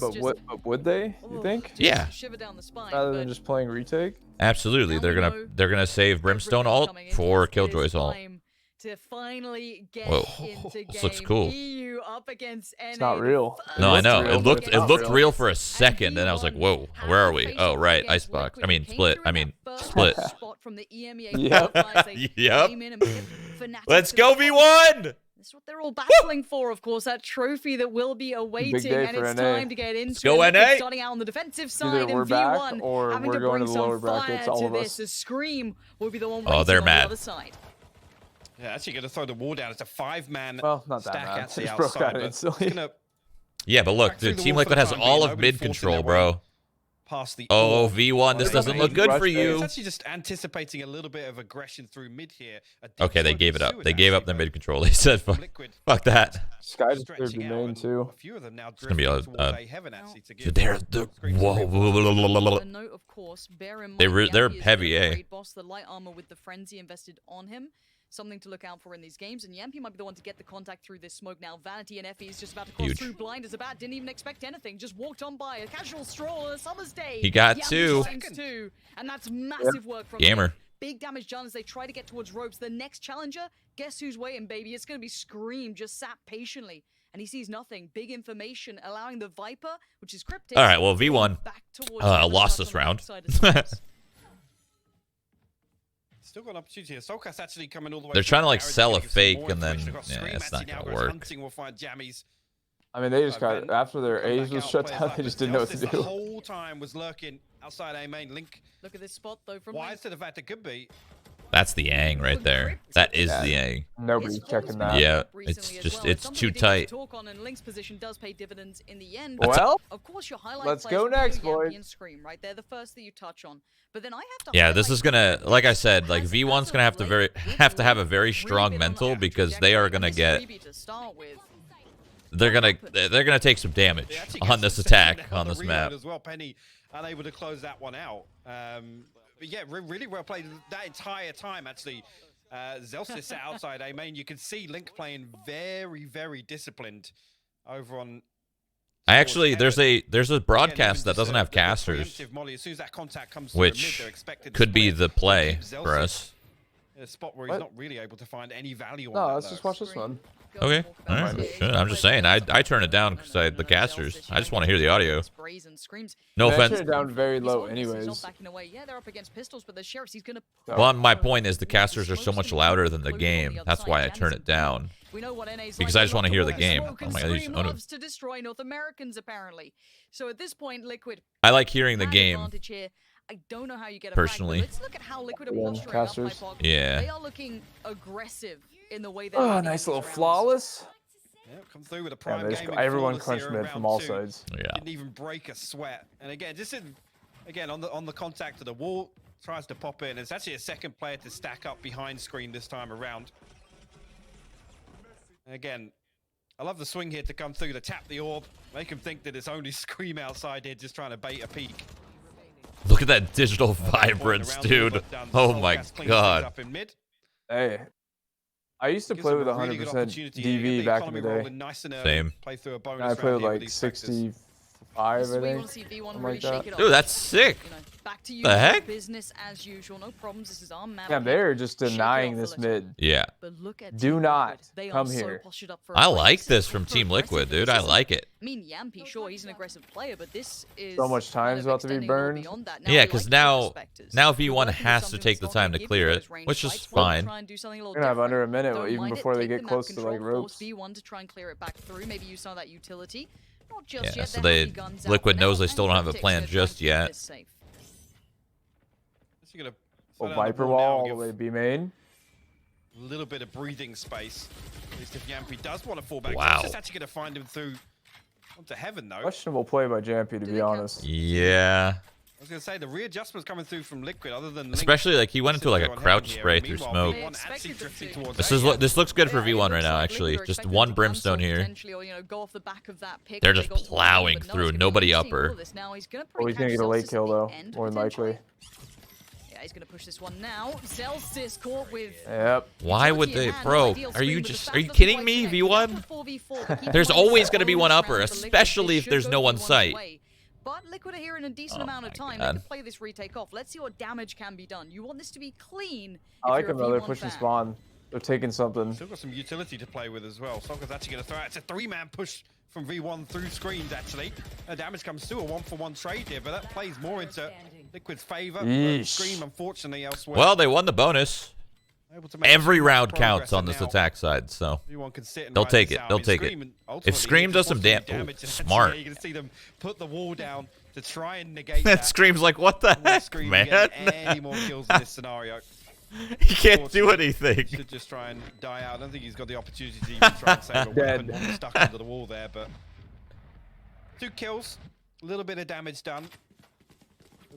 But would they? You think? Yeah. Rather than just playing retake? Absolutely. They're gonna save Brimstone ult for Killjoy's ult. To finally get into This looks cool. EU up against NA. It's not real. No, I know. Real, It looked real for a second, and I was like, whoa, where are we? Oh, right, Icebox. I mean, Split. Split. Yep. Yep. Let's go, V1! That's what they're all battling for, of course. That trophy that will be awaiting, and it's time to get into go, it. NA. Starting out on the defensive side, Either and we're V1 back or having we're to going bring to the lower some fire brackets, all to of this. us. The Scream will be the one Oh, they're on mad. the other side. Yeah, actually going to throw the wall down. It's a 5-man Well, not that stack bad. at the Just broke outside. out instantly. Yeah, but look, the Team Liquid has all of mid control, bro. Past the Oh, V1, this doesn't look good for you. It's actually just anticipating a little bit of aggression through mid here. Okay, they gave it up. They gave up their mid control. They said, fuck that. Sky just cleared the main, too. A few of them now It's going to be a heaven actually to so give whoa. Note, of course, bear in mind They're Jamppi is heavy, the eh? great boss, the light armor with the frenzy invested on him. Something to look out for in these games, and Jamppi might be the one to get the contact through this smoke now. Vanity and effys just about to cross through blind as a bat. Didn't even expect anything. Just walked on by. A casual stroll on a summer's day. He got two. And that's massive work from Gamer. him. Big damage done as they try to get towards ropes. The next challenger, guess who's waiting, baby? It's going to be Scream, just sat patiently. And he sees nothing. Big information, allowing the Viper, which is Kryptix. All right, well, V1 lost this round. Still got an opportunity here. Soulcas actually coming all the way. They're trying to like Barrage sell a getting some fake, more and then information. They've got yeah, it's Scream not actually gonna now work. Hunting will find jammyz. I mean, they just got, after their A's was shut down, they just didn't know what to The do. whole time was lurking outside A main. Link. Look at this spot, though, from Wise to the fact it could be. That's the Yang right there. That is the Yang. Nobody's checking that. Yeah, it's too tight. Link's position does pay dividends in the end. Well, of course, your highlight let's players go will be next, Jamppi boys. and Scream, right? They're the first that you touch on. But then I have to Yeah, this highlight is gonna, like I said, like V1's gonna have to have a very strong mental, because they are gonna get, they're gonna take some damage on this attack on this map. As well, Penny unable to close that one out. But yeah, really well played that entire time. Actually, Zellsis sat outside A main. You can see Link playing very disciplined over on. Actually, there's a broadcast that doesn't have casters, which could be the play for us. A spot where he's not really able to find any value on No, that, let's just watch this one. Okay, all right. Sure. I'm just saying, I turn it down because the casters. I just want to hear the audio. No I offense. turn it down very low, anyways. Well, my point is the casters are so much louder than the game. That's why I turn it down. Because I just want to hear the game. Oh my god, loves to destroy North Americans, apparently. So at this point, Liquid. I like hearing the game. I don't know how you get a personally. Frag, let's look at how Liquid are posturing casters. up. Yeah. They are looking aggressive in the way they're Oh, nice little flawless. Yeah, come through with a prime Yeah, game. everyone crunched mid from all sides. Yeah. Didn't even break a sweat. And again, just on the contact of the wall, tries to pop in. It's actually a second player to stack up behind Scream this time around. And again, I love the swing here to come through to tap the orb, make him think that it's only Scream outside here, just trying to bait a peek. Look at that digital vibrance, dude. Oh my god. Hey, I used to play with 100% DV back in the day. Same. I played with like 65, I think. Something like that. Dude, that's sick. Back to you, The heck? business as usual. No problems. This is our map. Yeah, they're just denying this mid. Yeah. But look at Do Team not Liquid. They come are so here. postured up for a I fight. like This this is from super Team Liquid, aggressive. dude. I This is- like it. I mean, Jamppi, sure, he's an aggressive player, but this is So much time's about to be extending a little burned. beyond that. Yeah, we because like now Perspectives. V1 We're working has with to something take the that's time not to gonna clear give you it, those range which is fights. We'll fine. try and do something a little We're gonna have different. under a minute, Though it even might before they take get them close that to like control, force ropes. V1 to try and clear it back through. Maybe use some of that utility. Not just Yeah, yet. so They're they heavy guns out Liquid for knows now, they still don't and have a Kryptix plan are trying just to keep yet. this safe. Oh, Viper wall all the way to B main. A little bit of breathing space. At least if Jamppi does want to fall back. Wow. It's just actually going to find him through onto heaven, though. Questionable play by Jamppi, to be honest. Yeah. I was going to say, the readjustments coming through from Liquid, other than Link, Especially like he went into like a on crouch heaven here. spray through Meanwhile, smoke. V1 actually drifting towards This looks good for V1 right now, Liquid actually. are Just expected one to brimstone cancel here. potentially, or, you know, go off the back of that pick They're if they just got one, plowing but no, through. he's gonna Nobody see upper. all of this now. He's gonna Oh, he's probably gonna get a catch late Zellsis kill at the though, end, more than potentially. likely. Yeah, he's gonna push this one now. Zellsis caught with. Yep. Why would they, bro? Are you kidding me, V1? There's always gonna be one upper, especially if there's no one sight. But Liquid are here in a decent amount of time. They can play this retake off. Let's see what damage can be done. You want this to be clean. I like them though. They're pushing spawn. They're taking something. Still got some utility to play with as well. Soulcas actually going to throw out. It's a 3-man push from V1 through screens, actually. The damage comes through a 1-for-1 trade here, but that plays more into Liquid's favor. Scream, unfortunately, elsewhere. Well, they won the bonus. Every round counts on this attack side, so they'll take it. They'll take it. If Scream does some damage, smart. You can see them put the wall down to try and negate that. Scream's like, what the heck, man? Any more kills in this scenario? He can't do anything. Should just try and die out. I don't think he's got the opportunity to even try and save a weapon stuck under the wall there, but 2 kills, a little bit of damage done.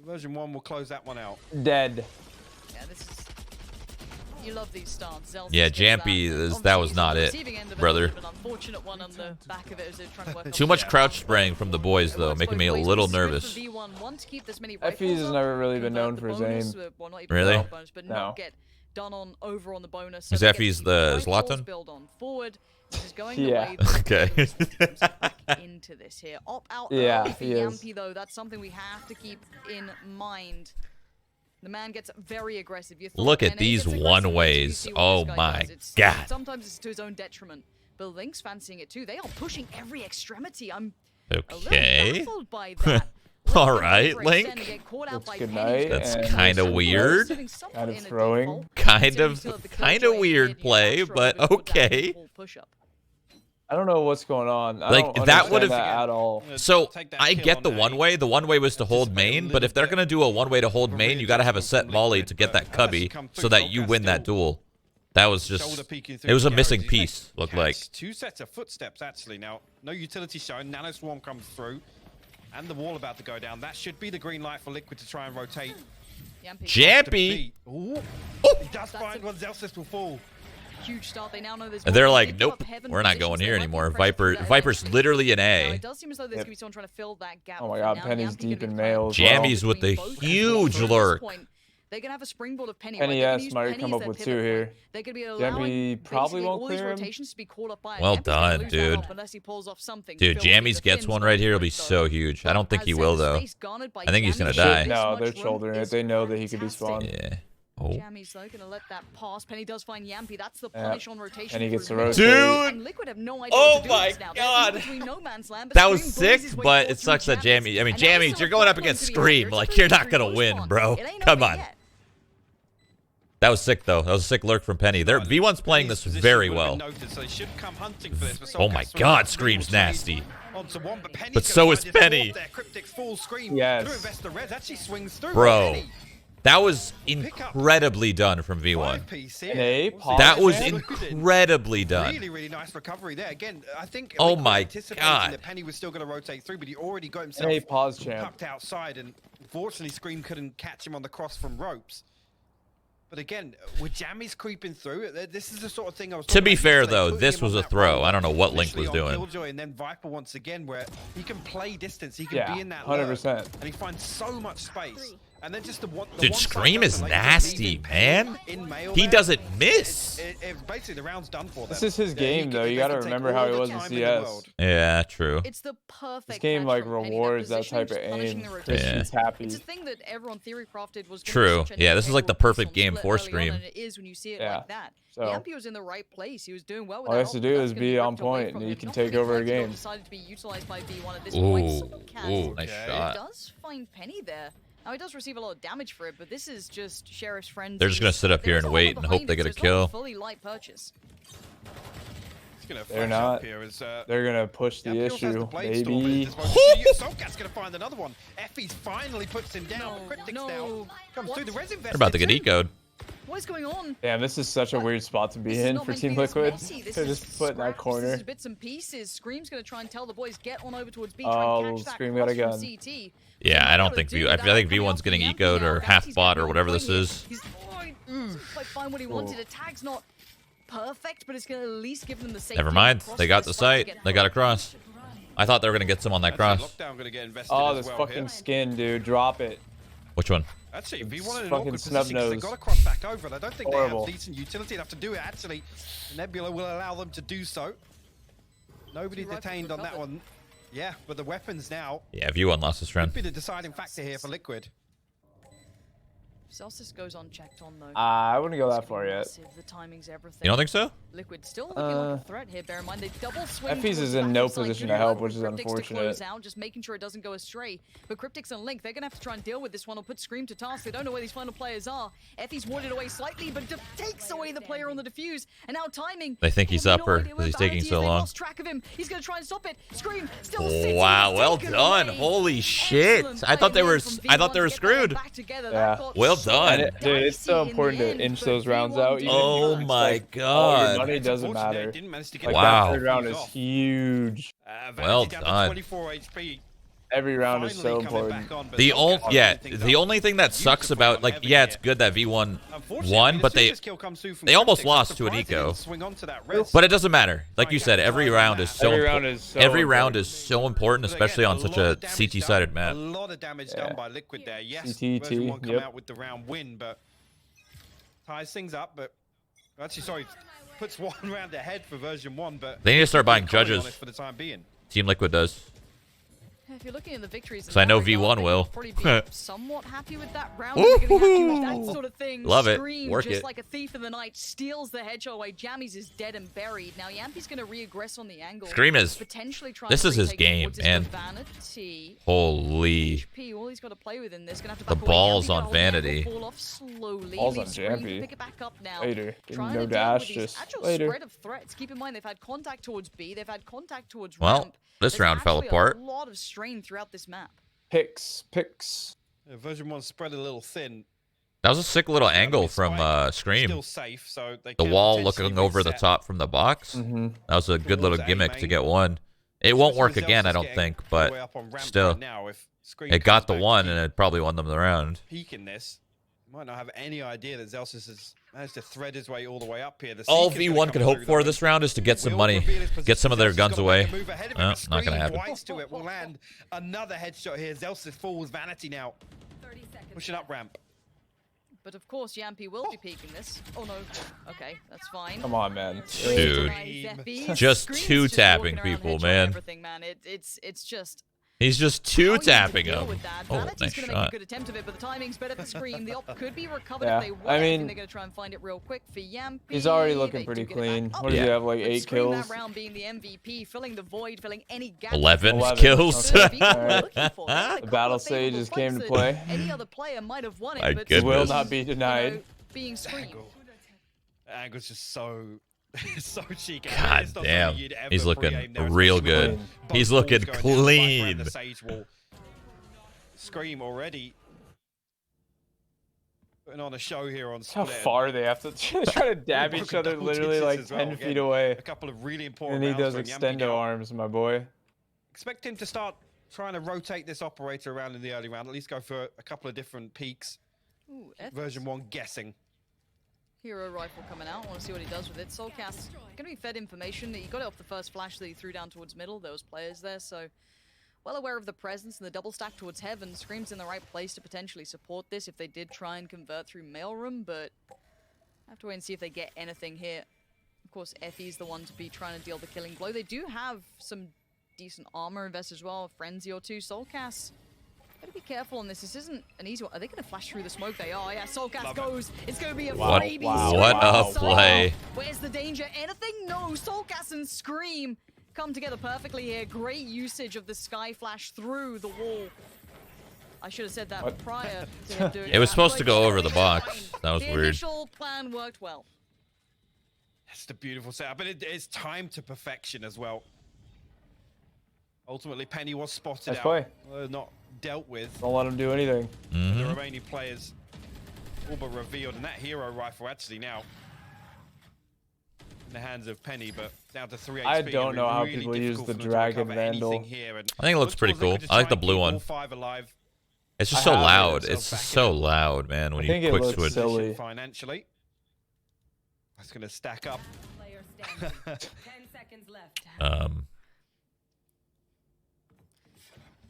Version 1 will close that one out. Dead. Yeah, this is. You love these starts. Zellsis yeah, Jamppi, that was not it, brother. Too much crouch spraying from the boys, though, making me a little nervous. Effys has never really been known for his aim. Really? No. Is Effys the Zlatan? Yeah. Okay. Into this here. Opt out yeah, for Jamppi, though. That's something we have to keep in mind. The man gets very aggressive. Look at these one-ways. Oh my god. Sometimes it's to his own detriment. But Link's fancying it too. They are pushing every extremity. I'm okay. a little baffled by that. All right, Link. That's good night. That's kind of weird. Kind of throwing. Kind of weird play, but okay. I don't know what's going on. Like that would have at all. So I get the one way. The one way was to hold main, but if they're gonna do a one way to hold main, you gotta have a set molly to get that cubby so that you win that duel. That was just, it was a missing piece. Looked like 2 sets of footsteps actually. Now no utility shown. Nano Swarm comes through, and the wall about to go down. That should be the green light for Liquid to try and rotate. Jamppi. He does find one. Zellsis will fall. Huge start. They now know there's and they're like, nope, we're not going here anymore. Viper's literally an A. It does seem as though there's going to be someone trying to fill that gap. Oh my god, Penny's deep in males. Jammyz with the huge lurk. They're going to have a springboard of Penny. Penny S might come up with 2 here. Jamppi probably won't clear him. Well done, dude. Dude, Jammyz gets one right here. It'll be so huge. I don't think he will, though. I think he's going to die. No, they're shouldering it. They know that he could be spawned. Yeah. Oh. Jammyz though gonna let that pass. Penny does find Jamppi. That's the punish on rotation. And he gets the rotate. Dude! Liquid have no idea oh what to my do now. god! No man's land, that was sick, but it sucks that Jammyz. I mean, Jammyz, you're going up against Scream. Like, you're not gonna win, bro. Come on. That was sick, though. That was a sick lurk from Penny. V1's playing this very well. Oh my god, Scream's nasty. But so is Penny. Yes. Bro. That was incredibly done from V1. That was incredibly done. Really nice recovery there. Again, I think oh my god. That Penny was still going to rotate through, but he already got himself tucked outside, and unfortunately Scream couldn't catch him on the cross from ropes. But again, with Jammyz creeping through, this is the sort of thing I was. To be fair, though, this was a throw. I don't know what Link was doing. Killjoy, and then Viper once again, where he can play distance, he can be in that 100%, and he finds so much space. And then just the dude, Scream is nasty, man. He doesn't miss. Basically, the round's done for them. This is his game, though. You got to remember how he was in CS. Yeah, true. It's the perfect. This game like rewards that type of aim. Christian's happy. It's a thing that everyone theory crafted was true. Yeah, this is like the perfect game for Scream. It is when you see it like that. So Jamppi was in the right place. He was doing well with all he has to do is be on point, and he can take over a game. Ooh, nice shot. He does find Penny there. Now he does receive a lot of damage for it, but this is just Sheriff's friends. They're just gonna sit up here and wait and hope they get a kill. Fully light purchase. They're not. They're gonna push the issue, baby. soulcas gonna find another one. Effys finally puts him down. Kryptix now comes through. The resin. They're about to get eco'd. What is going on? Damn, this is such a weird spot to be in for Team Liquid. To just put in that corner. This is bits and pieces. Scream's gonna try and tell the boys get on over towards B. Oh, Scream got a gun. Yeah, I don't think I think V1's getting eco'd or half bot or whatever this is. He's quite find what he wanted. A tag's not perfect, but it's gonna at least give them the safety. Never mind. They got the sight. They got a cross. I thought they were gonna get some on that cross. Oh, this fucking skin, dude. Drop it. Which one? Actually, V1 in an Fucking awkward snub position 'cause they've nose. got to cross back over, and I don't think Horrible. they have decent utility enough to do it. Actually, Nebula will allow them to do so. Nobody detained on that one. Yeah, but the weapons now Yeah, V1 lost this round. could be the deciding factor here for Liquid. Zellsis goes unchecked on though. I wouldn't go that far yet. Massive. The timing's everything. You don't think so? Liquid still looking like a threat here. Bear in mind they double swing. effys is in no position to help, which is unfortunate. Out, just making sure it doesn't go astray. But Kryptix and Link, they're gonna have to try and deal with this one or put Scream to task. They don't know where these final players are. effys warded away slightly, but takes away the player on the defuse. And now timing. They think he's up, or is he taking so long? Lost track of him. He's gonna try and stop it. Scream still sitting. Wow, well Taken done. away. Holy shit. Excellent I thought play they were again from I thought they V1 were to get that one screwed. back together. Yeah. That got Well so done. Dude, it's so dicey in important the to end, inch but those rounds V1 out. do Even if Oh it's my all your god. money doesn't Unfortunately, matter. didn't manage to get Like Wow. that third round is off. huge. Well Vanity down to done. 24 HP. Every round is so Finally coming important. back on, but The Soulcas only fucking things the up. only thing that sucks Beautiful about on like Heaven yeah, it's here. good that V1 Unfortunately, won, the but they Soulcas kill comes through from they almost Kryptix. lost I'm to an surprised they eco. didn't swing onto that wrist. But it doesn't matter. Like you said, every round is so Every important. round is so Every round important. is so important, But especially again, on such lot a of damage CT-sided done. map. A lot of damage done by Liquid there. Yes, CT, version 1 come yep. out with the round win, but ties things up. But actually, sorry, puts one round ahead for version 1. But They need to start buying calling on judges. it for the time being. Team Liquid does. If you're looking at the victories, So I know V1 will. Probably be somewhat happy with that round. They're gonna have to do that sort of thing. Love it. Scream, Work just it. like a thief in the night, steals the headshot away. jammyz is dead and buried. Now Jamppi's gonna re-aggress on the angle. Scream is- potentially trying this to is his retake game, towards his man. Vanity. Holy. HP, all he's got to play with in this. Gonna have to The back away. balls Jamppi on got the angle, Vanity. Fall off slowly. Balls leaves on Scream to Jamppi. pick it back up now. Later. Trying No to deal dash, with these just actual later. spread of threats. Keep in mind they've had contact towards B. They've had contact towards Well, ramp. this There's round fell actually apart. A lot of strain throughout this map. Picks. Version 1 spread a little thin. That was a sick little angle It's from fine. Scream. Still safe, so they The can wall potentially looking over the reset. top from the box. Mm-hmm. That was a good little Towards A gimmick to main. get one. It won't work Especially again, I Zellsis don't getting think, all the way but up on ramp still. right now. If Scream it got comes the back one to and it probably won them the round. peaking this, might not have any idea that Zellsis has managed to thread his way all the way up here. The All Seeker's gonna V1 come could hope through, for though. this round is to get some Will money, reveal his position. get some of their Zellsis guns gotta away. make a move ahead of him, No, but not gonna Scream happen. Dwights to it will land another headshot here. Zellsis falls. Vanity now pushing up ramp. But of course, Jamppi will be peeking this. Oh no. Okay, that's fine. Come on, man. Dude. Just two tapping people, man. Everything, man. It's just. He's just how two you tapping deal him. with that. Oh, Vanity's nice gonna make a shot. good attempt of it, but the timing's better than Scream. The op could be recovered Yeah, if they want. I I mean, think they're gonna try and find it real quick for Jamppi. He's already looking They pretty do get it back clean. up. What does he Yeah. have, like But 8 Scream kills? that round being the MVP, filling the void, filling any gap. 11 11, kills. okay. The battle stage just came to play. Any other player might have won it, My but goodness. Will not be denied. You know, being Scream. That angle's just so so cheeky. God It's not damn. something you'd ever He's looking pre-aim there, real especially good. with both He's balls looking going down the back clean. end of the sage wall. Scream already putting on a show here on How Split. far they have to try to dab Broken each other double literally digits like as well. 10 Again, feet away. A couple of really important And he rounds does for Jamppi extendo now. arms, my boy. Expect him to start trying to rotate this operator around in the early round. At least go for a couple of different peaks. Ooh, Version 1 guessing. Hero rifle coming out. I want to see what he does with it. Soulcas going to be fed information. He got it off the first flash that he threw down towards middle. There was players there, so well aware of the presence and the double stack towards heaven. Scream's in the right place to potentially support this if they did try and convert through mailroom, but I have to wait and see if they get anything here. Of course, effys the one to be trying to deal the killing blow. They do have some decent armor invested as well, a frenzy or two. Soulcas, gotta be careful on this. This isn't an easy one. Are they gonna flash through the smoke? They are. Yeah, Soulcas goes. It's gonna be a What- freebie. what a Scream. play. Where's the danger? Anything? No. Soulcas and Scream come together perfectly here. Great usage of the sky flash through the wall. I should have said that What? prior to him doing It was that, supposed to but go over the it's box. fine. That was the weird. initial plan worked well. That's the beautiful setup, but it's timed to perfection as well. Ultimately, Penny was spotted Nice out, play. not dealt with. Don't let him do anything. The Mhm. remaining players all but revealed, and that hero rifle actually now in the hands of Penny, but down to 3 HP. I It'll don't be know how really people use difficult the for them to Dragon recover anything Vandal. here, and I think it looks looks pretty like they cool. could just I like try the and blue keep all one. 5 alive. It's just I so have it. loud. So It's back so in- loud, man, when I you think it quick looks switch. silly. Position financially. That's going to stack up. Player standing. 10 seconds left. Um,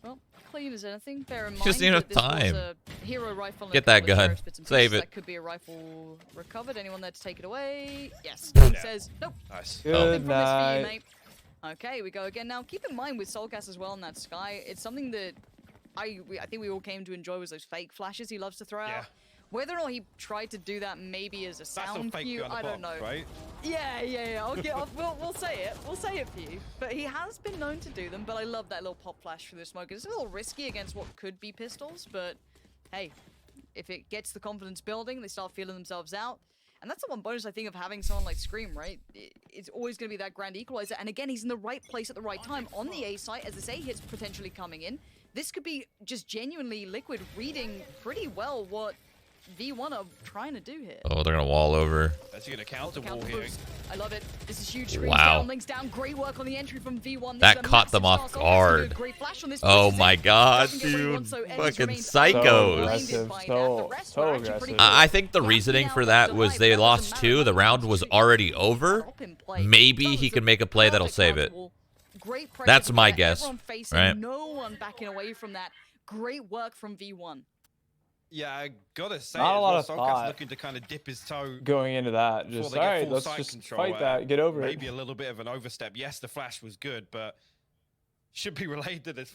Well, clean as anything. Bear in mind, Just need enough that this time. was a hero rifle. Get that gun. Save it. That could be a rifle recovered. Anyone there to take it away? Yes. Yeah. He says nope. Nice. Good Nothing from this for you, night. mate. Okay, we go again. Now, keep in mind with soulcas as well in that sky, it's something that I think we all came to enjoy was those fake flashes he loves to throw Yeah. out. Whether or not he tried to do that maybe as a That's sound a fake cue, on the I don't box, know. right? Yeah. We'll say it. We'll say it for you. But he has been known to do them. But I love that little pop flash for the smoke. It's a little risky against what could be pistols, but hey, if it gets the confidence building, they start feeling themselves out. And that's the one bonus I think of having someone like Scream, right? It's always going to be that grand equalizer. And again, he's in the right place at the right time on the A site as this A hit's potentially coming in. This could be just genuinely Liquid reading pretty well what V1 are trying to do here. Oh, they're gonna wall over. That's gonna counter wall Counter here. boost. I love it. This is huge. Screams Wow. down, links down. Great work on the entry from V1. This That is a caught them massive off start. guard. Great flash on this Oh push. my god, Doesn't get what he dude. wants, so Ennis Fucking remains psychos. blinded by that. The rest were actually pretty I good. think the Jamppi reasoning now for left that to was right, they but that lost doesn't 2. matter. The round was already over. Help him play. Maybe So he it's can a make a play that'll perfect save counter it. wall. Great pressure That's to my get guess, everyone facing, right? no one backing away from that. Great work from V1. Yeah, I gotta say, Not a as lot well, of soulcas thought looking to kind of dip his toe Going into that, before just they all get right, full let's site just control. fight that, get over Maybe it. a little bit of an overstep. Yes, the flash was good, but should be relayed that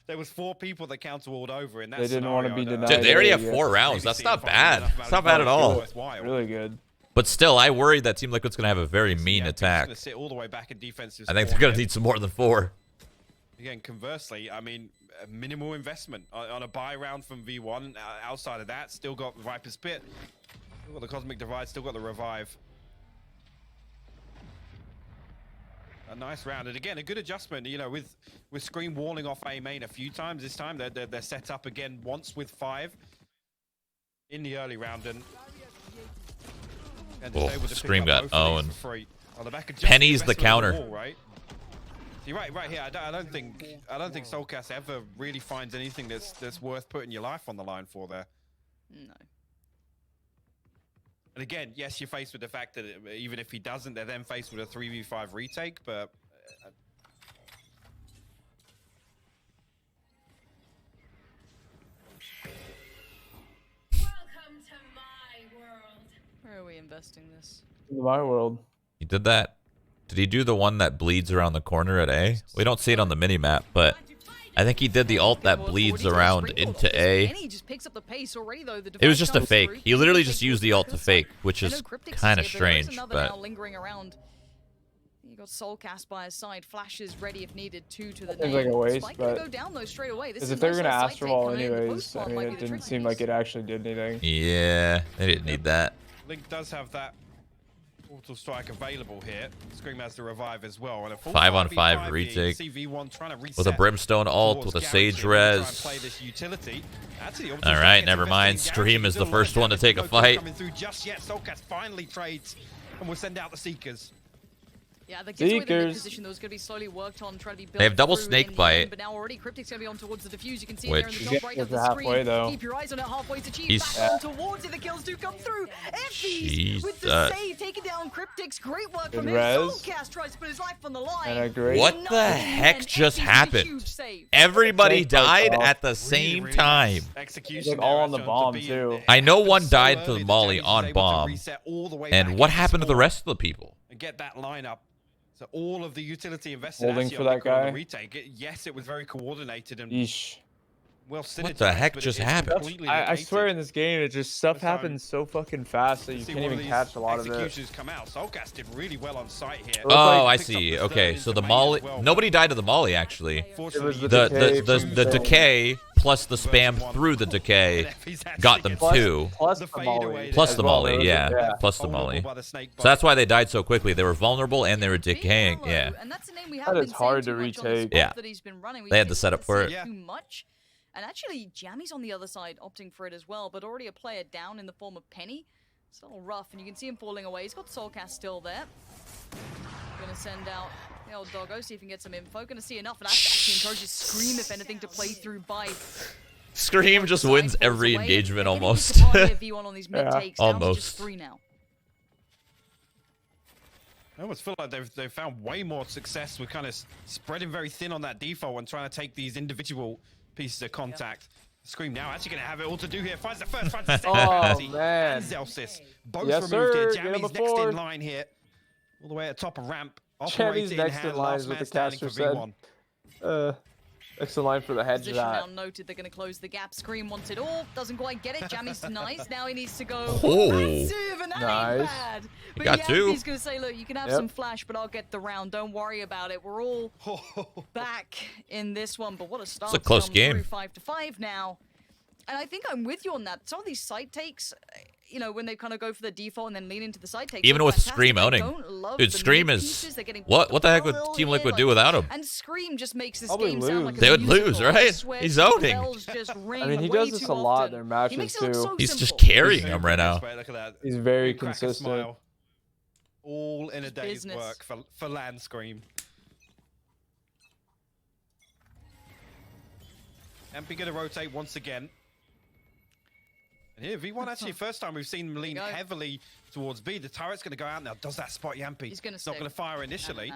there was 4 people that counter-walled over in that They didn't wanna scenario. be I don't- denied Dude, they already have Yeah. 4 rounds. Maybe That's see not if I bad. enough It's not bad at all. worthwhile. Really good. But still, I worry that Team Liquid's gonna have a very mean Yeah, it's attack. gonna sit all the way back in defensive I think they're spawn gonna here. need some more than 4. Again, conversely, I mean, a minimal investment on a buy round from V1. Outside of that, still got the Viper's Pit, still got the Cosmic Divide, still got the Revive. A nice round, and again, a good adjustment. You know, with Scream walling off A main a few times. This time, they're set up again once with 5 in the early round, and just Oh, able to pick Scream up got both of these owned. for free. On the back of just Penny's the investment on counter. wall, right? See, right here, I don't think soulcas ever really finds anything that's worth putting your life on the line for there. No. And again, yes, you're faced with the fact that even if he doesn't, they're then faced with a 3v5 retake, but Welcome to my world. Where are we investing this? In my world. He did that. Did he do the one that bleeds around the corner at A? We don't see it on the mini-map, but I think he did the ult that bleeds around into A. It was just a fake. He literally just used the ult to fake, which is kind of strange, but lingering around. You got soulcas by his side, flashes ready if needed, 2 to the Seems like a waste, Spike gonna but- go down though straight away. This Because is if they're nice gonna little side Astral take Ball coming in. The anyways, post I bomb mean, might be it the didn't tricky seem piece. like it actually did anything. yeah, they didn't need that. Link does have that Portal Strike available here. Scream has the Revive as well. And a full 5-on-5 5v5 retake. here. You see V1 trying to reset With a Brimstone ult, with a towards Sage Garrett, try and res. play this utility. Actually, All right, never mind. Scream is the first one to take a fight. Coming through just yet. soulcas finally trades and will send out the Seekers. Yeah, the getaway Seekers. position that was going to be slowly worked on, trying to be built They have double through snake in the bite. end, but now already Kryptix going to be on towards the defuse. You can see Which- there in the He's top right getting of the to halfway, screen. though. Keep your eyes on it, halfway to achieve. He's- Back on towards it, the kills do come through. effys with the Jesus. save, taking down Kryptix. Great work Good from him. res. soulcas tries to put his life on the line. And a great... What the Nice, heck and just effys with a happened? huge save. Everybody Snake bites died off. at the Really, same really time. nice execution Like all there, on the Ashton, bomb, to be- too. it I know happened one so died to the early that molly Jammyz was on able to bomb. reset all the way And back what into happened to the spawn rest of the people? and get that lineup. So all of the utility invested Holding actually for on that Liquid on the guy? retake. Yes, it was very coordinated and Yeesh. well synergized. What the heck but just it's happened? completely I swear in negated. this game, it just stuff This time, happens so fucking fast that you See can't one of even these catch a lot of it. executions come out. soulcas did really well on site here. Looks Oh, like I picked up see. the Okay, third so the into main molly. as well. Nobody died to the molly actually. Fortunately, the you The decay the from the the- decay plus the spam version one. through the decay And effys actually got them gets Plus- 2. Plus the the molly. fadeaway Plus as the well. molly, Those are- yeah. Plus the Vulnerable molly. by the snake So that's bite. why they died so quickly. They were vulnerable and they were decaying. Yellow, Yeah. And that's a name we That haven't is been hard seeing to too much on the retake. spot Yeah. that he's been running. We They had haven't the setup seen for it it. too much. And actually, Jammyz on the other side opting for it as well, but already a player down in the form of Penny. It's a little rough, and you can see him falling away. He's got soulcas still there. Gonna send out the old doggo, see if he can get some info. Gonna see enough, and that actually encourages Scream, if anything, to play through by. Scream just wins every engagement almost. V1 on these mid Yeah. takes, down to Almost. just 3 now. I almost feel like they've found way more success with kind of spreading very thin on that default and trying to take these individual pieces of contact. Scream now actually going to have it all to do here. Finds the first, finds the second. Oh, Vanity man. and Zellsis. Both Yes, removed sir. here. Get him Jammy's next aboard. in line here. All the way at the top of ramp. Jammy's Operator next in hand, line last is what man the standing caster for said. V1. Excellent line for the Position now headshot. noted. They're going to close the gap. Scream wants it all. Doesn't quite get it. Jammyz denies. Now he needs to go Oh. massive, and that ain't Nice. bad. But got two. He's going to say, look, you can have Yep. some flash, but I'll get the round. Don't worry about it. We're all back in this one. But what a start. It's a close to come game. through 5-5 now. And I think I'm with you on that. Some of these side takes, you know, when they kind of go for the default and then lean into the side takes. Even they're with fantastic. Scream I owning. don't love Dude, the Scream mid is... pieces. They're getting What the heck would parallel Team here, Liquid like- do without him? And Scream just makes this Probably game sound like lose. a They would musical. lose, I right? swear He's the owning. bells just ring I mean, he way does this too a lot often. in their He matches makes it look too. so He's just simple. carrying him right now. Look at that. He's very Crack a consistent. smile. All in a It's day's business. work for Land Scream. Jamppi going to rotate once again. And here, V1 actually, first time we've seen him lean go. heavily towards B. The turret's going to go out now. Does that spot Jamppi? He's gonna It's not stay. going to fire initially.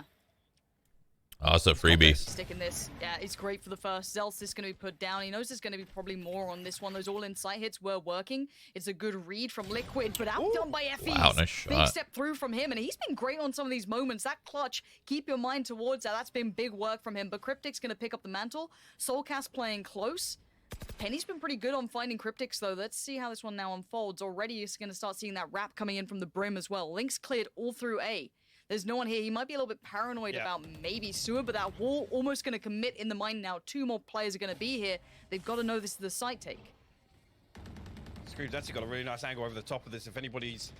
Oh, it's a freebie. Sticking this. Yeah, it's great for the first. Zellsis is going to be put down. He knows there's going to be probably more on this one. Those all-in sight hits were working. It's a good read from Liquid, but outdone by effys. Wow, nice Big shot. step through from him, and he's been great on some of these moments. That clutch, keep your mind towards that. That's been big work from him, but Kryptix going to pick up the mantle. Soulcas playing close. Penny's been pretty good on finding Kryptix, though. Let's see how this one now unfolds. Already, he's going to start seeing that wrap coming in from the brim as well. Link's cleared all through A. There's no one here. He might be a little bit paranoid about maybe sewer, but that wall almost going to commit in the mind now. 2 more players are going to be here. They've got to know this is the side take. Scream's actually got a really nice angle over the top of this. If anybody's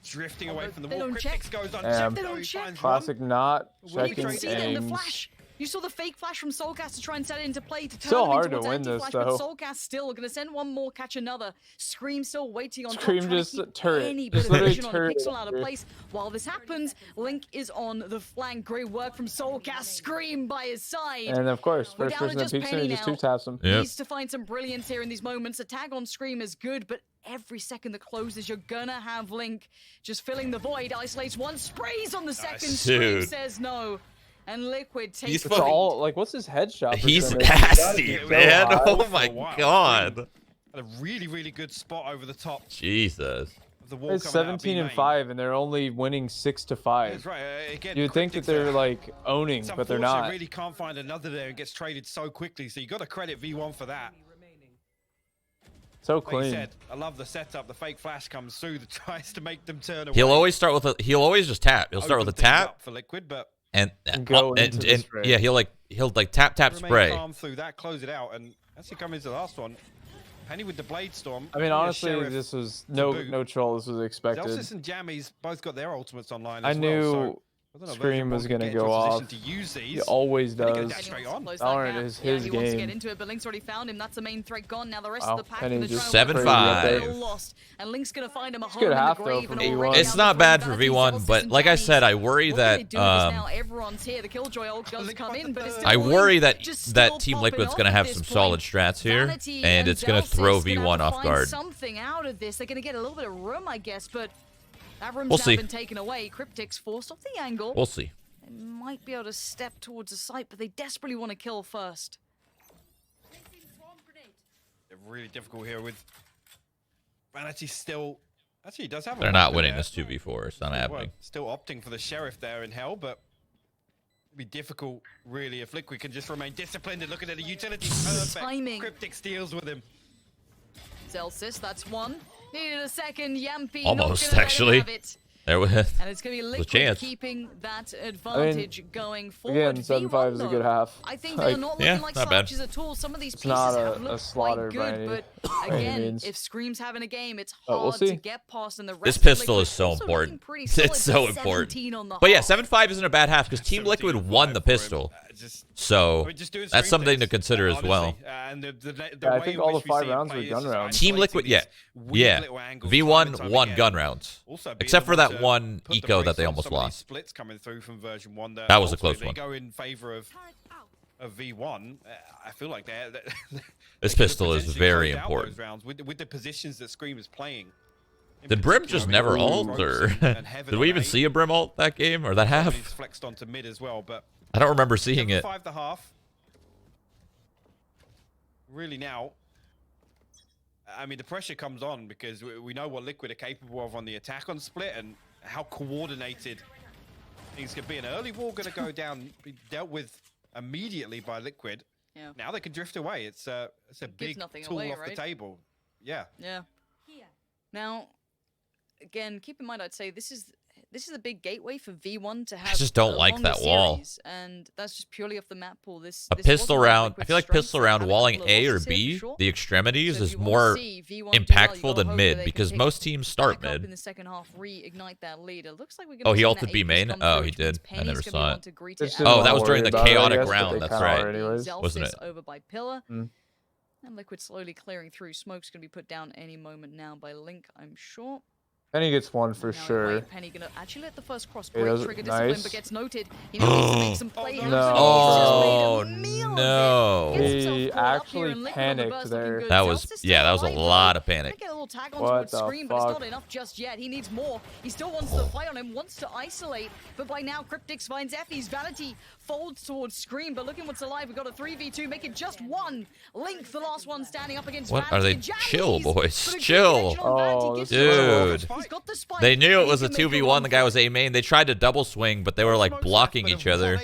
drifting Oh, away but from the they wall, don't Kryptix check. goes on. They don't check. Classic not Well, You checking can see that in the aims. flash. You saw the fake flash from Soulcas to try and set it into play to turn Still him hard to towards win this, anti-flash, though. but Soulcas still going to send one more, catch another. Scream still waiting on Scream top, trying just to keep turret. any Just bit of literally vision on a turret pixel out of here. place. While this happens, Link is on the flank. Great work from Soulcas. Scream by his side. And of course, We're first down to person that just peeks in, he Penny just now. 2-taps him. Yep. Needs to find some brilliance here in these moments. A tag on Scream is good, but every second that closes, you're gonna have Link just filling the void. Isolates one, sprays on the second. Scream Dude. says no. And Liquid takes He's the It's fucking- lead. all like, what's his headshot? He's percentage? He's gotta nasty, be so man. high. Oh my Wow. god. Had a really, really good spot over the top Jesus. of the wall. It's coming out of 17 and B main. 5, and they're only winning 6-5. That's right. Again, You'd think that Kryptix they're there. like owning, It's but they're unfortunate, not. really can't find another there and gets traded so quickly. So you got to credit V1 for that. So Like you clean. said, I love the setup. The fake flash comes through that tries to make them turn away. He'll always start with a. He'll always just tap. He'll start with a Open things tap up for Liquid, but and go into the spray. yeah. He'll like tap remain spray. calm through that, close it out, and actually come into the last one. Penny with the Blade Storm. I mean, Yeah, honestly, Sheriff this was to no boot. troll. This was expected. Zellsis and Jammyz both got their ultimates online I as knew well, so I don't know if Scream everyone was can gonna get into go a position off. To use these. He always Penny does. gonna dash straight on. Close Valorant that gap. is Yeah, his he wants to game. get into it, but Link's already found him. That's the main threat gone. Now the rest Wow, of the pack Penny are gonna just try and crazy work up it. there. All lost. And Link's gonna find him a home good in the half, though, grave, from and V1. already It's out not of bad the for Vanity, V1, Zellsis but and like I Jammyz. said, I worry What are they that doing is now everyone's here. The Killjoy ult does Link come got in, the but it's third. still I worry that just that still Team popping Liquid's off gonna at have this some point. solid strats here, Vanity and it's gonna Zellsis throw gonna V1 have off to find guard. Something out of this. They're gonna get a little bit of room, I guess, but that room's We'll now see. been taken away. Kryptix forced off the angle. We'll see. They might be able to step towards the site, but they desperately want to kill first. They're really difficult here with Vanity still. Actually, he does have. They're a not weapon winning there. this 2v4. It's not Well, happening. still opting for the Sheriff there in Hell, but it'd be difficult, really, if Liquid can just remain disciplined and looking at the utility. Perfect. timing. Kryptix deals with him. Zellsis, that's one. Needed a second. Jamppi Almost, not gonna let him actually. have it. There we And it's going to be Liquid chance. keeping that advantage going forward. Again, 7-5 is a good half. I think they're Like, not yeah, looking like not bad. slouches at all. Some of these pieces not have a looked slaughter quite by good, any- but by any again, means. if Scream's having a game, it's But we'll hard to see. get past. And the rest This of pistol Liquid is so also important. looking pretty It's solid, so but important. 17 on the But yeah, half. 7-5 isn't a bad half because Team Liquid won the 17-5 for him. pistol. Just, So I mean, just doing that's Scream something to things, consider as well. honestly. And the Yeah, I way think in all which the we 5 see it rounds play were is gun just rounds. Team isolating Liquid, these yeah. weird Yeah. little angles time V1 and time won again. gun rounds. Also being Except for able that to one put the eco that brakes they on almost some of these lost. Splits coming through from version 1. That was a close ultimately one. They go in favor of V1. I feel like they're This they could pistol is potentially very close out important. those rounds with the positions that Scream is playing. In Did Brim particular, just I mean, never really ult, or focusing and heavy did we on even A. see a Brim ult that game or that He's half? flexed onto mid as well, but I don't remember seeing it. 7-5 the half. really now, I mean, the pressure comes on because we know what Liquid are capable of on the attack on Split and how coordinated things could be. An early wall going to go down, be dealt with immediately by Liquid. Yeah. Now they can drift away. It's a big tool away, off right? the table. Yeah. Yeah. Now, again, keep in mind, I'd say this is a big gateway for V1 to have. I just don't a like longer that wall. series, and that's just purely off the map pool. This A this pistol wasn't like round. I Liquid's feel like strength, pistol so round having a walling couple of A or losses here B, for sure. the extremities So if is you wanna more see V1 do well, you impactful gotta than hope that mid they can because pick most teams start back up in mid. the second half, reignite that lead. It looks like we're Oh, gonna he see ulted that B Apex main? come Oh, through, he which means did. I Penny's never gonna be saw one it. to greet Just it didn't out. Oh, that wanna was during worry the about it, I chaotic guess, but round, they that's kinda right. are anyways. Wasn't it? Zellsis over by Pillar. And Liquid slowly clearing through. Smoke's gonna be put down any moment now by Link, I'm sure. Penny gets one for Now, sure. wait, Penny gonna actually let the first cross. He Great does it trigger discipline, nice. but gets noted. He now needs to make some play happen. no. He's just made Oh, a meal of no. it. Gets himself He caught up here, actually and Liquid on the panicked burst there. looking good. That was, Zellsis yeah, still that was a alive, lot though. of panic. Might get a little tag What onto its the screen, but it's fuck? not enough just yet. He needs more. He still wants the play on him, wants to isolate, but by now Kryptix finds effys. Vanity folds towards screen, but look at what's alive. We've got a 3v2, make it just one. Link, the last one standing up against What Vanity. are they? and Jammyz, Chill, boys. but a good Chill. connection on Vanity, Oh, gets this the is shot. Dude. He's got the spike, They knew it and was he a can make 2v1. The guy run was A main. They tried to double swing, but they were like blocking each other.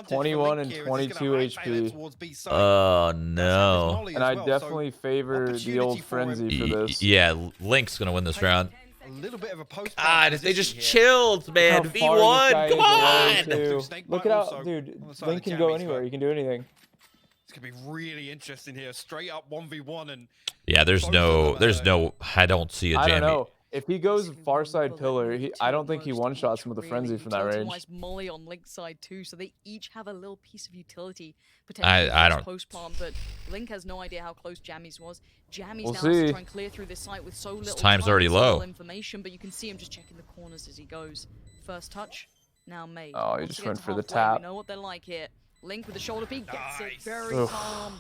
21 and 22 HP. Oh, no. And I definitely favor the old frenzy for this. Yeah, Link's going to win this round. A little bit of a post. God, if they just chilled, man. How far this guy V1, is come away, on. too. Snake Look bite at also how, dude, on the side Link of can go Jammyz, anywhere. but He can do anything. It's gonna be really interesting here. Straight up 1v1 and Yeah, there's no, I don't see a I don't Jammy. know. If he goes far side pillar, I don't think he one-shots him with a frenzy from that range. Utility-wise, Molly on Link's side too, so they each have a little piece of utility I potentially don't- post plant, but Link has no idea how close Jammyz was. Jammyz We'll now has to see. try and clear through this site with so little time's time, already so little low. information, but you can see him just checking the corners as he goes. First touch, now made. Oh, he Wants just to get went to for the halfway. tap. We know what they're like here. Link with the shoulder peek gets it. Nice. Very Oof. calm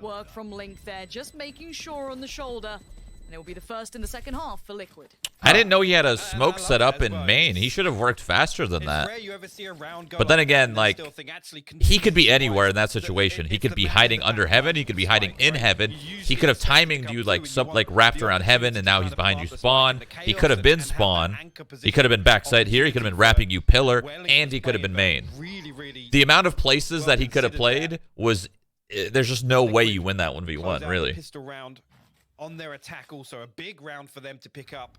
work from Link there, just making sure on the shoulder. And it will be the first in the second half for Liquid. I didn't know he had a smoke love set that up as in well. main. He should have worked faster than it's that. rare you ever see a round go But then like that again, and like, still think actually he could be continues anywhere to in that rise. situation. He It's could the be match hiding that under matters heaven. with He could the be hiding spike, in right? heaven. You usually He could have expect to timinged come you through like and some you like want wrapped the around heaven, and now opportunity he's to behind kind you of spawn. plant the He chaos could have been and have that spawn. anchor He could have been position backside here. He could have been wrapping you pillar, and he could have been main. Really The amount of places that he could have considered played was, there's just no way you win that 1v1, close out the really. pistol round on their attack, also a big round for them to pick up.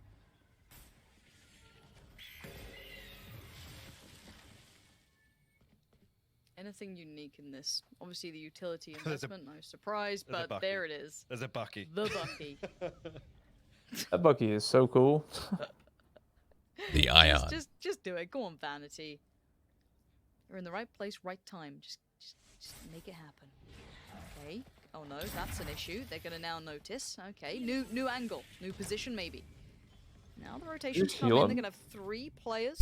Anything unique in this? Obviously the utility There's a- investment, no surprise, there's a but Bucky. there it is. There's a Bucky. The Bucky. That Bucky is so cool. The Ion. Just do it. Go on, Vanity. You're in the right place, right time. Just make it happen. Okay. Oh no, that's an issue. They're gonna now notice. Okay, new angle, new position maybe. Now the rotations Just come heal in. him. They're gonna have 3 players.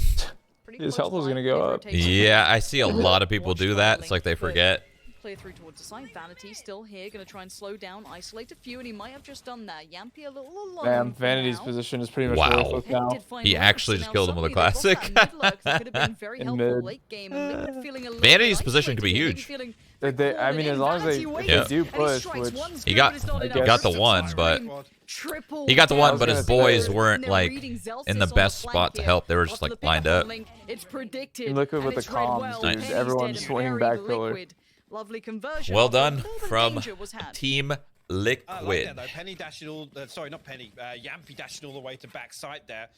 Pretty His close health was by. gonna go Big up. rotation. Yeah, I see a lot of people Watched do by that. It's Link, like they but forget. Clear through towards the side. Vanity still here, gonna try and slow down, isolate a few, and he might have just done that. Jamppi a little alone. Man, for Vanity's now. position is pretty much Wow. worthless Penny now. did find He Lurk, actually so just now killed him with a suddenly they've got classic. that mid-lurk that could have been very In helpful mid. late game, and Liquid feeling a little Vanity's bit position could be isolated, maybe huge. feeling I mean, as long as they, Vanity if Yeah. they do and he push, strikes which one's He good, got- but it's not he enough. got the Kryptix one, is but- scream. Triple He got the one, down. but his gonna boys say. weren't They're like reading Zellsis in the on best flank spot to here. help. They were Off just to the like pick lined up up. from Link. It's predicted. Liquid and with the it's read comms, well. dude. Penny's Everyone's dead, swinging buried back pillar. Liquid. Lovely conversion. Well although done a little bit from danger was had. Team I like Liquid. that though. Penny dashing all, sorry, not Penny. Jamppi dashing all the way to backside there.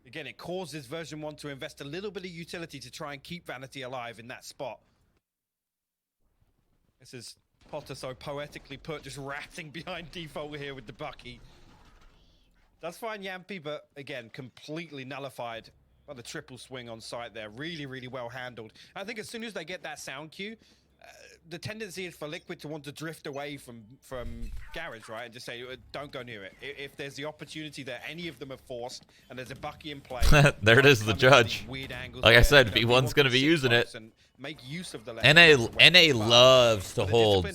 Again, it causes version 1 to invest a little bit of utility to try and keep Vanity alive in that spot. This is Potter so poetically put, just ratting behind default here with the Bucky. Does find Jamppi, but again, completely nullified by the triple swing on site there. Really well handled. I think as soon as they get that sound cue, the tendency is for Liquid to want to drift away from Garage, right? And just say, don't go near it. If there's the opportunity that any of them are forced and there's a Bucky in play. There it is, the come into judge. these weird angles Like I where, said, you know, V1's V1 gonna can be sit using it. close and make use of the NA loves to hold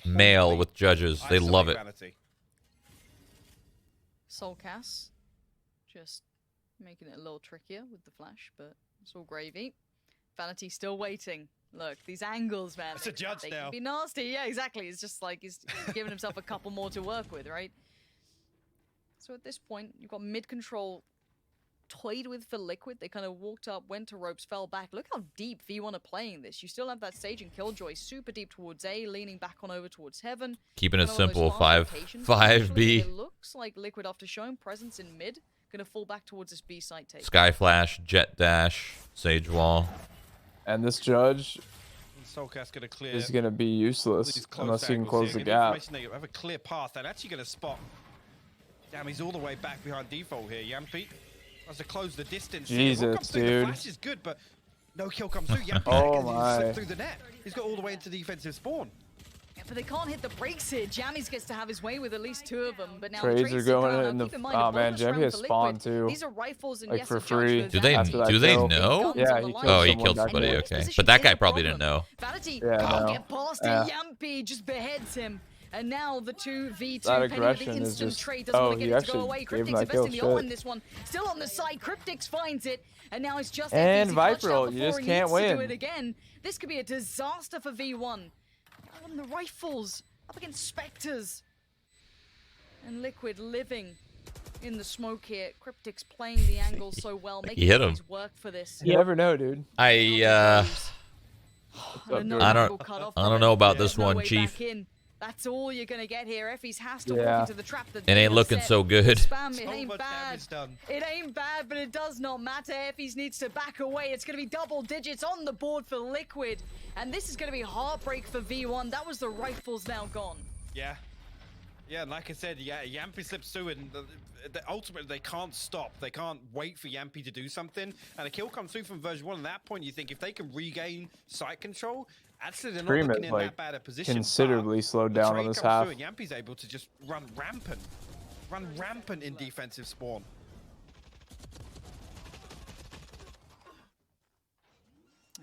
male with judges. They love it. Soulcas, just making it a little trickier with the flash, but it's all gravy. Vanity still waiting. Look, these angles, man. It's a judge they now. can be nasty. Yeah, exactly. It's just like he's giving himself a couple more to work with, right? So at this point, you've got mid control toyed with for Liquid. They kind of walked up, went to ropes, fell back. Look how deep V1 are playing this. You still have that Sage and Killjoy super deep towards A, leaning back on over towards Heaven. Keeping it Kind of one of simple, those fast rotations. Actually, 5B. It looks like Liquid, after showing presence in mid, gonna fall back towards this B site take. Sky Flash, Jet Dash, Sage Wall. And this judge soulcas gonna clear. is going to be useless unless you can close the gap. They have a clear path. They're actually going to spot. Damn, he's all the way back behind default here. Jamppi has to close the distance. Jesus, The dude. flash is good, but no kill comes through. Jamppi Oh can my. slip through the net. He's got all the way into defensive spawn. Yeah, but they can't hit the brakes here. jammyz gets to have his way with at least 2 of them, but now Trades the trades are going down. in Now, the- keep in mind, oh, a man, bonus Jamppi round has for spawn Liquid. too. These are rifles and Like, yes, for a judge free. with Do they Vanity. After that do they kill. know? Guns Yeah, on the he line. killed Oh, he someone killed back somebody. there. Okay, Position but that is guy a probably didn't problem. know. Vanity Yeah, can't no. get past it. Yeah. Jamppi just beheads him. And now the 2v2 That Penny with the aggression is instant just- trade doesn't oh, want to he get it to go actually away. gave Kryptix him that investing kill, the ult shit. in this one. Still on the side, Kryptix finds it. And now it's just And effys. He Viper clutched out ult, you before, just he can't needs to do win. it again. This could be a disaster for V1. On the rifles, up against Spectres. And Liquid living in the smoke here. Kryptix playing the angle so well, making hit him. things work for this. You never know, dude. And another I don't- angle cut off I from don't it. know about There's this no one, way Chief. back in. That's all you're gonna get here. effys has to Yeah. walk into the trap that It they ain't have looking set. so good. Spam, it So ain't much bad. damage done. It ain't bad, but it does not matter. effys needs to back away. It's gonna be double digits on the board for Liquid, and this is gonna be heartbreak for V1. That was the rifles now gone. Yeah. Yeah, and like I said, yeah, Jamppi slips through, and ultimately they can't stop. They can't wait for Jamppi to do something. And a kill comes through from version 1. At that point, you think if they can regain site control, actually they're not Scream looking is, in like, that bad a position. considerably but slowed the down trade on this comes half. through and Jamppi's able to just run rampant in defensive spawn.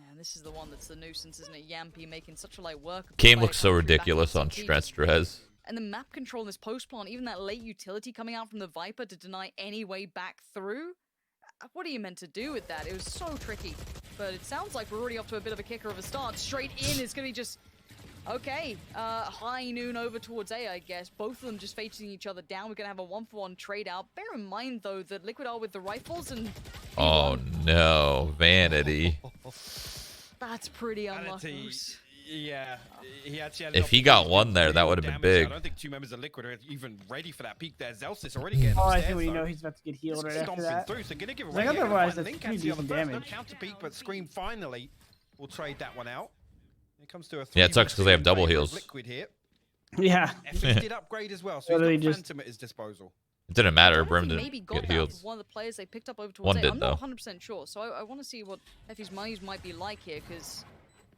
And this is the one that's the nuisance, isn't it? Jamppi making such a light work. of the Game player looks so coming through back ridiculous into on CT. Stress Drez. And the map control in this post plant, even that late utility coming out from the Viper to deny any way back through. What are you meant to do with that? It was so tricky. But it sounds like we're already off to a bit of a kicker of a start. Straight in is going to be just... Okay, high noon over towards A, I guess. Both of them just facing each other down. We're going to have a 1-for-1 trade out. Bear in mind, though, that Liquid are with the rifles and... Oh no, Vanity. That's pretty Vanity, unlucky. yeah, he actually had If he got one there, that would have been big. I don't think 2 members of Liquid are even ready for that peak there. Zellsis already getting Oh, I upstairs, think we though. know he's about to get healed right after Stomping that. through, so gonna give Like, away. otherwise, Fine that's link pretty actually on the decent first. No damage. counter peak, but Scream finally will trade that one out. It comes to a Yeah, it sucks 'cause they have 3v2 double in favor of heals. Liquid here. Yeah. effys did upgrade as well, so Literally he's got just- Phantom at his disposal. It didn't matter. Brim Maybe didn't got get that healed. from one of the players they picked up over towards One A. did, I'm though. not 100% sure, so I want to see what effys monies might be like here, because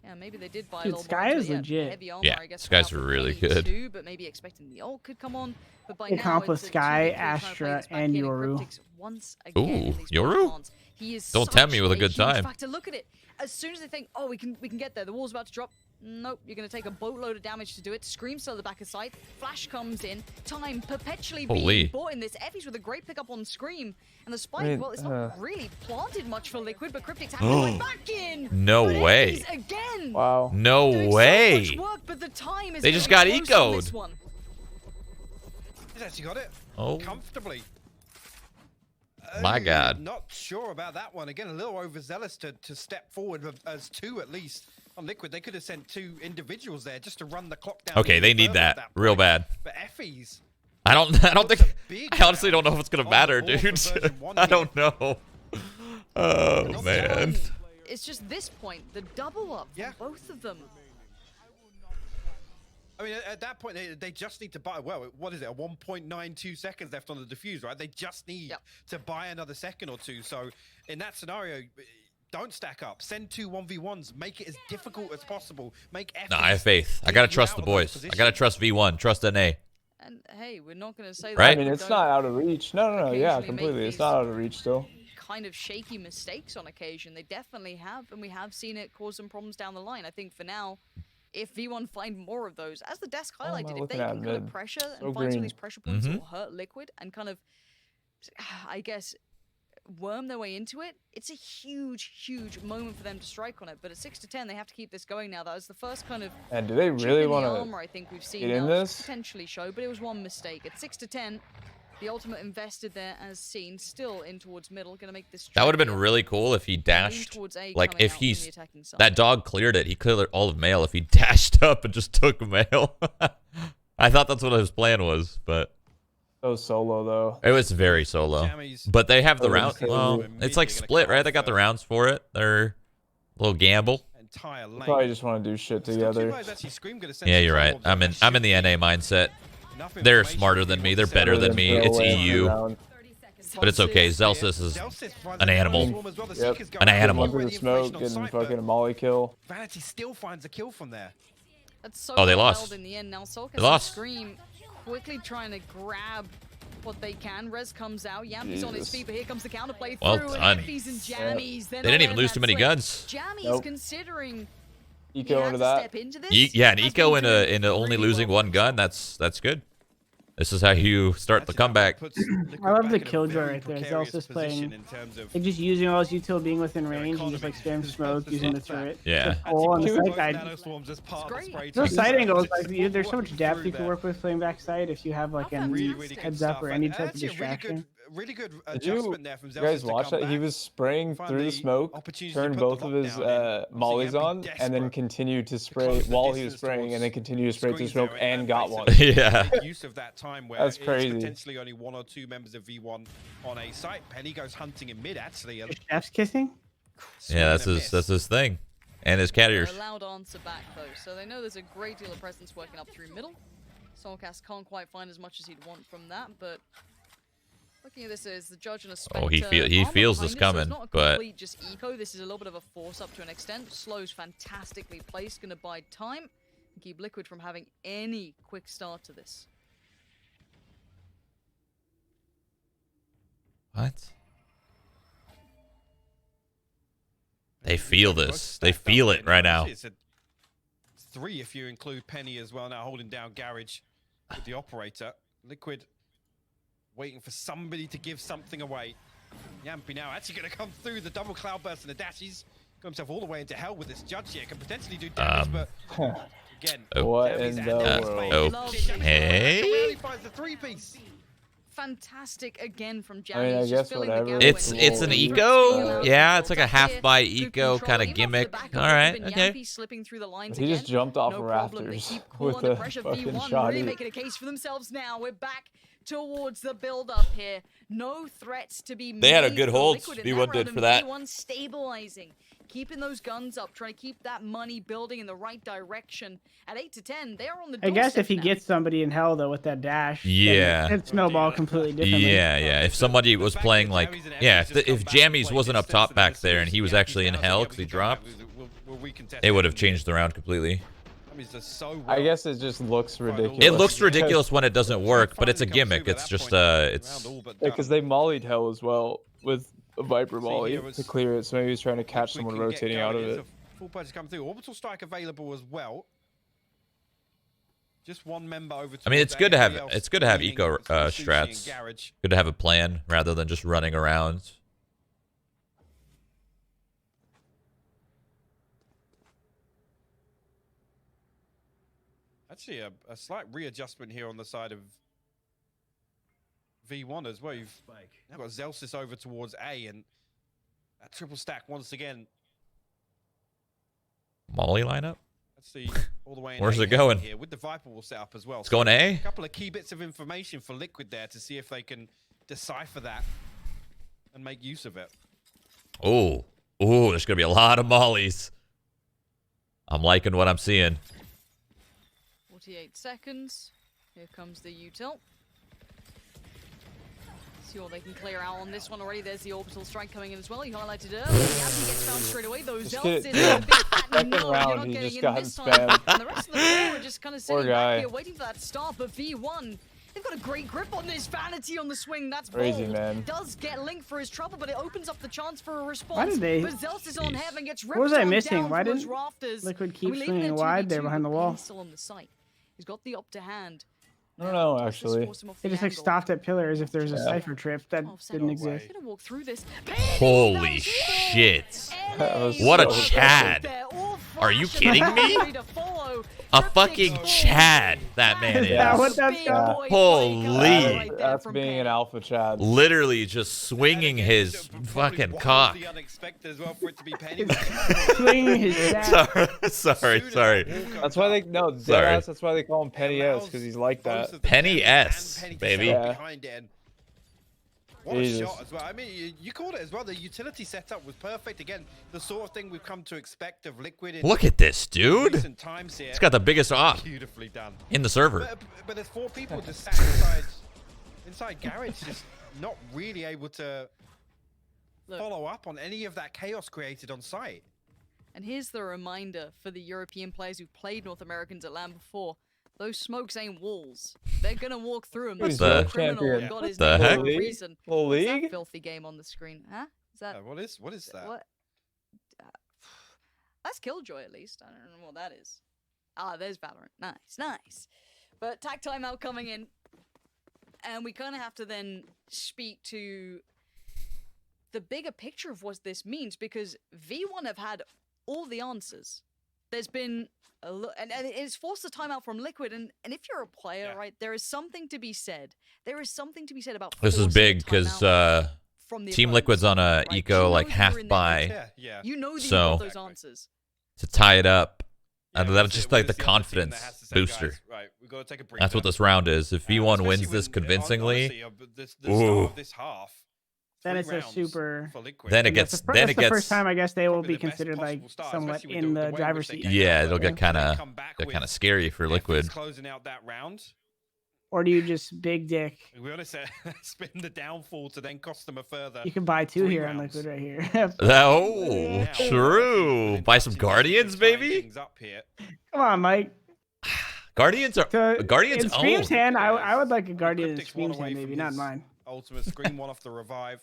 yeah, maybe they did buy Dude, a little Sky more is into it. legit. Heavy armor, Yeah, I guess, Sky's for now for really Penny good. too, but maybe expecting the ult could come on. But by Can now, comp with it's a Sky, 2v3 trying to play Astra, this back and in, Yoru. Kryptix once again in Ooh, these Yoru? plants. He is Don't tempt such me with a good huge time. factor. Look at it. As soon as they think, oh, we can get there, the wall's about to drop. Nope, you're going to take a boatload of damage to do it. Scream still at the back of sight. Flash comes in. Time perpetually Holy. being bought in this. effys with a great pickup on Scream. And the spike, I mean, well, it's not really planted much for Liquid, but Kryptix had to go back in. No But way. effys again. Wow. No Doing so way. much work, but the time is They just getting got close on this ecoed. one. He's actually got it. Oh. Comfortably. My God. Not sure about that one. Again, a little overzealous to step forward as 2 at least on Liquid. They could have sent 2 individuals there just to run the clock down. Okay, even they need further at that real point. bad. But effys, I don't Looks think. a big I honestly round don't know if it's gonna on matter, the board for dude. version 1 I here. don't know. Oh Not man. done. It's just this point, the double up Yeah. from both of them. I mean, at that point, they just need to buy. Well, what is it? 1.92 seconds left on the defuse, right? They just need Yep. to buy another second or 2. So, in that scenario, don't stack up. Send 2 1v1s. Make it as difficult as possible. Make effys. No, I have faith. I dig gotta you trust out the of those boys. I positions. gotta trust V1. Trust NA. And hey, we're not going to say that. Right? I mean, we it's don't not out of reach. No, yeah, occasionally make completely. It's these- not out of reach still. Kind of shaky mistakes on occasion. They definitely have, and we have seen it cause some problems down the line. I think for now, if V1 find more of those, as the desk am I highlighted, if they looking at can kind of mid? pressure So and find some of green. these pressure points that Mhm. will hurt Liquid and kind of, I guess, worm their way into it, it's a huge, huge moment for them to strike on it. But at 6-10, they have to keep this going now. That was the first kind of And do they chip really in the want armor I think we've to seen get in now this? potentially show, but it was one mistake. At 6-10, the ultimate invested there as seen, still in towards middle, gonna make this. That would have been really cool if he dashed. Like if he's that dog cleared it, he cleared all of male. If he dashed up and just took male, I thought that's what his plan was, but So solo though. it was very solo. Jammyz But they have the Oh, round. okay. Well, it's like split, right? They got the rounds for it. They're a little gamble. entire lane. Probably just want to do shit Still too together. low, actually Scream gonna send Yeah, some you're right. trouble. I'm in the NA mindset. Enough They're information smarter to than be me. able They're to better set than up me. Throw It's away every EU, round. but it's okay. Zellsis is Zellsis finds an the animal. swarm as well. The Yep. Seeker's An going animal. for Into the the smoke, information on getting site, but fucking a molly kill. Vanity still finds a kill from there. That's so Oh, they well lost. held in the end. Now soulcas They lost. Scream quickly trying to grab what they can. Res comes out. Yampy's on his Jesus. feet, but here comes the counterplay Well through. done. And effys and jammyz. They didn't even lose too many guns. Jammyz Nope. considering he Eco had into to that. step into this. Yeah, and has eco been in doing only really losing well one for gun. himself. That's good. This is how you start the Actually, that comeback. puts Liquid I love back the in a killjoy very right there. precarious Zellsis position playing- in terms of Like just using all his util being within Their range and just like economy spam is smoke about to using the stop that. turret. Yeah. Just pull on the Actually, side guide. nanoswarms as part of the great. spray Those team. side angles, Just like there's so much working depth through you can that. work with playing backside if you have like Oh, an Really, really good heads up stuff. or And any type of actually a distraction. really good Did you adjustment there from Zellsis guys to watch come that? He back. was spraying Find through the the smoke, opportunity to turned put the both of his lockdown in. Obviously, mollies Jamppi on, and then desperate continued to spray close the while he was distance spraying, and then towards continued to spray through the screens smoke there and got one. basically Yeah. make use of that time where That's it's crazy. potentially only one or two members of V1 on a site. Penny goes hunting in mid actually. And Chef's kissing? Yeah, that's swing and his a miss. thing, and his cat They're ears. allowed answer back though, so they know there's a great deal of presence working up through middle. soulcas can't quite find as much as he'd want from that, but looking at this as the judge and a Oh, he Spectre he armor feels this behind it, so it's coming, not a but complete just eco. This is a little bit of a force up to an extent. Slow's fantastically placed, gonna bide time and keep Liquid from having any quick start to this. what? They feel this. They feel it right now. It's a 3 if you include Penny as well now, holding down Garage with the operator. Liquid waiting for somebody to give something away. Jamppi now actually going to come through the double cloudburst and the dashes. Got himself all the way into hell with this judge here. Can potentially do damage, but again, Oh. What Jammyz in and the Jammyz world? playing. Okay. Rarely finds the 3-piece. Fantastic again from Jammyz. I mean, I just guess filling the whatever. gap It's with an all the eco. threats. Yeah, it's like a half by Good eco control, kind of even off the gimmick. back of All it, right, even okay. Jamppi slipping through the lines He just again. jumped off No of problem. They rafters keep cool with under a pressure. fucking V1 shot. really making a case for themselves now. We're back towards the build-up here. No threats to be made. They had a good for hold, Liquid in V1 that did round, for and that. V1 stabilizing, keeping those guns up, trying to keep that money building in the right direction. At 8-10, they're on the I guess if he doorstep now. gets somebody in hell though with that dash, then Yeah. it'd snowball completely differently. Yeah, yeah. If somebody was playing like, yeah, if Jammyz wasn't up top back there and he was actually in hell because he dropped, it would have changed the round completely. I guess it just looks ridiculous. It looks ridiculous when it doesn't work, but it's a gimmick. It's just it's because they mollied hell as well with a Viper molly here it's- to clear it. So maybe he's trying to catch someone rotating out of it. Full purchase come through. Orbital strike available as well. Just one member over. I mean, it's towards good to have everybody else it's good to have leaning eco to Sushi and strats. Garage. Good to have a plan rather than just running around. Actually, a slight readjustment here on the side of V1 as well. You've now got Zellsis over towards A, and that triple stack once again. Molly lineup. Let's see all the way. In Where's A it going? Here with the Viper will set up as well. It's going A. A couple of key bits of information for Liquid there to see if they can decipher that and make use of it. Oh, oh, there's gonna be a lot of mollies. I'm liking what I'm seeing. 48 seconds. Here comes the util. See what they can clear out on this one already. There's the orbital strike coming in as well. He highlighted it earlier. Jamppi gets found straight away. Those Just Zellsis get- is a big fat Second no, you're round, not he getting just in got this time. spammed. And the rest of the four are just kind of Poor sitting back guy. here waiting for that start. But V1, they've got a great grip on this. Vanity on the swing. That's Crazy, bold. man. Does get Link for his trouble, but it opens up the chance for a response. Why did they- But Zellsis on Jeez. heaven gets What was ripped I on missing? down Why from those didn't rafters. Liquid And keep we leave it swinging in wide there 2v2, behind the but wall? Penny's still on the site. He's got the up to hand. I don't know, actually. They just like stopped at pillar as if there's a cipher trip that didn't exist. Walk through this. Holy shit. What a Chad. Are you kidding me? A fucking Chad, that man is. Yeah, what that's got. Holy. That's being an alpha Chad. Literally just swinging his fucking cock. Swinging his dad. Sorry. That's why they that's why they call him Penny S, because he's like that. Penny S, baby. Yeah. What a shot as well. I mean, you called it as well. The utility setup was perfect. Again, the sort of thing we've come to expect of Liquid in Look at this, dude. recent times here. It's got the biggest off Beautifully done. in the server. But there's 4 people just sat inside garage, just not really able to follow up on any of that chaos created on site. And here's the reminder for the European players who've played North Americans at LAN before. Those smokes ain't walls. They're gonna walk through them. Who's That's the criminal champion? got his The name heck? for a reason. Full What's that league? filthy game on the screen? Huh? Is that What is that? what? That's Killjoy at least. I don't know what that is. Ah, there's Valorant. Nice. But tag timeout coming in, and we kind of have to then speak to the bigger picture of what this means, because V1 have had all the answers. There's been a and it's forced the timeout from Liquid, and if you're a player, right, there is something to be said. There is something to be said about This is forcing big a because timeout from the Team opponents, Liquid's on a right? eco You know like that half you're in there. buy Yeah. You know that you So- got those answers. to tie it up. Yeah, That's just like the confidence other team that has to say, booster. guys, right, we've got to take a break That's what now. this round is. If V1 Especially wins this when, convincingly, honestly, the start Ooh. of this half, Then 3 it's a rounds super- for Liquid. then it And that's gets the then that's it the first gets time I guess they will Probably be the best considered like possible start, somewhat especially with in the the way in driver's which they seat. came yeah, out. it'll get They kind of come back get with kind of scary for effys Liquid. closing out that round. Or do you just big dick? To be honest, spin the downfall to then cost them a further. You can buy 2 3 here on rounds. Liquid right here. Oh, Now, true. Buy some Guardians, tying baby. things up here. Come on, Mike. Guardians are So, Guardians in Scream's own. hand, I would like a Guardian in Kryptix one Scream's away hand, from maybe, not his mine. Ultimate Scream one off the revive.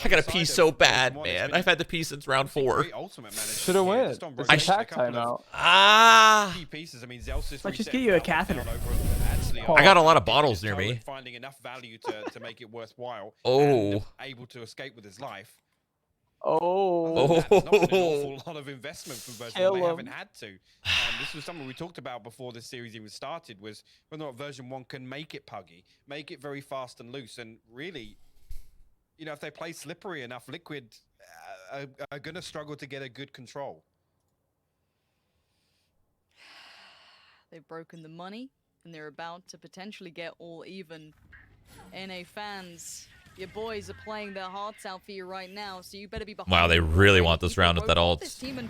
I gotta pee so bad, One, it's man. been I've had to pee since round 4. great ultimate management Should have here, went. just on It's rotation, a a tag couple of timeout. Ah, key pieces. I mean, Zellsis Let's just reset get you a Valve catheter. down over actually Oh. I got a lot of bottles near toe me. and finding enough value to make it worthwhile. Oh. And able to escape with his life. Oh. Other than that, there's not been an awful lot of investment from version Kill 1. They him. haven't had to. This was something we talked about before this series even started, was whether or not version 1 can make it puggy, make it very fast and loose, and really, you know, if they play slippery enough, Liquid are going to struggle to get a good control. They've broken the money, and they're about to potentially get all even. NA fans, your boys are playing their hearts out for you right now, so you better be behind. Wow, they them really already. want this People round with that wrote off ult. this team, and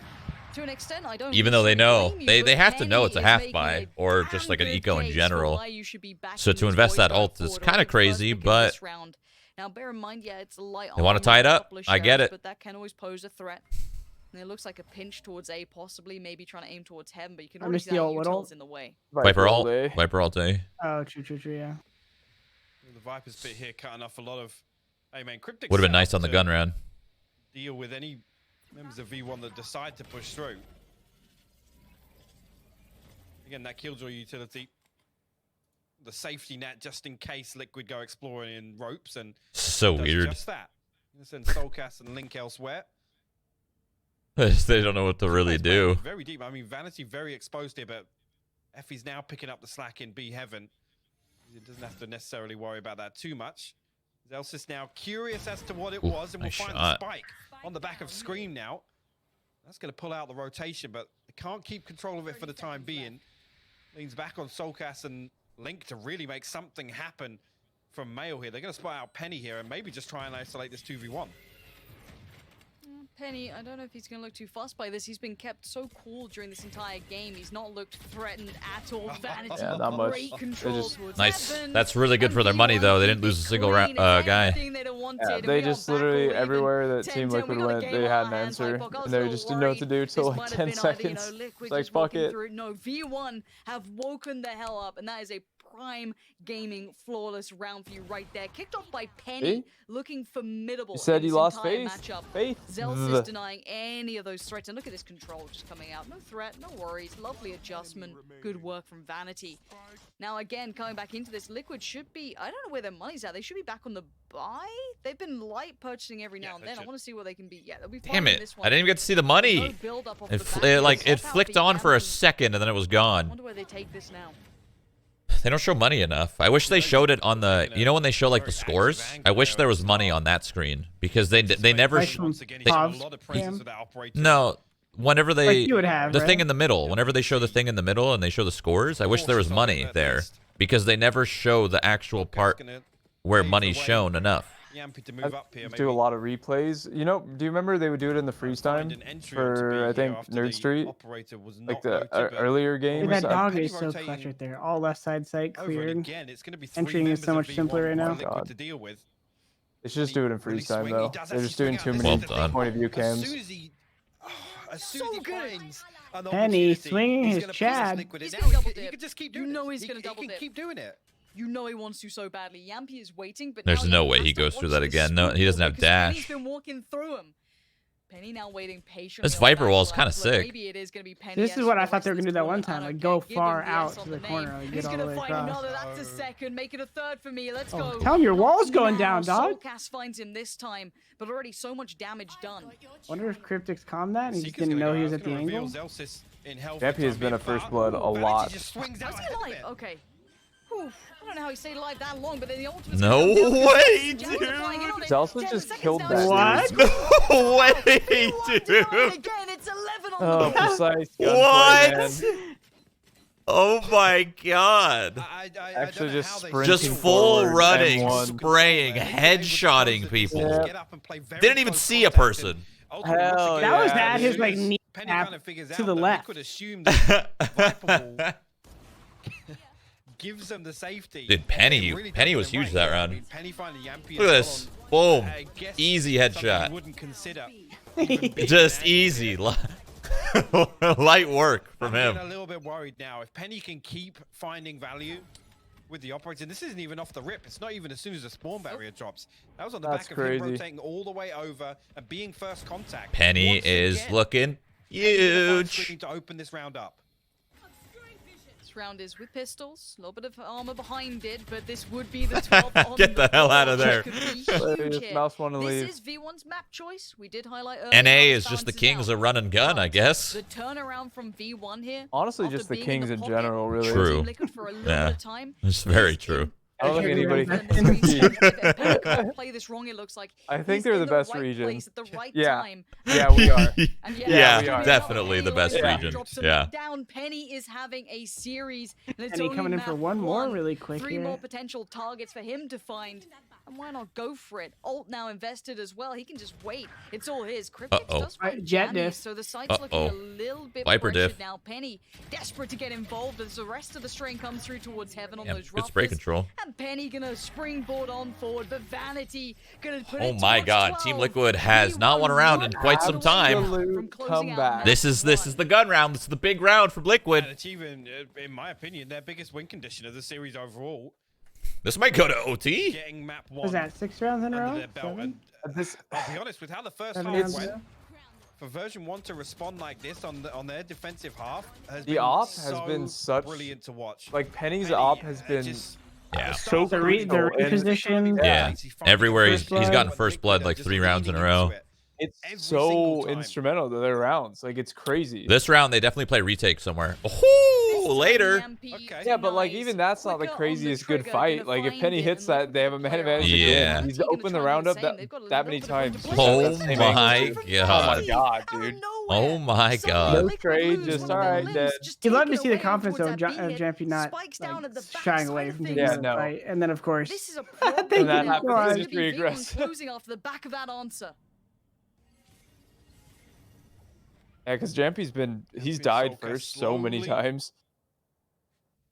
to an extent, I don't Even though they necessarily know blame you, they but have to know Penny it's a is half making buy a or damn just like an good eco in case for general. why you should be backing So to these invest boys that going ult is forward kind on of the first crazy, pick of but this round. Now, bear in mind, yeah, it's a light They wanna armor tie it with a up. couple of I get sheriffs, it. but that can always pose a threat. And it looks like a pinch towards A, possibly, maybe trying to aim towards heaven, but you can I already missed see the that ult, what ult? util's in the way. Viper ult, all day. Viper ult day. Oh, true, yeah. The Viper's bit here cutting off a lot of. Hey man, Kryptix Would have been set nice up on the to gun round. deal with any members of V1 that decide to push through. Again, that Killjoy utility, the safety net just in case Liquid go exploring in ropes, and So does weird. just that. Gonna send soulcas and Link elsewhere. They don't know what to really It's playing do. very deep. I mean, Vanity very exposed here, but effys now picking up the slack in B heaven. He doesn't have to necessarily worry about that too much. Zellsis now curious as to what it Ooh, was, and we'll nice find shot. the spike on the back of Scream now. That's going to pull out the rotation, but they can't keep control of it for the time being. Leans back on soulcas and Link to really make something happen from Mail here. They're going to spot out Penny here and maybe just try and isolate this 2v1. Penny, I don't know if he's going to look too fussed by this. He's been kept so cool during this entire game. He's not looked threatened at all. Vanity, Yeah, not much. great They control just- towards Nice. heaven. That's really good And for their money, V1 though. They keep didn't lose a it single clean. guy. Everything they'd have wanted, Yeah, and they we are just back literally all even. everywhere that 10-10, Team we Liquid got the went, game they on had our an hands. answer, Like, I was and they a just little didn't know what to worried. do till This like might have 10 been either, seconds. Liquid It's like, just fuck walking it. through. No, V1 have woken the hell up, and that is a prime gaming flawless round for you right there. Kicked off by Penny, See? looking formidable. You said in you this lost entire faith. matchup. Faith. Zellsis denying any of those threats. And look at this control just coming out. No threat, no worries. Lovely adjustment. Good work from Vanity. Now again, coming back into this, Liquid should be, I don't know where their money's at. They should be back on the buy. They've been light purchasing every now and then. I want to see where they can be. Yeah, they'll be fine Damn in it. this one. I didn't even get to see the money. It flicked on for a second and then it was I gone. wonder where they take this now. They don't show money enough. I wish they showed it on the, you know when they show like the scores? I wish there was money on that screen because they never No, whenever they Like you would have, the right? thing in the middle, whenever they show the thing in the middle and they show the scores, I wish there was money there because they never show the actual part where money's shown enough. Jamppi to move up here. Do a lot of replays. You know, do you remember they would do it in the freeze time for I think Nerd Street, like the earlier games? That dog is so clutch right there. All left side sight cleared. Entering is so much simpler right now. God. They should just do it in freeze time though. They're just doing too many point of view cams. So good. Penny swinging his Chad. He's gonna double dip. He could just keep You doing know it. he's gonna double He can dip. keep doing it. You know he wants to so badly. Jamppi is waiting, but There's now no he way has he to goes through watch that this again. No, he doesn't have because Penny's dash. been walking through him. Penny now waiting patiently. This on the Viper back wall's line, kinda but sick. Maybe it is gonna be Penny. This is as what the I thought they were rest gonna of do that this one corner. time, like Okay, go give him far the out S on to the name. corner, like He's get all the gonna way find across. another. That's a second. Make it a third for me. Let's Oh, go. tell him your wall's going Now down, dog. soulcas finds him this time, but already so much damage done. Wonder if Kryptix calmed that and he just Seeker's didn't gonna know go. he was It's at the gonna reveal angle. Zellsis in health Jamppi for has time been a being, first but- blood a Ooh, Vanity lot. just swings out Is he ahead of alive? it. Okay. Whew. I don't know how he stayed alive that long, but then the ultimate's No gonna come down. way, Jammyz applying it on it. Zellsis 10 just seconds killed down. that dude. What? No way, Rewind dude. again. It's 11 on Oh, the board. precise gunplay, What? man. Oh my god. I Actually don't know just how they sprinting Just still full forward, running, M1. spraying, They were able to headshotting close it, people. Yeah. get up and play very Didn't even close see a contact, person. and ultimately, Hell once again, That was yeah, at dude. his like knee Penny tap kind of figures to out the that left. Liquid assumed that Viper Wall gives them the safety. Dude, Penny- It really Penny does was them huge right. that I round. mean, Penny finding Jamppi Look at as this. well Boom. on, I guess, Easy something headshot. you wouldn't consider. Just easy. Light work from I'm getting a him. little bit worried now. If Penny can keep finding value with the operator, this isn't even off the rip. It's not even as soon as the spawn barrier drops. That was on the That's back of him crazy. rotating all the way over and being first contact. Penny Once is again, looking Penny with the fight huge. screen to open this round up. This round is with pistols. A little bit of armor behind it, but this would be the 12th on Get the hell out of board. there. Could be Hilarious. huge here. Mouse wanna This leave. is V1's map choice. We did highlight earlier. NA how is this just the balances kings out. of run and gun, I guess. The turnaround from V1 here. Honestly, after just the being kings the in pocket, general, really. True. Team Liquid for a little Yeah. bit of time, It's very is true. in I don't think anybody the can region. compete. If Penny can't play this wrong, it looks like. I think He's they're in the best right region. place at the right Yeah. time. Yeah, we are. And Yeah, we are. definitely the best Yeah. region. Drops him Yeah. down. Penny is having a series. And it's Penny only coming in for map one more really quick 3 here. more potential targets for him to find. And why not go for it? Ult now invested as well. He can just wait. It's all his. Kryptix Uh-oh. does find Jet jammyz, diff. so the site's looking a little bit Viper pressured diff. now. Penny desperate to get involved as the rest of the strain comes through towards heaven on Yeah, those good spray rafters. control. And Penny gonna springboard on forward, but Vanity gonna put Oh it my towards god, 12. Team Liquid has not won a round in quite some time. Absolute comeback. This is the gun round. This is the big round from And Liquid. it's even, in my opinion, their biggest win condition of the series overall. This might go to OT. Getting map Was 1 that 6 rounds in a under row? their belt. 7? And This, I'll be honest, with how the first 7 half rounds went, ago? for version 1 to respond like this on their defensive half has The been op has so been such- brilliant to watch. like Penny's Penny, op has been just- Yeah. at so start, The crucial, and reposition. Yeah. he's Everywhere First he's gotten blood. first blood like Just 3 rounds in a leaning row. into it. it's every so single time. instrumental to their rounds. Like it's crazy. This round they definitely play retake somewhere. Oh, later. Okay. Yeah, but like even that's not the craziest good fight. Like if Penny hits that, they have a man advantage Yeah. again. He's opened the round up that many times. Oh That's the same my angle. god. Oh my god, dude. Oh my god. No trade, just alright, dead. You love to see the confidence of Jamppi not like, shying away from taking Yeah, the no. fight, and then of course This is a Thank problem you, that now, happens, because it's it's just gonna be be aggressive. closing off the back of that answer. Yeah, because Jampy's been he's Jamppi's died soulcas first so many slowly times.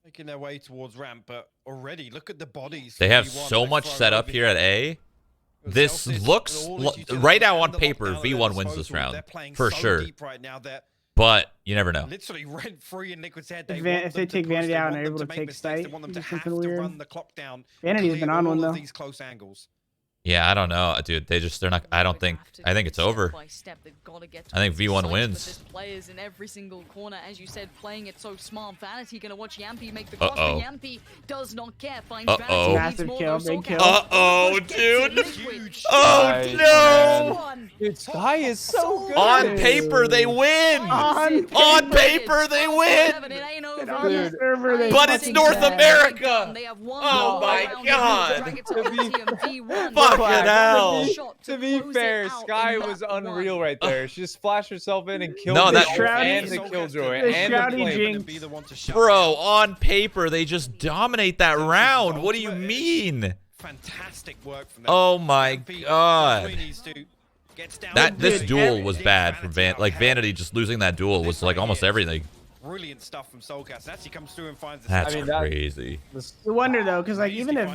Making their way towards ramp, but already look at the bodies. They have 51 so like much thrown set up over here at A. This Zellsis, looks all his utilities right now on and the paper lockdown at their V1 wins this disposal. round They're playing for so sure. deep right now that but you never know. Literally rent free in Liquid's head. If they take Vanity out and are able to take sight, they want them to do have something to weird. run the clock down. Vanity's been on one though. These close angles. Yeah, I don't know, dude. They're not. I think it's over. I think V1 wins. Players in every single corner, as you said, playing it so smart. Vanity gonna watch Jamppi make the cross, but Jamppi does not care. Finds Vanity. Massive kill, big kill. Dude. Oh no! Dude, Sky is so good. On paper, they win. On paper, they win. But it's North America. Oh my God. Fucking hell. To be fair, Sky was unreal right there. She just flashed herself in and killed No, that and the killjoy and the flame. Bro, on paper, they just dominate that round. What do you mean? Fantastic work from them. Oh my God. This duel was bad from Vanity. Just losing that duel was like almost everything. Brilliant stuff from soulcas. Actually comes through and finds the That's crazy. You wonder though, because like even if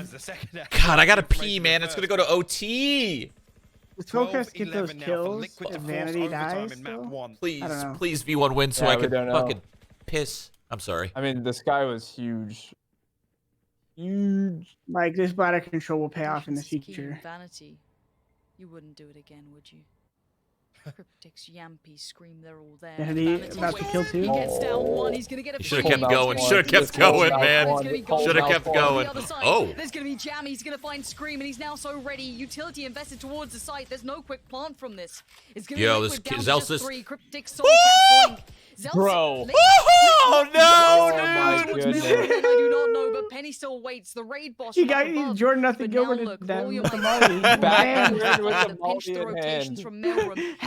God, I gotta pee, man. It's gonna go to OT. If soulcas get those kills, if Vanity dies, please V1 win so I can fucking piss. I'm sorry. I mean, the Sky was huge. Huge. Like this bladder control will pay off in the future. Vanity, you wouldn't do it again, would you? Kryptix, Jamppi, Scream, they're all there. Vanity about to kill two. He gets down one. He's gonna get a should have kept going. Should have kept going, man. Should have kept going. Oh. There's gonna be Jammyz. He's gonna find Scream, and he's now so ready. Utility invested towards the site. There's no quick plant from this. It's gonna be this Zellsis. Kryptix, soulcas, Bro. Oh no, dude. I do not know, but Penny still waits. The raid boss. You got Jordan nothing Gilbert with the molly.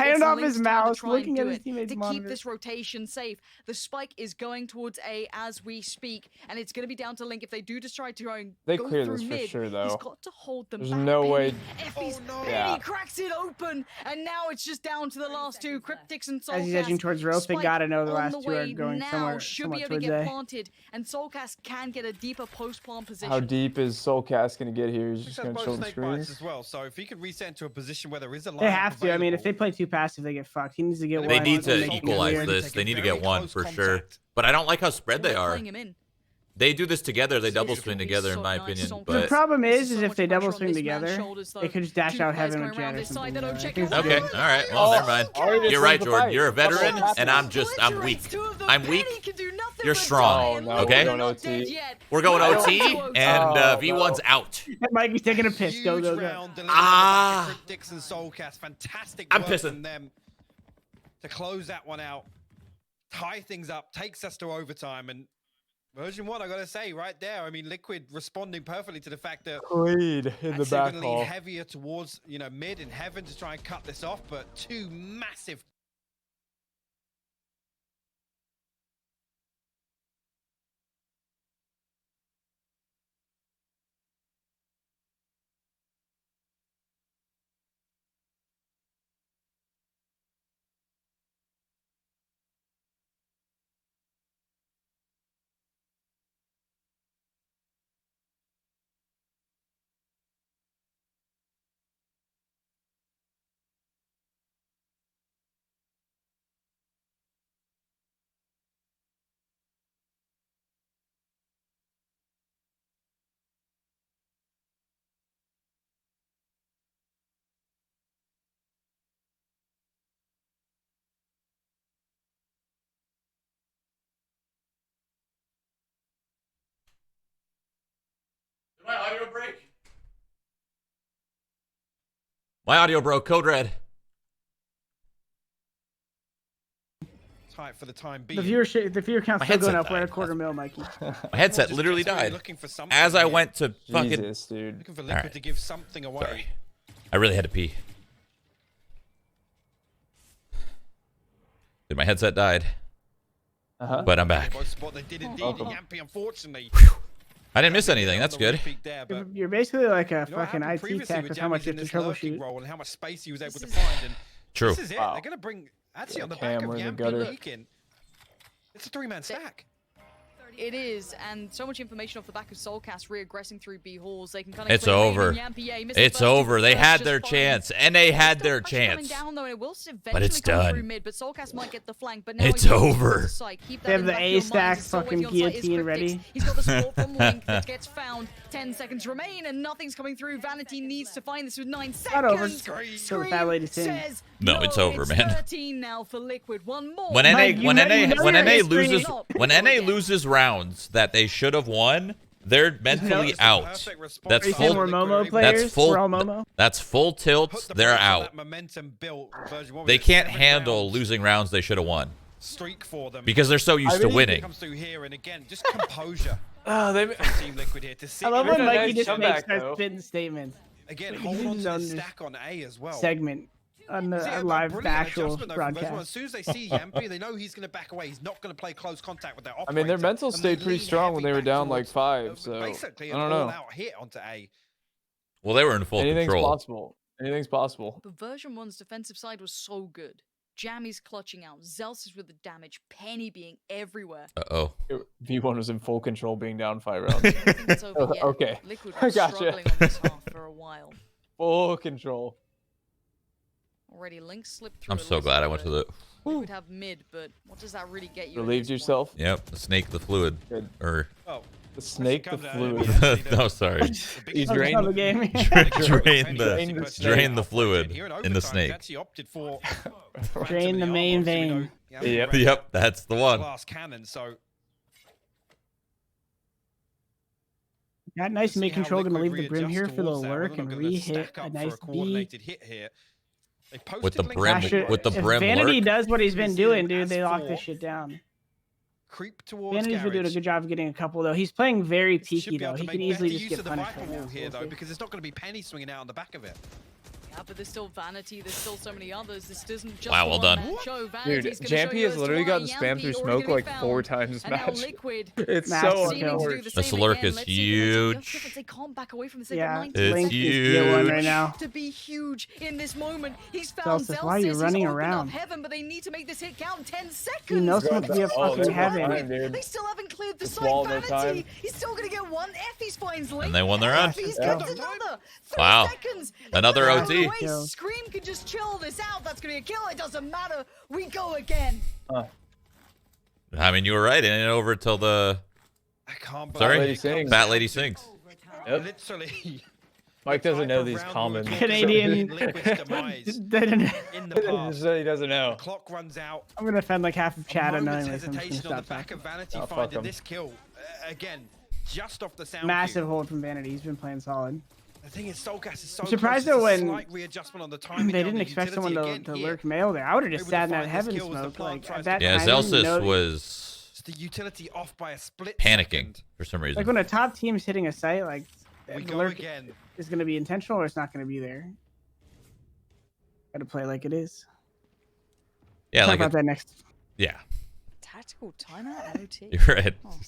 Hand off his mouse, looking at his teammates' to keep this rotation safe. The spike is going towards A as we speak, and it's going to be down to Link if they do just try to They go clear through this for mid. sure, though. He's got to hold them There's back. no way. Penny cracks it open, and now it's just down to the last two, Kryptix and soulcas. As he's edging towards rope, they gotta know the last two are going somewhere should be able to get planted, and soulcas can get a deeper post-plant position. How deep is soulcas gonna get here? He's just gonna show the screens as well. So if he could reset into a position where there is a line, they have to. I mean, if they play too passive, they get fucked. He needs to get one. They need to equalize this. They need to get one for sure. But I don't like how spread they are. They do this together. They double swing together, in my opinion. But the problem is if they double swing together, they could just dash out heaven with Jet or something. Okay, all right. Well, never mind. You're right, Jordan. You're a veteran, and I'm weak. I'm weak. You're strong. Okay. We're going OT, and V1's out. Mikey's taking a piss. Go. Kryptix and soulcas, fantastic. I'm pissing them to close that one out, tie things up, takes us to overtime, and version 1, I gotta say, right there. I mean, Liquid responding perfectly to the fact that Quaid in the back hall. Lean heavier towards, mid and heaven to try and cut this off, but two massive. My audio break? My audio broke. Code red. Tight for the time being. The viewer count's still going up. We're at a quarter mil, Mikey. My headset literally died as I went to fucking. Jesus, dude. Looking for Liquid to give something away. Sorry. I really had to pee. Dude, my headset died. But I'm back. They did indeed. Jamppi, unfortunately. I didn't miss anything. That's good. You're basically like a fucking IT tech with how much you have to troubleshoot. And how much space he was able to find. And true. This is it. They're going to bring, actually on the back of Jamppi leaking. It's a 3-man stack. It is, and so much information off the back of soulcas reaggressing through B halls. They can kind of It's over. It's over. They had their chance. NA had their chance. But it's done. But soulcas might get the flank, but it's over. They have the A stack fucking guillotine ready. He's got the support from Link that gets found. 10 seconds remain, and nothing's coming through. Vanity needs to find this with 9 seconds. Not over. Scream says, no, it's over, man. 13 now for Liquid. One more. When NA loses rounds that they should have won, they're mentally out. That's full. That's full tilt. They're out. They can't handle losing rounds they should have won. Streak for them because they're so used to winning. Comes through here and again, just composure. Team Liquid here to see. I love when Mikey just makes that spitting statements. Again, hold on to the stack on A as well. Segment on the live actual broadcast. As soon as they see Jamppi, they know he's going to back away. He's not going to play close contact with their operator. I mean, their mental stayed pretty strong when they were down like 5. So basically, I don't know. Out hit onto A. Well, they were in full Anything's control. Possible. Anything's possible. But version 1's defensive side was so good. Jammyz clutching out, Zellsis with the damage, Penny being everywhere. Uh-oh. V1 was in full control being down 5 rounds. I think it's over yet. Okay. Liquid was struggling on this half for a while. Full control. Already Link slipped through. I'm so glad I went to the... Liquid have mid, but what does that really get you? Relieved yourself? Yep, the snake, the fluid. Good. Or... Oh. The snake, the fluid. No, sorry. You drained the game. Drain the fluid in the snake. Drain the main vein. Yep, that's the one. Glass cannon, so got nice mid control, gonna leave the brim here for the lurk and re-hit a nice B. With the brim, if Vanity lurk. does what he's been doing, dude, they lock this shit down. Creep towards Vanity's been doing a good job of getting a couple though. He's playing very peaky though. He can easily just get punished right now. Here though, because there's not going to be Penny swinging out on the back of it. Yeah, but there's still Vanity. There's still so many others. This doesn't just. Wow, well done. Dude, Jamppi has literally gotten spammed through smoke like 4 times this match. It's so unfortunate. This lurk is huge. They can't back away from the yeah, it's huge. Right now. To be huge in this moment. He's found Zellsis. Why are you running around? Heaven, but they need to make this hit count. 10 seconds. You know something we have fucking heaven. They still haven't cleared the side. Vanity. He's still gonna get one. Effys finds Link. And they won their round. Wow. Another OT. Scream can just chill this out. That's gonna be a kill. It doesn't matter. We go again. I mean, you were right. It ain't over till the. I can't Sorry, Fat Lady sings. Yep. Literally. Mike doesn't know these common Canadian. In the past. He doesn't know. The clock runs out. I'm gonna offend like half of chat unknowingly. Hesitation on the back of Vanity finding this kill again, just off the sound. Massive hold from Vanity. He's been playing solid. The thing is, soulcas is so I'm surprised though when they didn't expect someone to lurk mail there. I would have just sat in that heaven smoke. Like at that time, Zellsis was the utility off by a split panicking for some reason. Like when a top team's hitting a site, like the lurk is going to be intentional or it's not going to be there. Got to play like it is. Yeah, talk about that next. Yeah. Tactical timeout OT. You're right. Oh.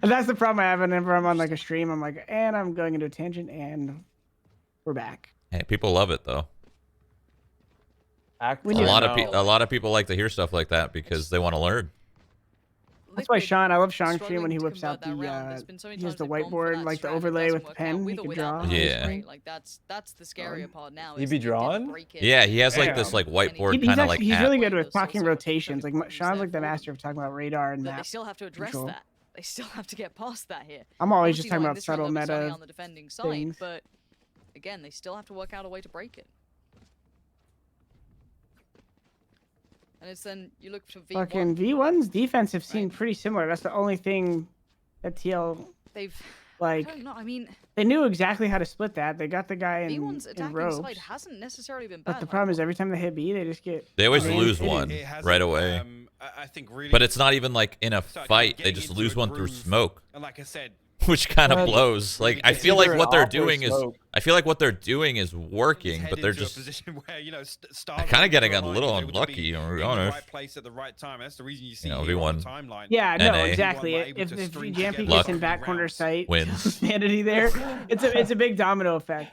And that's the problem I have whenever I'm on like a stream. I'm like, and I'm going into a tangent, and we're back. Hey, people love it though. A lot of people like to hear stuff like that because they want to learn. That's why I love Sean's stream when he whips out the he has the whiteboard, like the overlay with the pen he can draw. Yeah. Like that's the scarier part now. He be drawn? Yeah, he has like this like whiteboard kind of like. He's really good with talking rotations. Like Sean's like the master of talking about radar and map. They still have to address that. They still have to get past that here. I'm always just talking about subtle meta on the defending side, but again, they still have to work out a way to break it. And it's then you look for V1. Fucking V1's defense have seemed pretty similar. That's the only thing that TL they've like. I don't know. I mean, they knew exactly how to split that. They got the guy in V1's attacking ropes. side hasn't necessarily been bad. But the problem is every time they hit B, they just get. They always lose one right away. I think really. But it's not even like in a fight. They just lose one through smoke. And like I said, which kind of blows. Like I feel like what they're doing is working, but they're just kind of getting a little unlucky. To be right place at the right time. That's the reason you see V1 timeline. Yeah, no, exactly. If Jamppi gets in back corner sight, wins. Vanity there, it's a big domino effect.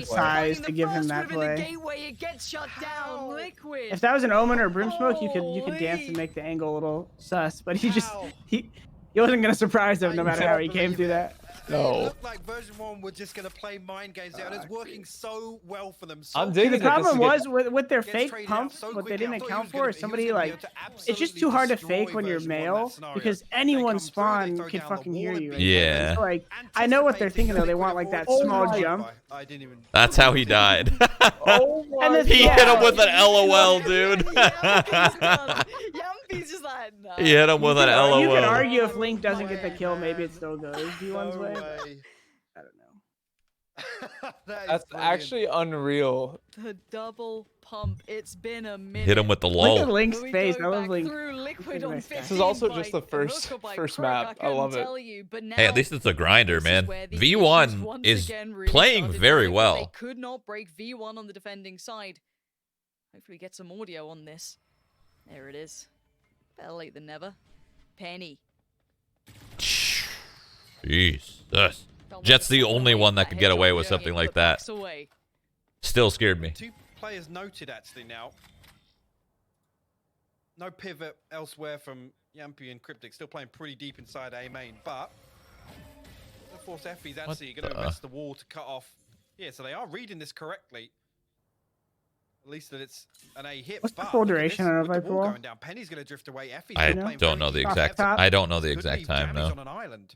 the size to give him that play. It gets shut down. Liquid. If that was an Omen or Brim Smoke, you could dance and make the angle a little sus. But he wasn't gonna surprise them no matter how he came through that. No. It looked like version 1 were just going to play mind games there, and it's working so well for them. So I'm See, digging the that this problem is was with their Gets fake traded out pumps, so what they quickly. I didn't thought he account was for gonna is be- somebody he was gonna be like, able to it's just absolutely too hard to destroy fake when you're version 1 in that male scenario. because They anyone come through, they spawn throw can down the fucking wall hear and you. beat Yeah. them. So, like, I know what they're thinking though. They want like that small jump. I didn't even. That's how he died. Oh And my this- He yeah. hit him with an LOL, dude. Yampy's just like, nah. He hit him with an You could LOL. argue if Link doesn't get the kill, maybe it still goes V1's No way. way. I don't know. That is That's brilliant. actually unreal. The double pump. It's been a minute. Hit him with the Look at lull. Link's We face. go I love back Link. through Liquid on This 15 is also by just the hook first or by first crook, map. I couldn't love it. tell you, but Hey, at now least it's a grinder, this is man. where the issues V1 once is again really playing started very to break, but well. They could not break V1 on the defending side. Hopefully get some audio on this. There it is. Better late than never. Penny. Jesus. Jet's the only one that could get away with something like that. Still scared me. 2 players noted actually now. No pivot elsewhere from Jamppi and Kryptix. Still playing pretty deep inside A main, but the force effys actually going to invest the wall to cut off. Yeah, so they are reading this correctly. At least that it's an A hit. What's the but full look at duration this, on a with the Viper wall wall? going down. Penny's going to drift away. Effys I still playing don't very know the deep. exact. Top. I don't know the Could exact leave time jammyz though. on an island.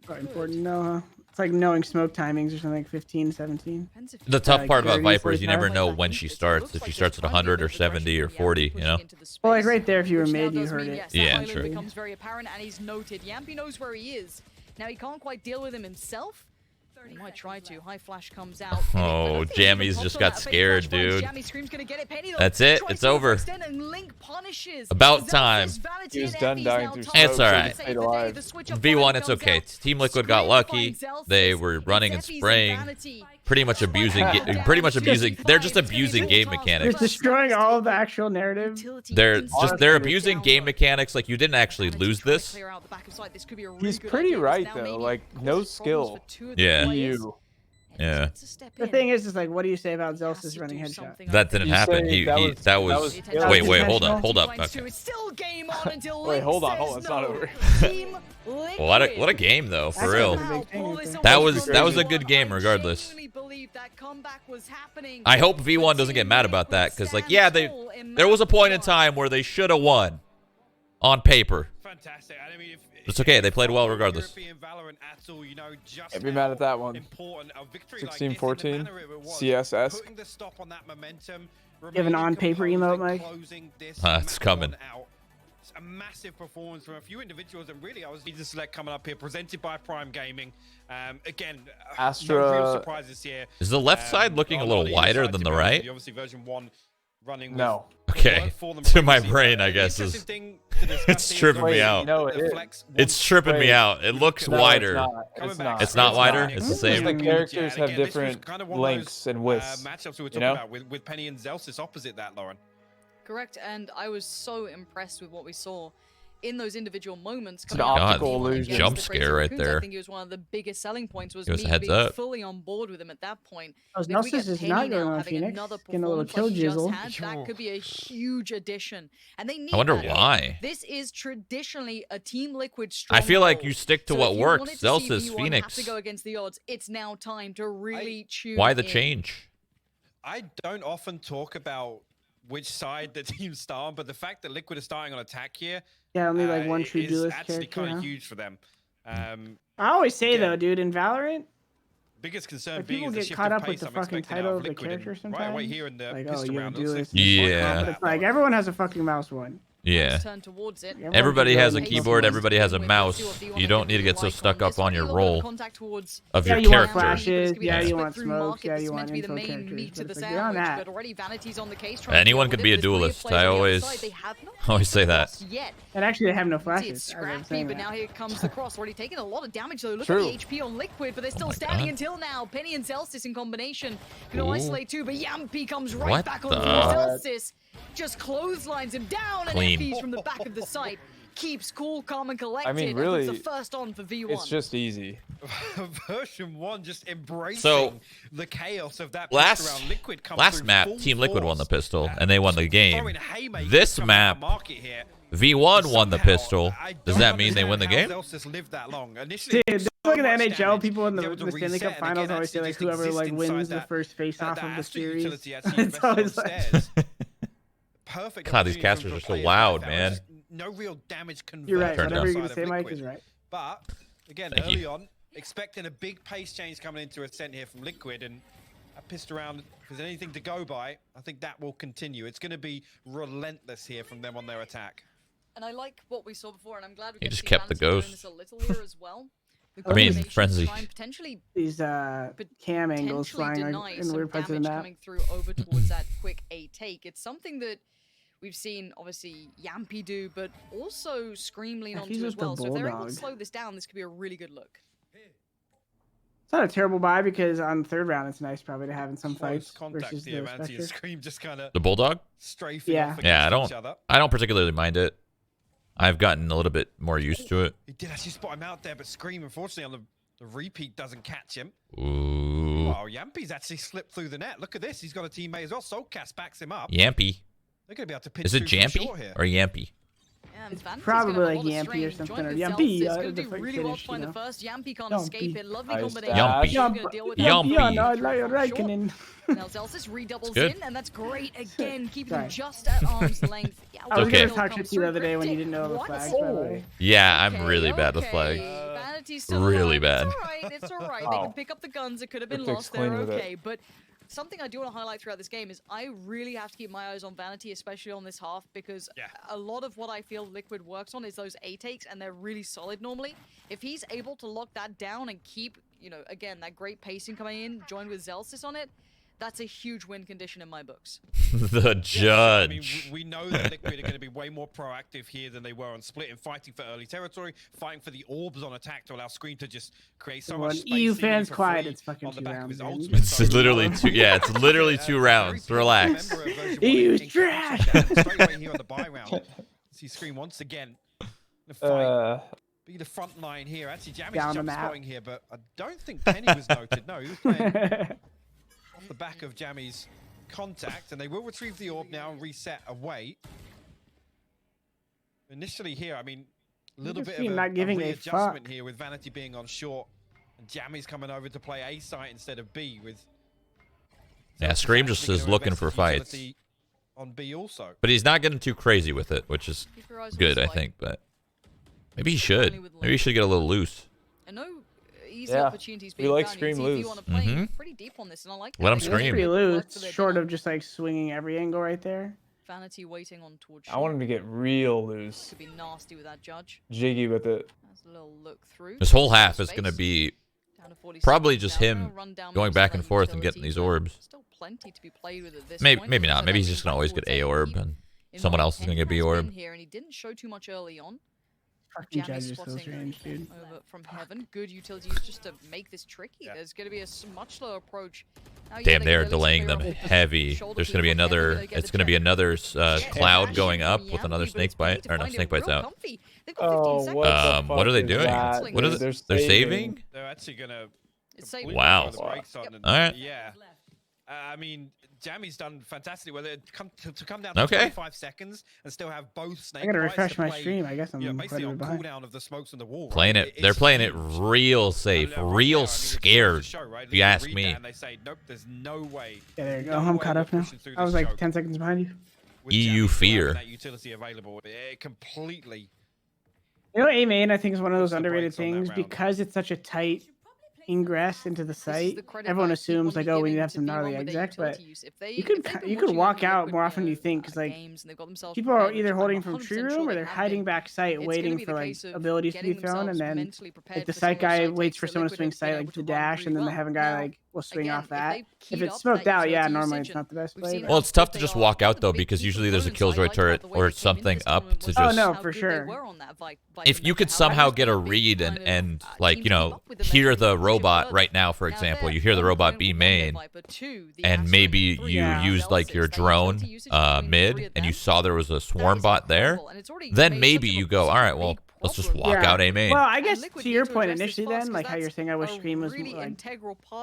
Quite important to know, huh? It's like knowing smoke timings or something like 15, 17. The tough like part about 30, Viper is you never 45. know when she starts. If she starts at 100 or 70 or 40, you know. Well, like right there, if you were mid, you heard it. Yeah, true. true. Becomes very apparent, and he's noted. Jamppi knows where he is. Now he can't quite deal with him himself. He might try to. High flash comes out. Oh, Jammyz just got scared, dude. That's it. It's over. About time. He was done dying through smoke. It's all right. Stayed alive. V1, it's okay. Team Liquid got lucky. They were running and spraying, pretty much abusing. They're just abusing game They're mechanics. destroying all of the actual narrative. They're abusing game mechanics. Like you didn't actually lose this. He's pretty right though. Like no skill. Yeah. You. Yeah. The thing is like, what do you say about Zellsis running headshot? That didn't You happen. say That was. skill. Wait, hold up. Okay. Wait, hold on. It's not over. What a game though, for real. That was a good game regardless. I hope V1 doesn't get mad about that because like yeah, there was a point in time where they should have won on paper. Fantastic. I mean, It's okay. They played well regardless. Can't be mad at that one. 16-14, CSS. You have an on-paper emote, Mike? It's coming. It's a massive performance from a few individuals, and really, I was just select coming up here, presented by Prime Gaming. Again, Astra. no real surprises here. Is the left side looking a little wider than the right? Obviously, version 1 running. No. Okay. To my brain, I guess is. It's tripping me out. No, it is. It's tripping me out. It looks No, wider. It's not. It's not wider? It's the Just same? the characters have Again, this was different kind of one of lengths those, and widths. matchups we were you talking know? about with Penny and Zellsis opposite that, Lauren. Correct, and I was so impressed with what we saw in those individual moments. It's an coming out of optical V1 illusion. against Jump the scare Crazy right Raccoons. there. I think it was one of the biggest selling points was Give us a me heads being up. fully on board with him at that point. Oh, If we get Zellsis is Penny not now going on having Phoenix. another Getting a little performance kill like he just jizzle. had, that could be a huge addition. And they need I wonder that. why. This is traditionally a Team Liquid I feel like stronghold. you stick to So what if you works. wanted to see Zellsis, V1 have Phoenix. to go against the odds, it's now time to really tune Why the in. change? I don't often talk about which side the teams start on, but the fact that Liquid is starting on attack here Yeah, only like one true is duelist actually character. kind Huh? of huge for them. I always say Again. though, dude, in Valorant, Biggest concern like, being people is the get shift caught of up with pace the I'm fucking expecting out title of of the Liquid, and character right away sometimes. here in the Like, pistol oh, you're a round, it looks like duelist. Yeah. But it's like everyone has a fucking mouse one. Yeah. Turn towards it. Everybody has a Everyone keyboard. can Everybody has a mouse. You don't need to get so stuck up on your role of Yeah, your you want character. flashes. Yeah, Yeah. you want smokes. Yeah, you want info characters. But it's like, beyond that, Anyone could be a duelist. I always say that. and actually they have no See, flashes. it's as I'm scrappy, saying but that. now here comes the cross. Already taking a lot of damage though. Look True. at the HP on Liquid, but they're still my standing God. until now. Penny and Zellsis in combination. Gonna Ooh. isolate too, but Jamppi comes right What back on the- Zellsis. Just clotheslines him down, and Clean. effys from the back of the site. Keeps cool, calm, and collected. I mean, and really, puts the first on for V1. It's just easy. version 1 just embracing So, the chaos of that last- pistol round. Liquid comes Last through map, full Team Liquid won the force. pistol, and they won the game. Throwing haymakers This coming out of map, market here. V1 won the pistol. Does that mean they win the game? Lived that long. Dude, this is like in the NHL. People in the Stanley Cup Finals always say like whoever like wins the first face-off of the series. It's always like... Perfect. God, these casters are so loud, man. No real damage conversion. You're right. Turned Whatever down. you're gonna say, Mike, is right. But again, Thank early you. on, expecting a big pace change coming into Ascent here from Liquid, and I pissed around. If there's anything to go by, I think that will continue. It's going to be relentless here from them on their attack. And I like what we saw before, and I'm glad we He get just to see kept the Valentine doing ghost. this a little here as well. The I mean, combination Frenzy. trying potentially These cam angles flying deny like, in some weird parts of the damage map. coming through over towards that quick A take. It's something that we've seen obviously Jamppi do, but also Scream lean If he's onto as with the well. So if they're able to Bulldog. slow this down, this could be a really good look. It's not a terrible buy because on the third round, it's nice probably to have in some Close fights contact versus here, the Vanity and Spectre. Scream just kind of The Bulldog? strafing Yeah. off Yeah, against each other. I don't particularly mind it. I've gotten a little bit more used to it. He did actually spot him out there, but Scream, unfortunately, on the repeat doesn't catch him. Ooh. Oh, Jamppi's actually slipped through the net. Look at this. He's got a teammate as well. Soulcas backs him up. Yampy. They're going to be able to pitch Is it through from Jampy short here. or Yampy? Yeah, and Vanity's probably gonna have a like lot of Jamppi strain. or something, Joined or with Jamppi, Zellsis, a gonna do different really well finish, to find you the know. first. Jamppi can't Jamppi. escape it. Lovely Nice combination. dash. She's gonna deal with that. Jamppi. Raikkonen. Now Zellsis redoubles good. in, and that's great again, keeping Sorry. them just at arm's length. Yeah, I was okay. gonna talk shit to you the other day when you didn't know the What? flags, by the way. Yeah, I'm really bad with flags. Vanity's still Really alive. bad. It's alright, it's alright. They can pick up the guns. It could have been Kryptix lost. They're clean with it. okay, but something I do want to highlight throughout this game is I really have to keep my eyes on Vanity, especially on this half, because a lot of what I feel Liquid works on is those A takes, and they're really solid normally. If he's able to lock that down and keep, you know, again, that great pacing coming in, joined with Zellsis on it, that's a huge win condition in my books. The I mean, judge. we know that Liquid are going to be way more proactive here than they were on Split in fighting for early territory, fighting for the orbs on attack to allow Scream to just create so much When space. EU seemingly fans for quiet, free it's fucking on the 2 back of his rounds, man. ultimate. It's So, literally two. Yeah, it's literally two rounds. very Relax. member of version EU's 1 in trash. Counter-Strike. Straight away here on the buy round. See Scream once again. The fight. Be the front line here. Actually, Jammyz Down the jump map. spotting here, but I don't think Penny was noted. No, he was playing off the back of Jammy's contact, and they will retrieve the orb now and reset away. Initially here, I mean, a little bit of not giving a readjustment fuck. here with Vanity being on short, and Jammyz coming over to play A site instead of B with. Yeah, Scream just is looking for fights. On B also. But he's not getting too crazy with it, which is Keep your eyes on good, the I spike. think. But maybe he should. Maybe he should get a little loose. And no easy Yeah, opportunities we being like found. Scream You can see loose. V1 are playing Mhm. pretty deep on this, and I like Let that. him They scream. really Pretty work loose, for their short down. of just like swinging every angle right there. Vanity waiting on towards I want him to get real loose, Could be nasty with that judge. jiggy with it. That's a little look through. This whole half is Space. going to be Down to 40 probably seconds just now. him Gonna run down going most back of and that forth and utility, getting these but orbs. Still plenty to be played with at this Maybe point. maybe Looks not. like Maybe he's actually just going to always back get A towards orb, AE. and In someone what else is going to get Penny B has orb. been here, and he didn't show too much early on. Fucking Jammyz judges so spotting strange, dude. over from heaven. Good utilities just to make this tricky. There's going to be a much slower approach. Now, yeah, Damn, they they're can at least delaying clear them up the heavy. shoulder There's peek going to be from Heaven. another. Gonna get It's the going to be check. another cloud Dash going from up with Jamppi, another but snake it's plenty bite to or no find him snake bites real out. comfy. They've got 15 Oh, seconds. what the fuck What are they is doing? that, What are dude? they're saving? They're actually going to. It's saving. Wow. The brakes on and- All right. Yeah. I mean, Jammy's done fantastically with it. To come down to Okay. 25 seconds and still have both snake I gotta bites refresh to my play, stream. I guess I'm basically quite a on bit behind. cooldown of the smokes and the wall. Playing right? it. They're It's playing it huge. real safe, And, real right there, I mean, it just goes to scared. show, right? If you They ask read me. that and they say, nope, there's no way. Yeah, there you go. No I'm way caught we're up now. pushing through I was this like choke 10 seconds behind you. with EU Jammyz still having fear. That utility available. It completely. You know, A main I think is one of those Puts the underrated brakes on that things round. because it's such a tight ingress into the This is site. the credit Everyone that assumes P1 like, be oh, we need giving to have to some V1 gnarly with their exec, but utility use. If they- you if could they've been you could watching walk other out Liquid, more often than you think because like games and they've got themselves people are prepared, either which I'm holding from 100% tree sure room or they they're have hiding been. back site It's gonna waiting be for the like case of abilities to be getting thrown, and themselves then mentally prepared like the for some site of those guy side waits takes for that someone to Liquid swing have been site able like to to run dash, really and then the well. heaven guy Now, like will swing again, off if that. they've If keyed it's up smoked that out, yeah, utility normally usage, it's not the best we've play. seen but- Well, how it's tough good to they just are. walk One out of the though big because key usually there's a components I killjoy liked about turret the way or they came into something this up tournament to was just. no, how for good they sure. were on that If you Vitamix, could how somehow Ramos get a got a big read kind of, and team like to you keep know up with the hear mentally the push it robot further. right now, for Now example, there, you hear the one robot point B with one main, Viper, two, the and Astro maybe and three, you Yeah. used like Zellsis, your that drone utility usage between the three mid of and you them, saw there was a that swarm is bot there, incredible, and it's already then made maybe such a you go, all right, well, big Let's just walk out A main. Well, I guess to your point initially then, like how you're saying I wish Scream was like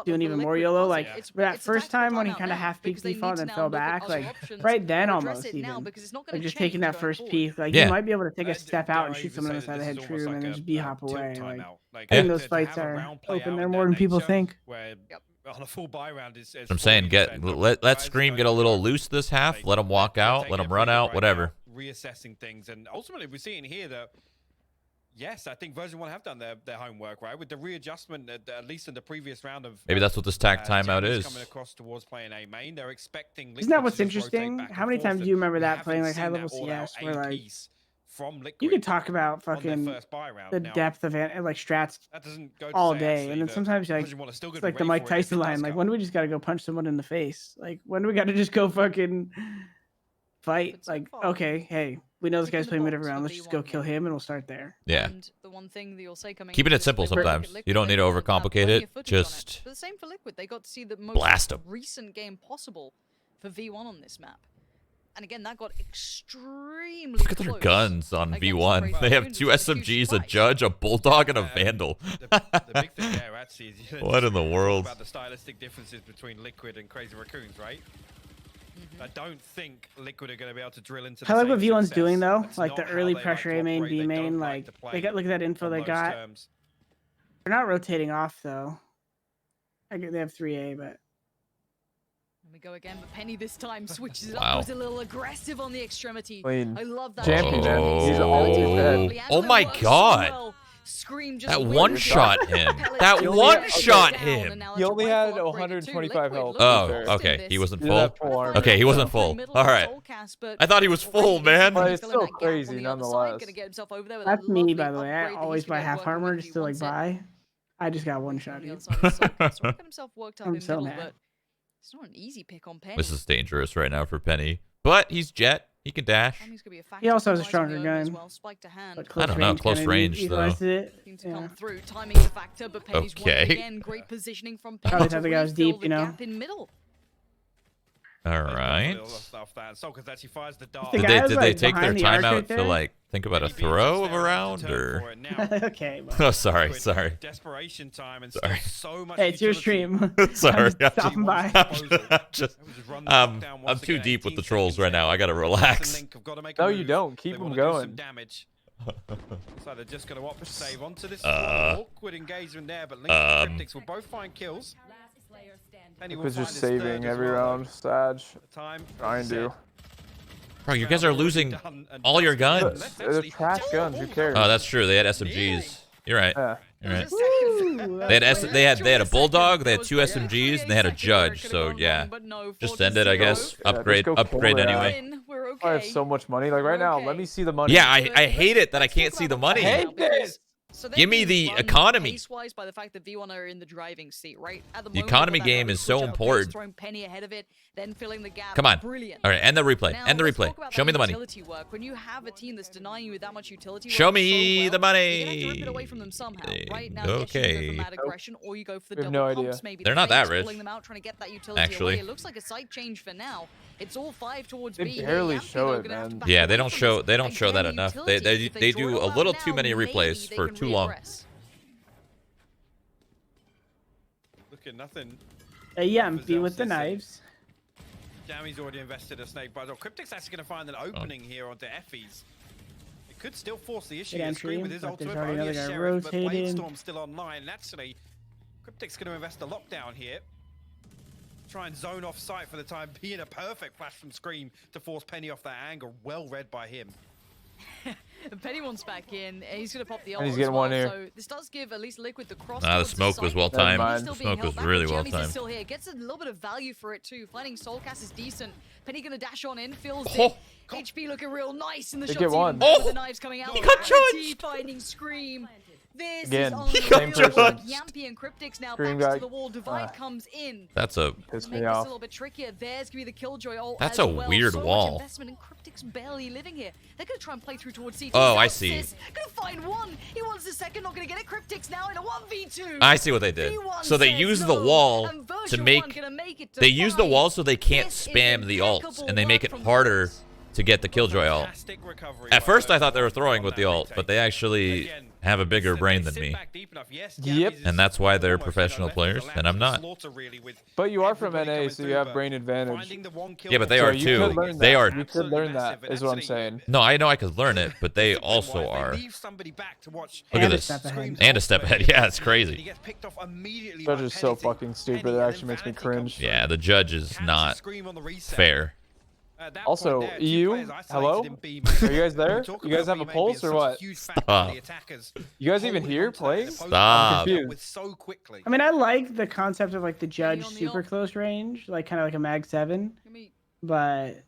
doing even more YOLO, like that first time when he kind of half peeked default and then fell back, like right then almost even, like just taking that first peek, like you might be able to take a step out and shoot someone on the side of the head true and then just B-hop away. Like I think those fights are open there more than people think. On a full buy round is I'm saying let Scream get a little loose this half, let him walk out, let him run out, whatever. Reassessing things, and ultimately we're seeing here that yes, I think version 1 have done their homework, right? With the readjustment, at least in the previous round of maybe that's what this tag timeout is. Coming across towards playing A main, they're expecting. Isn't that what's interesting? How many times do you remember that playing like high level CS, where like you could talk about fucking the depth of it, like strats all day, and then sometimes like it's like the Mike Tyson line, like when do we just gotta go punch someone in the face? Like when do we gotta just go fucking fight? Like okay, hey, we know this guy's playing mid every round. Let's just go kill him, and we'll start there. Yeah. Keeping it simple sometimes. You don't need to overcomplicate it. Just the same for Liquid. They got to see the most blast them. Recent game possible for V1 on this map. And again, that got extremely Look at their guns on V1. They have 2 SMGs, a Judge, a Bulldog, and a Vandal. The big thing there actually is what in the world? About the stylistic differences between Liquid and Crazy Raccoons, right? I don't think Liquid are going to be able to drill into. I like what V1's doing though, like the early pressure A main, B main, like they got look at that info they got. They're not rotating off though. I get they have 3A, but. And we go again, but Penny this time switches it up. Was a little aggressive on the extremity. Clean. I love that. Jamppi, oh my god. Scream just that one shot him. That one shot him. He only had 125 health. Oh, okay. He wasn't full. Okay, he wasn't full. All right. I thought he was full, man. But it's still crazy nonetheless. That's me, by the way. I always buy half armor just to like buy. I just got one shot. I'm so mad. It's not an easy pick on Penny. This is dangerous right now for Penny, but he's Jet. He can dash. He also has a stronger gun. I don't know, close range though. Okay. Probably thought the guy was deep, you know. All right. Did they take their time out to like think about a throw of a round or? Okay. Oh, sorry. Desperation time and sorry. So much. Hey, it's your stream. Sorry. Stopping by. I'm too deep with the trolls right now. I gotta relax. No, you don't. Keep them going. So they're just going to opt to save onto this awkward engagement there, but Link and Kryptix will both find kills. Liquid's just saving every round. Sag. Trying to. Bro, you guys are losing all your guns. They're trash guns. Who cares? Oh, that's true. They had SMGs. You're right. Yeah. You're right. They had a Bulldog, they had 2 SMGs, and they had a Judge. So yeah, just end it, I guess. Upgrade anyway. I have so much money. Like right now, let me see the money. Yeah, I hate it that I can't see the money. I hate this. Give me the economy. By the fact that V1 are in the driving seat, right? The economy game is so important. Penny ahead of it, then filling the gap. Come on. Brilliant. All right, end the replay. End the replay. Show me the money. When you have a team that's denying you that much utility show me the money. You have to rip it away from them somehow, right? Now, okay. You go for mad aggression, or you go for the no double idea. pumps, maybe they're not that rich. Them out, trying to get that utility actually, away. It looks like a site change for now. It's all 5 towards they B. barely show it, man. Yeah, they don't show that enough. They do a little too many replays for too long. Look at nothing. A Jamppi with the knives. Jammyz already invested a snake bite. Kryptix actually going to find an opening here onto effys. It could still force the issue. Scream with his ultimate, but only a sheriff, but Bladestorm's still online. And actually, Kryptix going to invest a lockdown here. Try and zone off sight for the time being. A perfect flash from Scream to force Penny off that angle. Well read by him. Penny wants back in. He's going to pop the ult. He's getting one here. So this does give at least Liquid the cross. The smoke was well timed. The smoke was really well timed. Still here. Gets a little bit of value for it too. Finding soulcas is decent. Penny going to dash on in. Feels it. HP looking real nice in the shots. The knives coming out. He got judged. Finding Scream. This again, is same person. Jamppi and Kryptix now back to the wall. Divide comes in. That's a piss me off. A little bit trickier. There's gonna be the killjoy ult. That's a weird wall. Much investment and Kryptix barely living here. They're gonna try and play through towards C4. Oh, I see. Gonna find one. He wants the second. Not gonna get it. Kryptix now in a 1v2. I see what they did. So they use the wall to make. They use the wall so they can't spam the ults, and they make it harder to get the Killjoy ult. At first, I thought they were throwing with the ult, but they actually have a bigger brain than me. Yep. And that's why they're professional players, and I'm not. But you are from NA, so you have brain advantage. Yeah, but they are too. They are. You could learn that, is what I'm saying. No, I know I could learn it, but they also are. Look at this. And a step ahead. Yeah, it's crazy. Judge is so fucking stupid. It actually makes me cringe. Yeah, the judge is not fair. Also, EU, hello? Are you guys there? You guys have a pulse or what? Stop. You guys even here playing? Stop. I mean, I like the concept of like the judge super close range, like kind of like a mag 7, but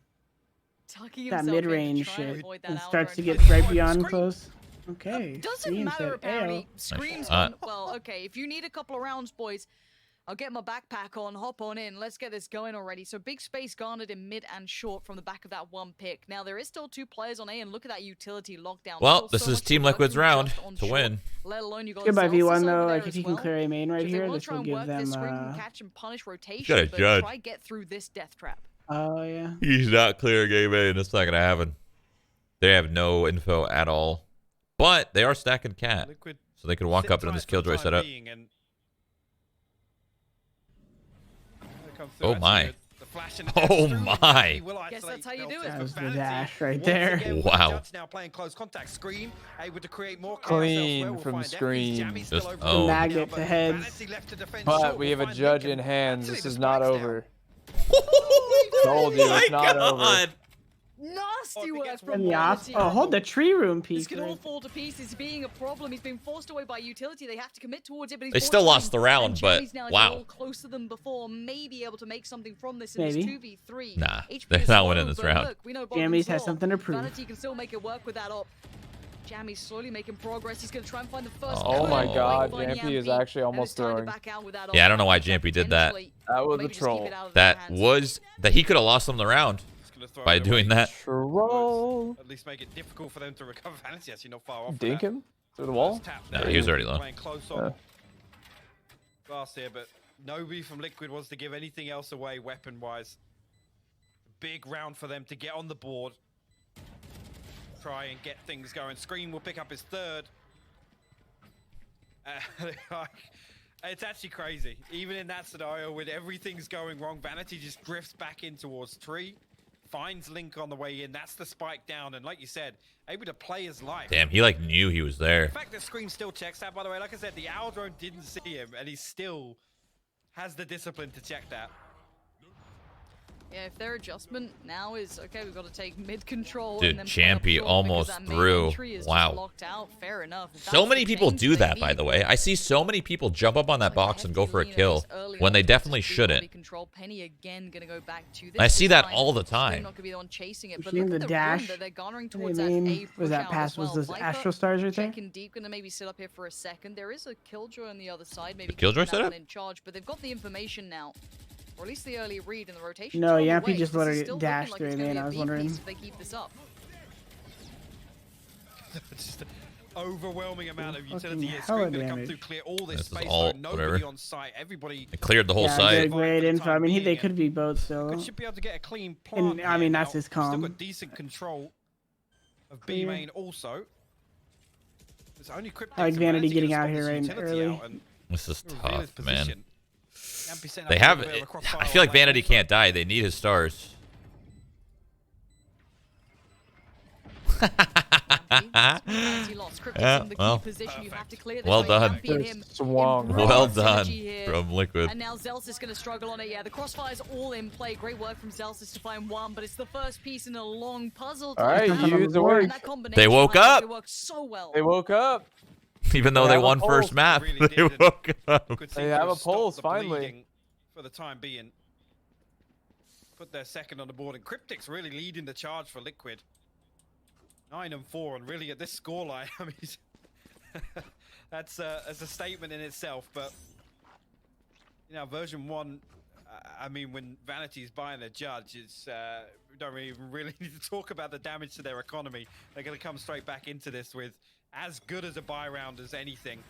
that mid range shit starts to get right beyond close. Okay. Doesn't matter apparently. Scream's gone. Well, okay. If you need a couple of rounds, boys, I'll get my backpack on, hop on in. Let's get this going already. So big space garnered in mid and short from the back of that one pick. Now there is still 2 players on A, and look at that utility lockdown. Well, this is Team Liquid's round to win. Let alone you got Goodbye Zellsis V1 over though. there Like if as you can well. clear A main right So if they here, wanna this try will and give work them. this Scream and catch and punish rotation, Gotta but judge. try get through this death trap. Oh yeah. He's not clear game A, and it's not gonna happen. They have no info at all, but they are stacking cat, so they could walk up into this Killjoy setup. Oh my. Oh my. Guess that's how you do it. That was the dash right there. Wow. Clean from Scream. Just The magnet to heads. But we have a judge in hands. This is not over. Oh Told you, it's not over. Nasty work from And the off. Vanity. Oh, hold the tree room This piece. could all fall to pieces, being a problem. He's been forced away by utility. They have to commit towards it, but he's They still lost the round, and but Jammyz now is wow. all closer than before, maybe able to make something from this in Maybe. this 2v3. Nah, HP they're is not low, winning this but round. Look, we know Jammyz has something to prove. Vanity can still make it work with that op. Jammyz slowly making progress. He's going to try and find the first. Oh my kill. God, Find Jamppi is Jamppi, actually almost and it's time to throwing. back out with that Yeah, I op. don't know why Jamppi did that. That was a Maybe just keep troll. it out of their That hands. was that he could have lost them the round by doing that. Troll. At least make it difficult for them to recover. Vanity actually not far off. Dink him through the wall. No, he was already low. Playing close on glass here, but nobody from Liquid wants to give anything else away weapon-wise. Big round for them to get on the board. Try and get things going. Scream will pick up his 3rd. It's actually crazy. Even in that scenario, when everything's going wrong, Vanity just drifts back in towards tree, finds Link on the way in. That's the spike down, and like you said, able to play his life. Damn, he like knew he was there. The fact that Scream still checks that, by the way, like I said, the Owl drone didn't see him, and he still has the discipline to check that. Yeah, if their adjustment now is okay, we've got to take mid control. Dude, and then play up Jamppi short almost because that main threw. entry is just Wow. locked out. Fair enough. If So that's many the people change do they that, by need. the way. I see so many people jump up on that box and go for a kill when they definitely shouldn't. Penny again gonna go back to this. I see This that time, all the Scream time. Not gonna be the one chasing it, We've but seen look the at the dash. room that they're garnering What do towards you that mean? A Was push that out pass? as Was well. those Viper Astral Stars right there? checking deep, gonna maybe sit up here for a second. There is a Killjoy on the other side, maybe Killjoy keeping that setup? one in charge, but they've got the information now. Or at least the early read in the rotation. No, on the Jamppi way. just This is literally still looking dashed like through it's it, gonna man. be a I was B wondering. piece if they keep this up. Just an overwhelming amount of utility Fucking here. hella Scream gonna come damage. through, clear all this This is space. all- though. Nobody whatever. on site. Everybody It cleared the whole Yeah, site. great info. I mean, they being, could be both still. should be able to get a clean plant. And I mean, here that's now. his Still calm. got decent control of B Clear. main also. There's only Kryptix I like and Vanity gonna getting stop out this here right utility early. out and This is reveal his tough, man. position. Jamppi setting They up a have. little bit of a crossfire I feel like on lane Vanity also. can't die. They need his stars. Yeah, well. Well done. Swung. Well done from Liquid. And now Zellsis going to struggle on it. Yeah, the crossfire's all in play. Great work from Zellsis to find one, but it's the first piece in a long puzzle. All right, you use the word. And that combination They woke behind up. it worked so well. They woke up. Even though They they have a won pulse. first map, Really they did, and woke up. Liquid They seem to have a stopped pulse, the finally. bleeding for the time being. Put their second on the board, and Kryptix really leading the charge for Liquid. 9-4, and really at this scoreline, I mean, that's a statement in itself. But you know, version 1, I mean, when Vanity's buying a judge, it's we don't really need to talk about the damage to their economy. They're going to come straight back into this with as good as a buy round as anything.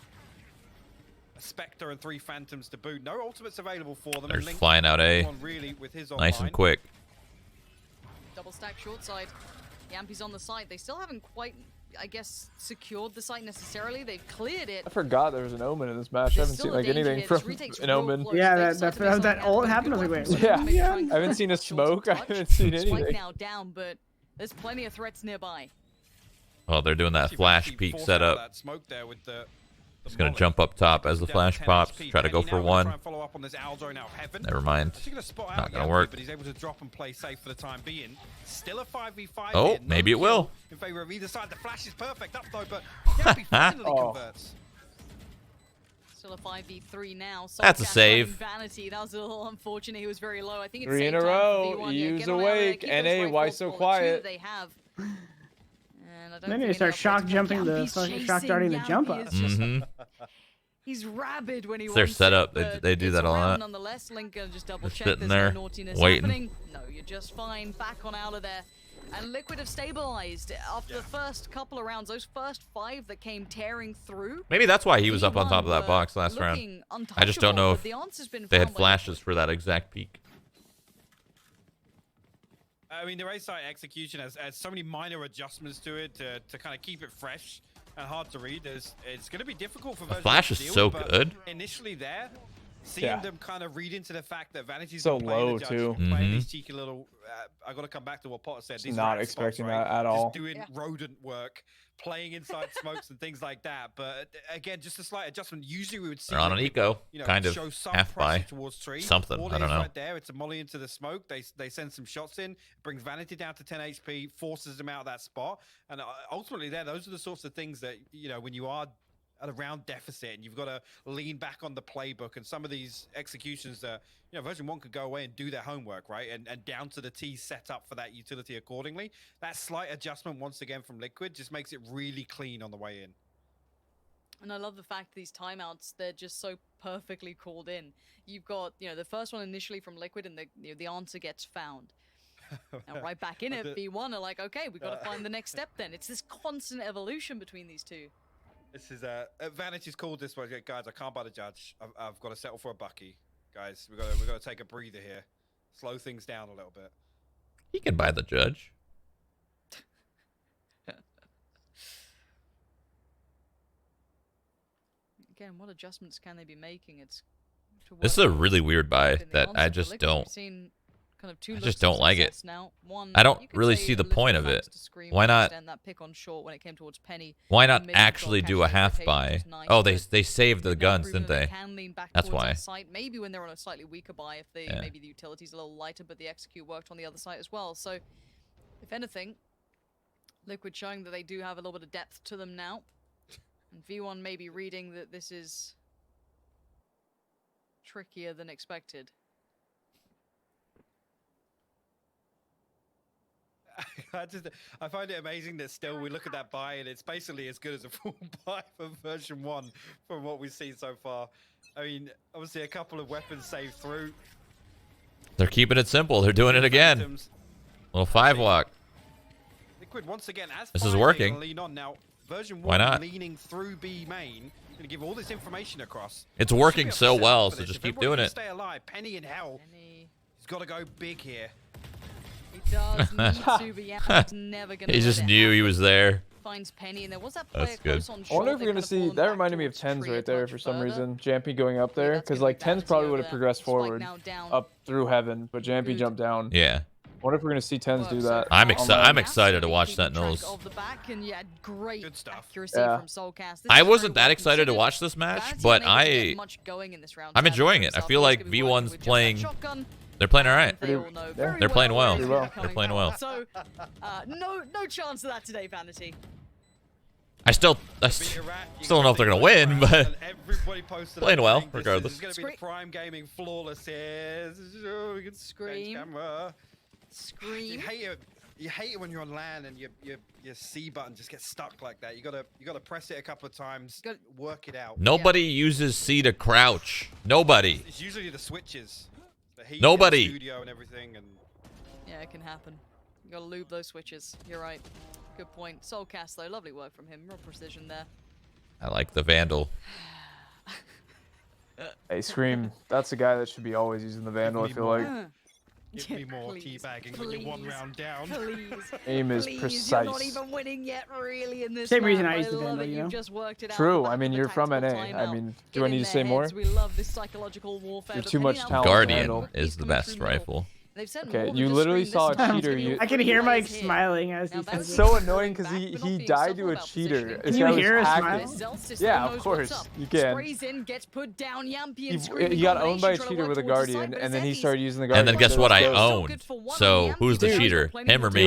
A Spectre and 3 Phantoms to boot. No ultimates available for them. They're and Link flying out A. on really with his Nice online. and quick. double stack short side. Jamppi's on the site. They still haven't quite, I guess, secured the site necessarily. They've cleared it. I forgot there was an Omen in this match. I haven't seen like anything from an Omen. Yeah, that ult happened. I was like, wait. Yeah, I haven't seen a smoke. I haven't seen anything. Now down, but there's plenty of threats nearby. Oh, they're doing that flash peek setup. That smoke there with the He's gonna jump up top as the flash pops. Try to go for one. Never mind. Not gonna work. But he's able to drop and play safe for the time being. Still a 5v5. Oh, maybe it will. In favor of either side. The flash is perfect up though, but Jamppi finally converts. Still a 5v3 now. That's a save. Vanity. That was a little unfortunate. He was very low. I think it's 3 in a row. EU's awake. NA, why so quiet? They have. Then they start shock jumping the shock darting the jump up. He's rabid when he it's their setup. They do that a lot. Nonetheless, Link just double Just check sitting there's there, no naughtiness waiting. happening. No, you're just fine. Back on out of there. And Liquid have stabilized after the first couple of rounds. Those first 5 that came tearing through. Maybe that's why he was up on top of that box last round. I just don't know if they had flashes for that exact peak. I mean, the race site execution has so many minor adjustments to it to kind of keep it fresh and hard to read. It's going to be difficult for version Flash is so good. Initially there, seeing them kind of read into the fact that Vanity's so low too. Playing these cheeky little, I got to come back to what Potter said. These not expecting that at all. Just doing rodent work, playing inside smokes and things like that. But again, just a slight adjustment. Usually we would see they're on an eco, kind of half by something. All I don't know. right there, it's a molly into the smoke. They send some shots in, brings Vanity down to 10 HP, forces him out of that spot, and ultimately those are the sorts of things that when you are at a round deficit and you've got to lean back on the playbook and some of these executions that version 1 could go away and do their homework, right, and down to the T set up for that utility accordingly. That slight adjustment once again from Liquid just makes it really clean on the way in. And I love the fact these timeouts, they're just so perfectly called in. You've got the first one initially from Liquid, and the answer gets found. And right back in it, V1 are like, okay, we've got to find the next step then. It's this constant evolution between these two. This is Vanity's called this one, guys. I can't buy the judge. I've got to settle for a bucky, guys. We got to take a breather here, slow things down a little bit. He can buy the judge. Again, what adjustments can they be making? This is a really weird buy that I just don't. I just don't like it. I don't really see the point of it. Why not? Why not actually do a half buy? Oh, they saved the guns, didn't they? That's why. Maybe when they're on a slightly weaker buy, if maybe the utility's a little lighter, but the execute worked on the other side as well. So, if anything, Liquid showing that they do have a little bit of depth to them now. And V1 may be reading that this is trickier than expected. I find it amazing that still we look at that buy and it's basically as good as a full buy for version 1 from what we've seen so far. I mean, obviously a couple of weapons saved through. They're keeping it simple. They're doing it again. Little 5 walk. Liquid once again as this is working. Lean on now. Version 1 why not? Leaning through B main. Going to give all this information across. It's working so well, so just keep doing it. Stay alive. Penny in hell. He's got to go big here. He does need to, but yeah, he's never gonna he just knew he was there. Finds Penny, and there was that player good. close on I wonder if we're gonna see. That reminded me of Tens right there for some reason. Jamppi going up there, because like Tens probably would have progressed forward up through heaven, but Jamppi jumped down. Yeah. I wonder if we're gonna see Tens do that. I'm excited to watch Sentinels. Good stuff. Yeah. I wasn't that excited to watch this match, but I'm enjoying it. I feel like V1's playing. They're playing all right. They're playing well. They're playing well. So, no chance of that today, Vanity. I still don't know if they're gonna win, but playing well regardless. This is gonna be Prime Gaming flawless here. Scream. Scream. You hate it when you're on LAN and your C button just gets stuck like that. You gotta press it a couple of times, work it out. Nobody uses C to crouch. Nobody. It's usually the switches. Nobody. Studio and everything, and yeah, it can happen. You gotta lube those switches. You're right. Good point. Soulcas though, lovely work from him. Real precision there. I like the Vandal. Hey, Scream. That's the guy that should be always using the Vandal. I feel like. Give me more teabagging when you're 1 round down. Please. Aim is Please, precise. You're not even winning yet, really, in this Same reason map. I used to love Vandal, it. you know? You've just worked it out. True. on the I back mean, of a you're from NA. tactical I timeout. mean, do Get I in need to their say more? heads. We love this psychological warfare. You're but too Penny much now talent. got Guardian Vandal. is the best rifle. They've sent Okay, more than you just literally screen saw this a time. cheater, It's you- gonna I be can hear all Mike players here. smiling as Now, he that's says So it. annoying because Back, but not he being died to subtle a about cheater. positioning. This Can you guy was hear us hacking. smile? Zellsis Yeah, knows of what's course, up. you can. Sprays in, gets put down. Jamppi and He, Scream he got owned by a combination, trying to cheater work with a towards the guardian, side, and then he but started using the guardian. And then guess what? I Let's go. owned. So who's the cheater? Him or me?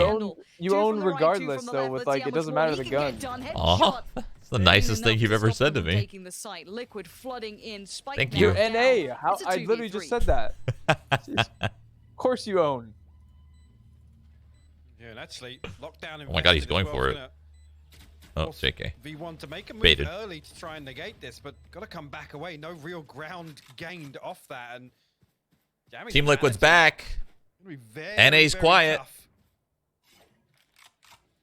You own regardless, though. With like, it doesn't matter the gun. Aw, that's the nicest thing you've ever said to me. Taking the site. Liquid flooding in. Spike Thank now you. You're down. NA. How? It's a I literally 2v3. just said that. Jeez. Of course you own. Yeah, and actually, lockdown. Oh my God, he's invested as going well. for It's it. gonna Oh, JK. V1 to make a move Baited. early to try and negate this, but gotta come back away. No real ground gained off that. And jammyz Team the Liquid's vanity. back. It'll be very, NA's very quiet. tough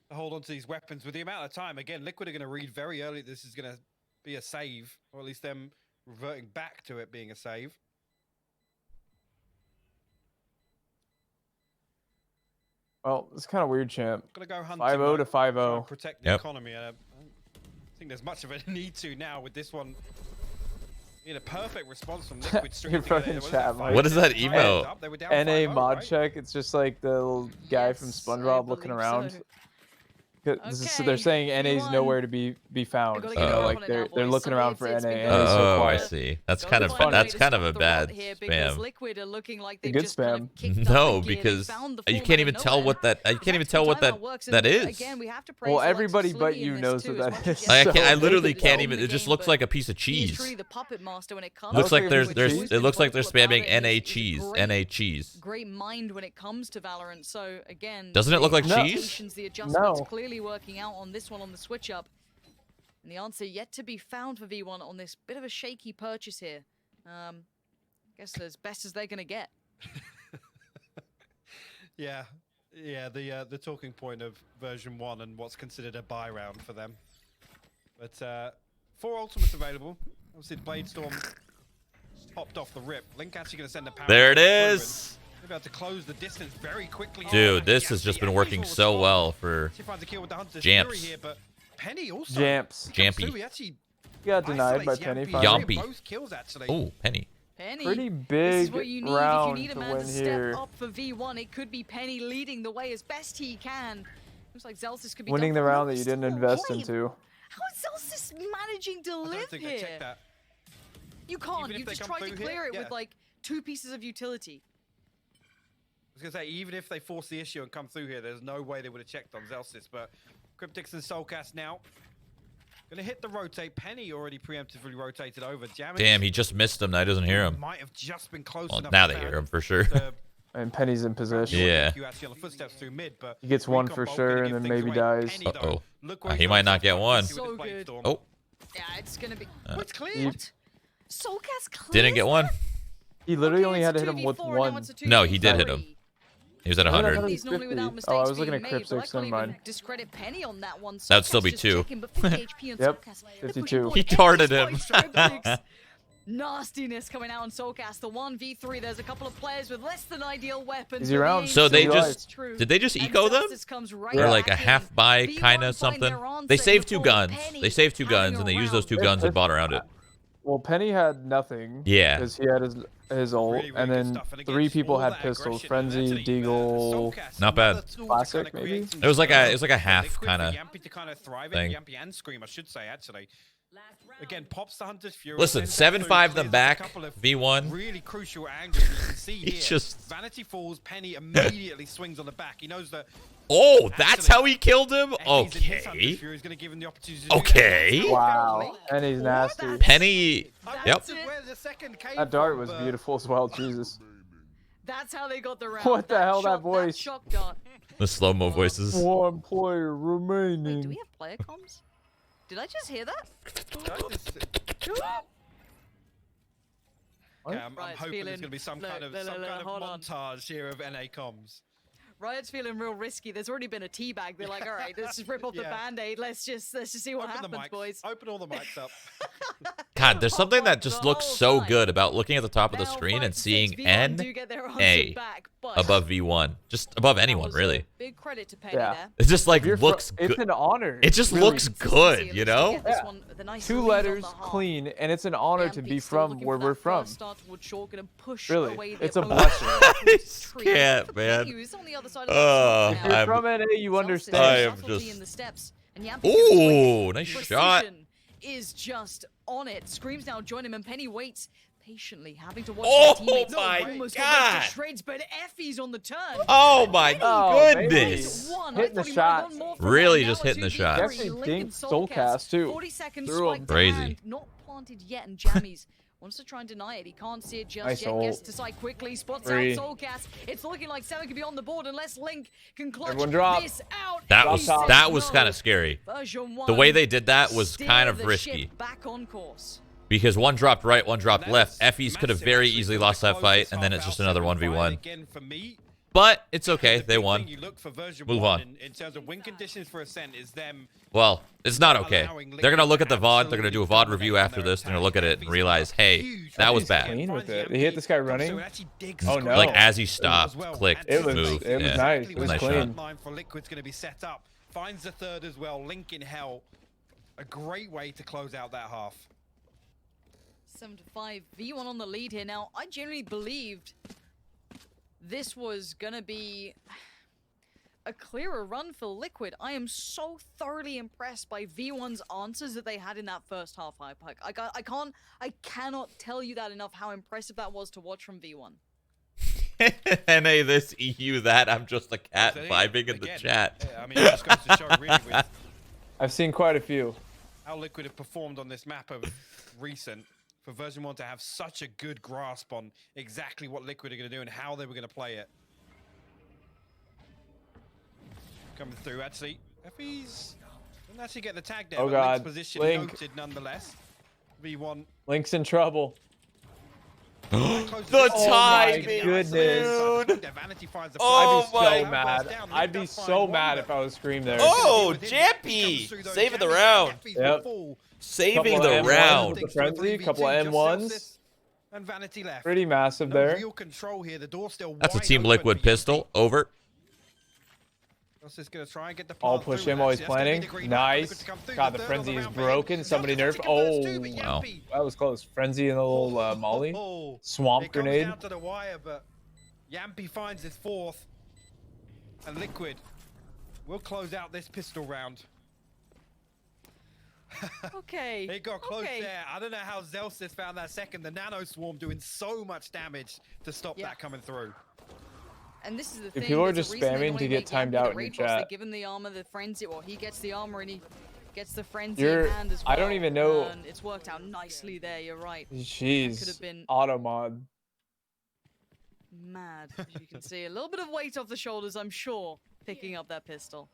to hold on to these weapons with the amount of time. Again, Liquid are going to read very early. This is going to be a save, or at least them reverting back to it being a save. Well, it's kind of weird, champ. Gonna go hunting. 5-0 to though, try and 5-0. Protect the Yep. economy. And I don't think there's much of a need to now with this one. In a perfect response from Liquid. Your fucking chat, Mike. What is that emo? NA mod check. It's just like the little guy from Yes, I SpongeBob looking believe around. so. So they're saying NA's V1. nowhere to be found. gotta You get know, on like it now, they're boys. looking around for It's NA. been NA's so going Oh, I quiet. see. That's Gotta kind of find a way that's to kind of stop a the bad rot here because spam. Liquid are looking like they've Good just kind of spam. kicked up No, the gear. They because found the you format can't of even tell nowhere. what that. You can't even tell what that is. Again, we have to praise Well, the likes of everybody but Slimmy in you this knows too, what as that much as is. I, So can't, I literally they can't don't even. the It just game, looks but like a piece of He is cheese. truly the puppet master when it comes. Looks like to there's- Liquid. there's- Always it been looks like they're vocal about spamming it. NA He's a cheese. great- NA cheese. Great mind when it comes to Valorant. So again, Doesn't it look like the No. cheese? adaptations, the adjustments No. clearly working out on this one on the switch up. And the answer yet to be found for V1 on this bit of a shaky purchase here. Guess as best as they're gonna get. Yeah, the talking point of version 1 and what's considered a buy round for them. But 4 ultimates available. Obviously, the Blade Storm popped off the rip. Link actually going to send a power. There it through, and is. they're about to close the distance very quickly. Dude, Oh, this yes, has just the been Effys working will so respond. well for See if finds a kill with the Hunter's Jamps. Fury here, but Penny also. Jamps. Jamppi. He actually Got denied by isolates Penny. Jamppi. finally. Jamppi. Both kills actually. Oh, Penny. Penny. Pretty This is big what you need. If you round need a to man win to step here. up for V1, it could be Penny leading the way as best he can. Looks like Zellsis could be Winning the done. round that you didn't Still invest alive. into. How is Zellsis managing to I live don't think they here? checked that. You can't. Even if You they just come tried to through clear here, it yeah. with like 2 pieces of utility. I was going to say, even if they force the issue and come through here, there's no way they would have checked on Zellsis, but Kryptix and Soulcas now. Gonna hit the rotate. Penny already preemptively rotated over. jammyz Damn, he just missed him. Now he doesn't hear him. might have just been close Well, enough. now to they found hear him for sure. the And Penny's in possession. Yeah. You actually on the footsteps through mid, but He gets one recon for bolt sure, gonna and give then things maybe away. dies. Penny, though, Uh-oh. look where He might not get one. with his So blade good. storm. Oh, Yeah, it's gonna be. It's clear. What? Soulcas clears didn't get one. He literally Okay, only it's had a to hit him with 2v4, now one. it's a No, he did hit 2v3. him. He was at I thought 100. Penny's normally without 50. Oh, I was mistakes looking being at made, but I Kryptix, can't never mind. even discredit Penny on that one. That'd still Soulcas be just 2. checking, but 50 HP on Yep, Soulcas. The pushing 52. forward, He Penny's darted him. fight Kryptix. Nastiness coming out on Soulcas. The 1v3. There's a couple of players with less than ideal weapons. Easy but the round. aim So they still just- is true. Did they just And eco them? Zellsis comes right Or like a back in. half buy V1 kind of find their something? answer They in saved the 2 form of guns. Penny They saved 2 having guns, a and they used those 2 round. guns and bought around it. Well, Penny had nothing. Yeah. Because he had his ult, Really, really and good then stuff. And again, 3 just people all had that pistols. aggression, and Frenzy, actually, Deagle. Soulcas, Not bad. another tool to Classic, kinda maybe? create some It was like a space half for kinda Jamppi to kind of thrive thing. in. Jamppi and Scream, I should say, actually. Again, pops the Hunter's Fury. Listen, sends that 7-5 through, them clears a back. couple of V1. Really crucial angles. You can see He here. just- Vanity falls. Penny immediately swings on the back. He knows that. Oh, that's how he killed him? Effys in his Hunter's Okay. Fury is going to give him the opportunity to do that. Okay. That's how Wow. Verily- And he's nasty. Penny. I Yep. wondered where the second came That dart from, was but- beautiful as well. Jesus. That's how they got the round. What the hell, that shot, voice? shock dart. The slow-mo voices. One player Wait, do remaining. we have player comms? Did I just hear that? Yeah, I'm Right, hoping there's feeling- going to be some look, kind of, look, some look, kind of hold on. montage here of NA comms. Riot's feeling real risky. There's already been a teabag. They're like, all right, let's just rip off the Yeah. band-aid. Let's just see what Open the happens, mics. boys. Open all the mics up. God, there's something that just The looks whole so time. good about looking at the top of the Now screen and 5-6, seeing V1 do get their answer N-A. back, but above V1. Just above anyone, really. Big credit to Penny Yeah. there. It just like looks It's good. an honor. It just really. looks good, you know? This one, the nice 2 lead on letters, the half. clean, and it's an honor to Jamppi be still from looking where for we're that from. first start towards short, gonna push Really, away the it's a opponent's blessing. tree. Can't, man. Continues on the other side of the If now. you're I'm- from NA, you Zellsis understand. I am subtlety just- in the steps, and Jamppi Ooh, gets nice quick. shot. Precision is just on it. Screams now join him, and Penny waits patiently, having to watch Oh his teammates my almost God. get to shreds, but effys on the turn. Oh my Oh, goodness. baby. One. Hitting I the thought he might have shots. gone more from Really that. just Now a hitting the 2v3. shots. Actually Link and dinked soulcas, too. 40 seconds Threw 'em. spike to Crazy. hand. Not planted yet, and jammyz wants to try and deny it. He can't see it just Nice yet. ult. Gets to side quickly, spots Three. out soulcas. It's looking like 7 could be on the board unless Link can clutch Everyone drop. this out. That He was says that was no. kind of scary. Version The way 1 they did that was steer kind of the risky. ship back on course. Because one dropped right, one dropped And left. that's Effys could have massive, very actually, easily to lost that close fight, this and then half it's just out. another 7-5 1v1. Again for me. But it's okay. The They big won. thing you look for version Move 1 on. in terms of win conditions for Ascent is them Well, it's not okay. allowing They're gonna look at the Liquid VOD. They're gonna do a VOD absolutely review dominate after on this. their They're gonna look at it and attack. realize, hey, Huge. that was He's bad. clean with it. Finds He hit this guy Jamppi, running. so it actually digs Oh, through no. Like it as he stopped, as well. clicked, It was- moved. it was Yeah. nice. Exactly It was where nice the clean. front line for Liquid's going to be set up. Finds the third as well. Link in hell. A great way to close out that half. 7-5. V1 on the lead here. Now, I genuinely believed this was gonna be a clearer run for Liquid. I am so thoroughly impressed by V1's answers that they had in that first half high pike. I cannot tell you that enough how impressive that was to watch from V1. NA this, EU that. I'm just a cat So, vibing in the again, chat. I mean, it just goes to show really with I've seen quite a few. how Liquid have performed on this map of recent. For version 1 to have such a good grasp on exactly what Liquid are going to do and how they were going to play it. Coming through, actually. effys didn't actually get the tag there, Oh, but God. Link's position Link. noted nonetheless. V1. Link's in trouble. The Oh my goodness. dude. Vanity finds the Oh flag. I'd be so my- mad. I'd be so mad if I was Scream there. Oh, Jamppi! Saving the round. Yep. Saving Couple the of round. M1s. Frenzy, couple of M1s. And Vanity left. Pretty massive No there. real control here. The door's still That's a wide Team open Liquid for pistol. Over. Zellsis gonna try and get the I'll plant push through, him while he's that's gonna be planning. the green light for Liquid Nice. to come through. God, the third frenzy on the is round for him. broken. Somebody Zellsis nerf. taking first two, Oh, but wow. Jamppi- that was close. Frenzy and the little molly. Oh, Swamp it comes grenade. down to the wire, but Jamppi finds his fourth, and Liquid will close out this pistol round. Okay. It got close okay. there. I don't know how Zellsis found that second. The nano swarm doing so much damage to stop Yeah. that coming through. And this is the thing. people are there's just a reason they spamming to normally get make timed Jamppi the out in your raid boss. They chat. give him the armor, the frenzy, or he gets the armor and he gets the frenzy You're- in hand as well. I don't even know- And it's worked out nicely there. You're right. Could have Jeez. been- Auto mod. Mad. As you can see, a little bit of weight off the shoulders, I'm sure, picking up that pistol.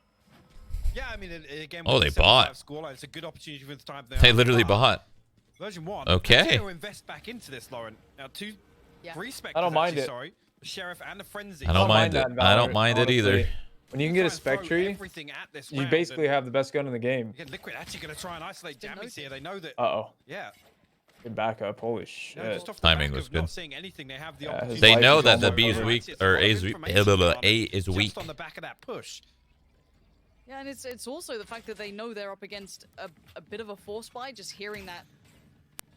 Yeah, I mean, again, Oh, with they the 7-5 bought. scoreline, it's a good opportunity for the time. They literally bought. Version 1. Okay. To invest back into this, Lauren. Now, Yeah. 3 specters, I don't mind actually, it. sorry. The Sheriff and the Frenzy. I don't mind that it. in I don't Valorant, mind it either. honestly. When you can get a spec tree, Everything at this you round, basically and, have the best gun in the game. again, Liquid actually going to try and isolate Didn't jammyz notice. here. They know that. Uh-oh. Yeah. Good backup. Holy No, shit. just off the Timing back was of good. Not seeing anything, they have the Yeah, his opportunity. They life know is that the almost B is over. weak, It's a or lot A of is weak. information A is just weak. on the back of that push. Yeah, and it's also the fact that they know they're up against a bit of a force buy, just hearing that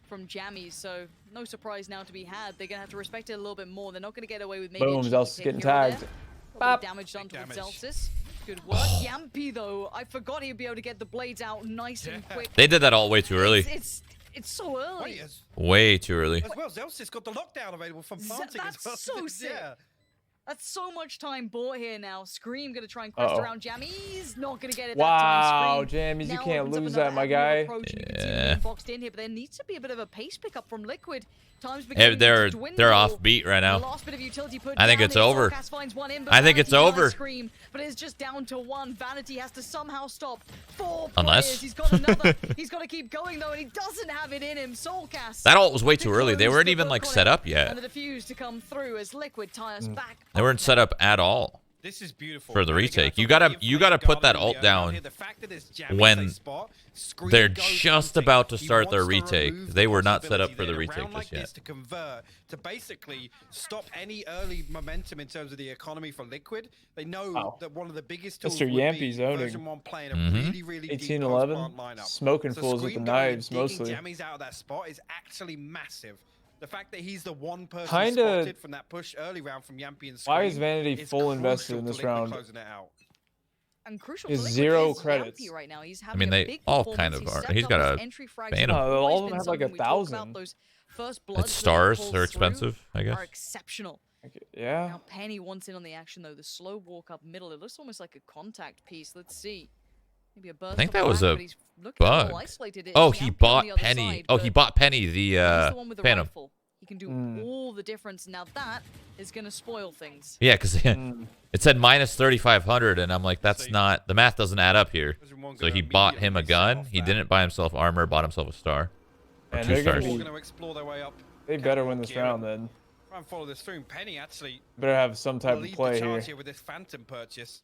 from jammyz, so no surprise now to be had. They're gonna have to respect it a little bit more. They're not gonna get away with maybe Boom, a cheeky Zellsis pick getting here or tagged. there. Bop. Damage done to Big damage. Zellsis. Good work. Jamppi though, I forgot he'd be able to get the blades out nice and Yeah. quick. They did that all way too early. It's so early. Wait, as Way too early. well, Zellsis got the lockdown available from planting as That's well. so sick. Yeah. That's so much time bought here now. Scream gonna try and quest Uh-oh. around jammyz. Not gonna get it Wow, that time. Scream jammyz, you now can't opens up lose another that, my avenue guy. of approach, and you can see Yeah. them boxed in here, but there needs to be a bit of a pace pickup from Liquid. Time's Hey, beginning to they're dwindle. off beat right The now. last bit of utility put I think down it's here. over. soulcas finds one in, but I think it's Vanity does over. Scream, but it's just down to one. Vanity has to somehow stop 4 Unless- players. He's got another. He's got to keep going though, and he doesn't have it in him. Soulcas. That ult was way to too early. They close weren't the even book like on set it, up yet. And the defuse to come through as Liquid tires back. They weren't set up at all. This is beautiful. For the retake. You gotta put that ult down when they're just about to start their retake. They were not set up for the retake just yet. To convert, to basically stop any early momentum in terms of the economy for Liquid. They know that one of the biggest tools Mr. Jamppi's owning. version 1 playing a really 18-11, smoking fools with the knives mostly. Jammyz out of that spot is actually massive. The fact that he's the one person Kinda, spotted from that push early round from Jamppi and Scream. Why is Vanity full invested in this round? And crucial Is for zero is credits. Jamppi right now. He's I mean, they all kind of are. He's got a ban. All of them have like 1,000. It's stars are expensive, I guess. Are exceptional. Yeah. Now Penny wants in on the action though. The slow walk up middle. It looks almost like a contact piece. Let's see. Maybe a burst. I think that of was lag, a but he's looking bug. all isolated. Oh, It's he Jamppi on bought the other Penny. side, Oh, but he bought Penny, he's the the one with the Phantom. rifle. He can do all the difference. Now that is going to spoil things. Yeah, because it said minus 3,500, and I'm like, that's not, the math doesn't add up here. So he bought him a gun. He didn't buy himself armor, bought himself a star. Or And 2 they're gonna stars. be- Explore their way up. They better win this round then. Try and follow this through. Penny actually Better have some type of lead play the charge here. with this Phantom purchase.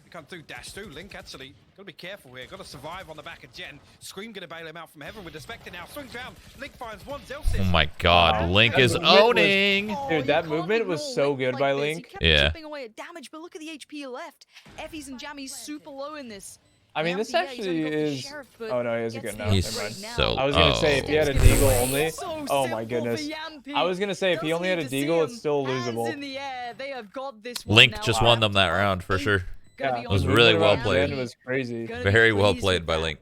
You come through, dash through. Link actually gotta be careful here. Gotta survive on the back of Jen. Scream gonna bail him out from heaven with the Spectre now. Swings round. Link finds one. Zellsis. Oh my god, Link is owning! Dude, that movement was so good by Link. Yeah. Chipping away at damage, but look at the HP left. Effys and Jammyz super low in this. I mean, this actually is. Oh no, he isn't good now. He's Never mind. so. I was gonna say if he had a deagle only. So Oh my simple goodness. for Jamppi. I was gonna say if he only had a Doesn't need to deagle, see it's still him. Hands losable. in the air. They have got this one Link now. just won them that round for sure. Gonna be Yeah, on was the really road. well Jen played. was crazy. Gonna be Very well pleased played with by that. Link.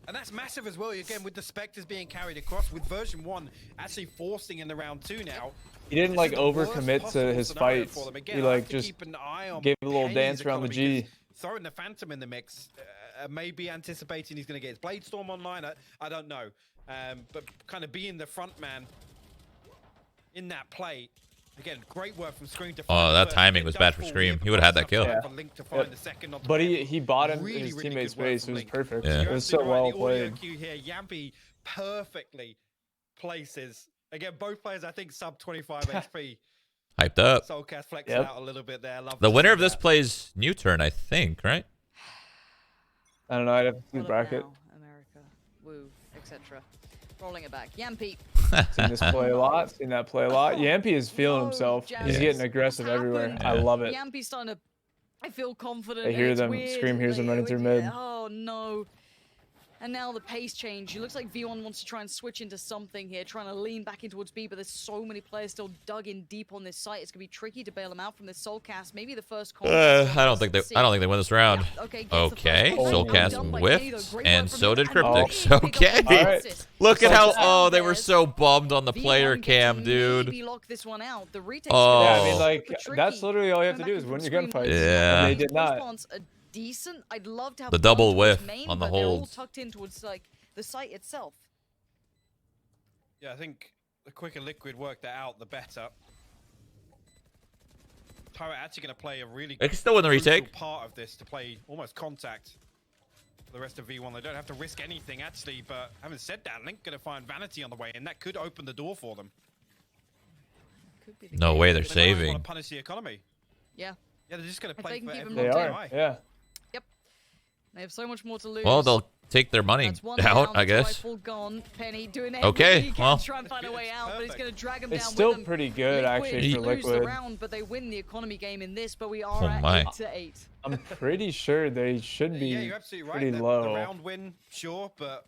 And that's massive as well, again, with the Spectres being carried across, with version 1 actually forcing in the round 2 now. He didn't like overcommit to his fights. He like just gave a little dance around the G. Throwing the Phantom in the mix, maybe anticipating he's going to get his Blade Storm online, I don't know. But kind of being the front man in that play. Again, great work from Scream to Oh, that timing was bad for Scream. He would have had that kill. Yeah. Yep. But he bought him in his Really teammate's good work face. from It was Link. perfect. Yeah. It was so well played. The audio cue here, Jamppi perfectly places. Again, both players, I think, sub 25 HP. Hyped up. soulcas flexing Yep. out a little bit there. Love The to winner see of this that. plays new turn, I think, right? I don't know. I'd have to see the What up bracket. now, America, woo, etc. Rolling it back. Jamppi. Seen this play a lot. Seen that play a lot. Yampy is feeling No, himself. Jammyz. He's getting aggressive What's everywhere. happened? I love it. Jamppi's starting to. I feel confident. I and hear it's them. weird. Scream hears them running through mid. Oh no. And now the pace change. It looks like V1 wants to try and switch into something here, trying to lean back in towards B, but there's so many players still dug in deep on this site. It's gonna be tricky to bail them out from this soulcas. Maybe the first contact. I don't think they win this round. Yeah, okay, Okay, Soulcas whiffed, and so did Kryptix. Okay. Alright. Look at how Soulcas they were so bummed on the player cam, dude. Maybe lock this one out. The retake's Oh. Yeah, I gonna mean, be like, super that's tricky. literally all you have to Coming do is back win from your Scream. gunfights. Yeah. And they did not. Response are decent. I'd love to have The one double towards whiff main, on the but they're all holds. tucked in towards like the site itself. Yeah, I think the quicker Liquid work that out, the better. Tyra actually going to play a really They can still win the crucial retake. part of this to play almost contact for the rest of V1. They don't have to risk anything, actually, but having said that, Link going to find Vanity on the way, and that could open the door for them. Could be the No case. way they're They might saving. want to punish the economy. Yeah, Yeah, they're just going to If play they can for keep 'em everyone They locked to are. die. Yeah. they have so much more to lose. Well, they'll take their money That's one out, down, I guess. rifle gone. Penny doing Okay, everything he can well. to try and find a way out, but he's going to drag him It's down still with him. pretty good, actually, for lose the Liquid. round, but they win the economy game in this. But we are Oh at my. 8-8. I'm pretty sure they should be Yeah, you're absolutely right. pretty The low. round win, sure, but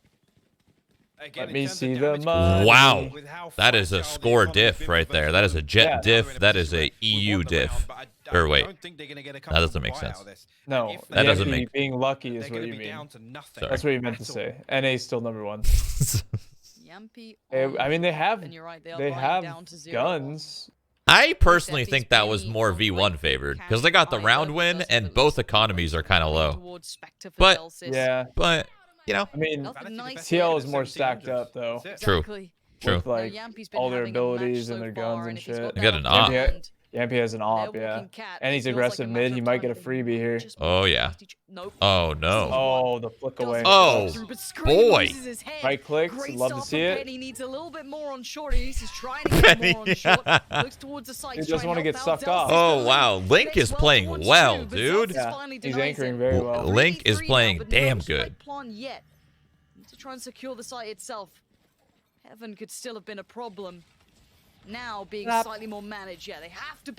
again, Let in me terms of see the damage money. Wow. with how That is a fragile the score economy's diff been right for there. versus That is a jet Yeah. diff. That is a we EU won the round, diff. but Or I wait. don't think they're gonna get a That doesn't comfortable make buy sense. out of this. No, And if That doesn't Yampy make- being lucky they're is what gonna you be mean. down to nothing. Sorry. That's what you meant to at all. say. NA's still number one. Jamppi. I mean, they have And you're right, they are they lying have down to 0-1. guns. I personally Effys think that was Penny more on V1 Blake, favored Cash because they got the either round win versus and at both least economies are kind of low. towards Spectre for But- Zellsis. Yeah, But, you know, I mean, Nothing Vanity the nice best here. TL player is at more 1700s. stacked up though. That's it. True. Exactly. True. With like Jamppi's been all their having a match abilities so and their far, guns and if he's shit. got They got that an upper op. hand, Jamppi has an op, yeah. And he's aggressive mid. He might get a freebie here. Oh, yeah. Oh, no. Oh, the flick away. Oh, boy. Right clicks. Love to see it. Penny needs a little bit more on short. He's trying to get more on short. Looks towards the side. He doesn't want to get sucked off. Oh, wow. Link is playing well, dude. Yeah, he's anchoring very well. Link is playing damn good. To try and secure the site itself. Heaven could still have been a problem. Now being slightly more managed. Yeah, they have to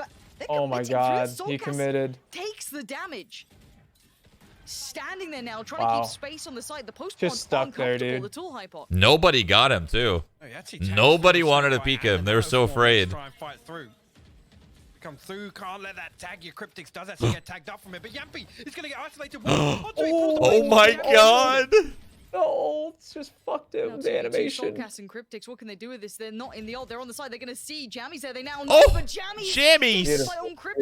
oh my god, he committed. Takes the damage. Standing there now, trying to keep space on the side. The post just stuck there, dude. The tool hyper. Nobody got him, too. Nobody wanted to peek him. They were so afraid. Try and fight through. Come through, can't let that tag you. Kryptix does actually get tagged up from it, but Jamppi is going to get isolated. Oh my god! The ults just fucked him. The animation. Soulcas and Kryptix, what can they do with this? They're not in the ult. They're on the side. They're going to see jammyz there. They now know, but jammyz. Jammyz.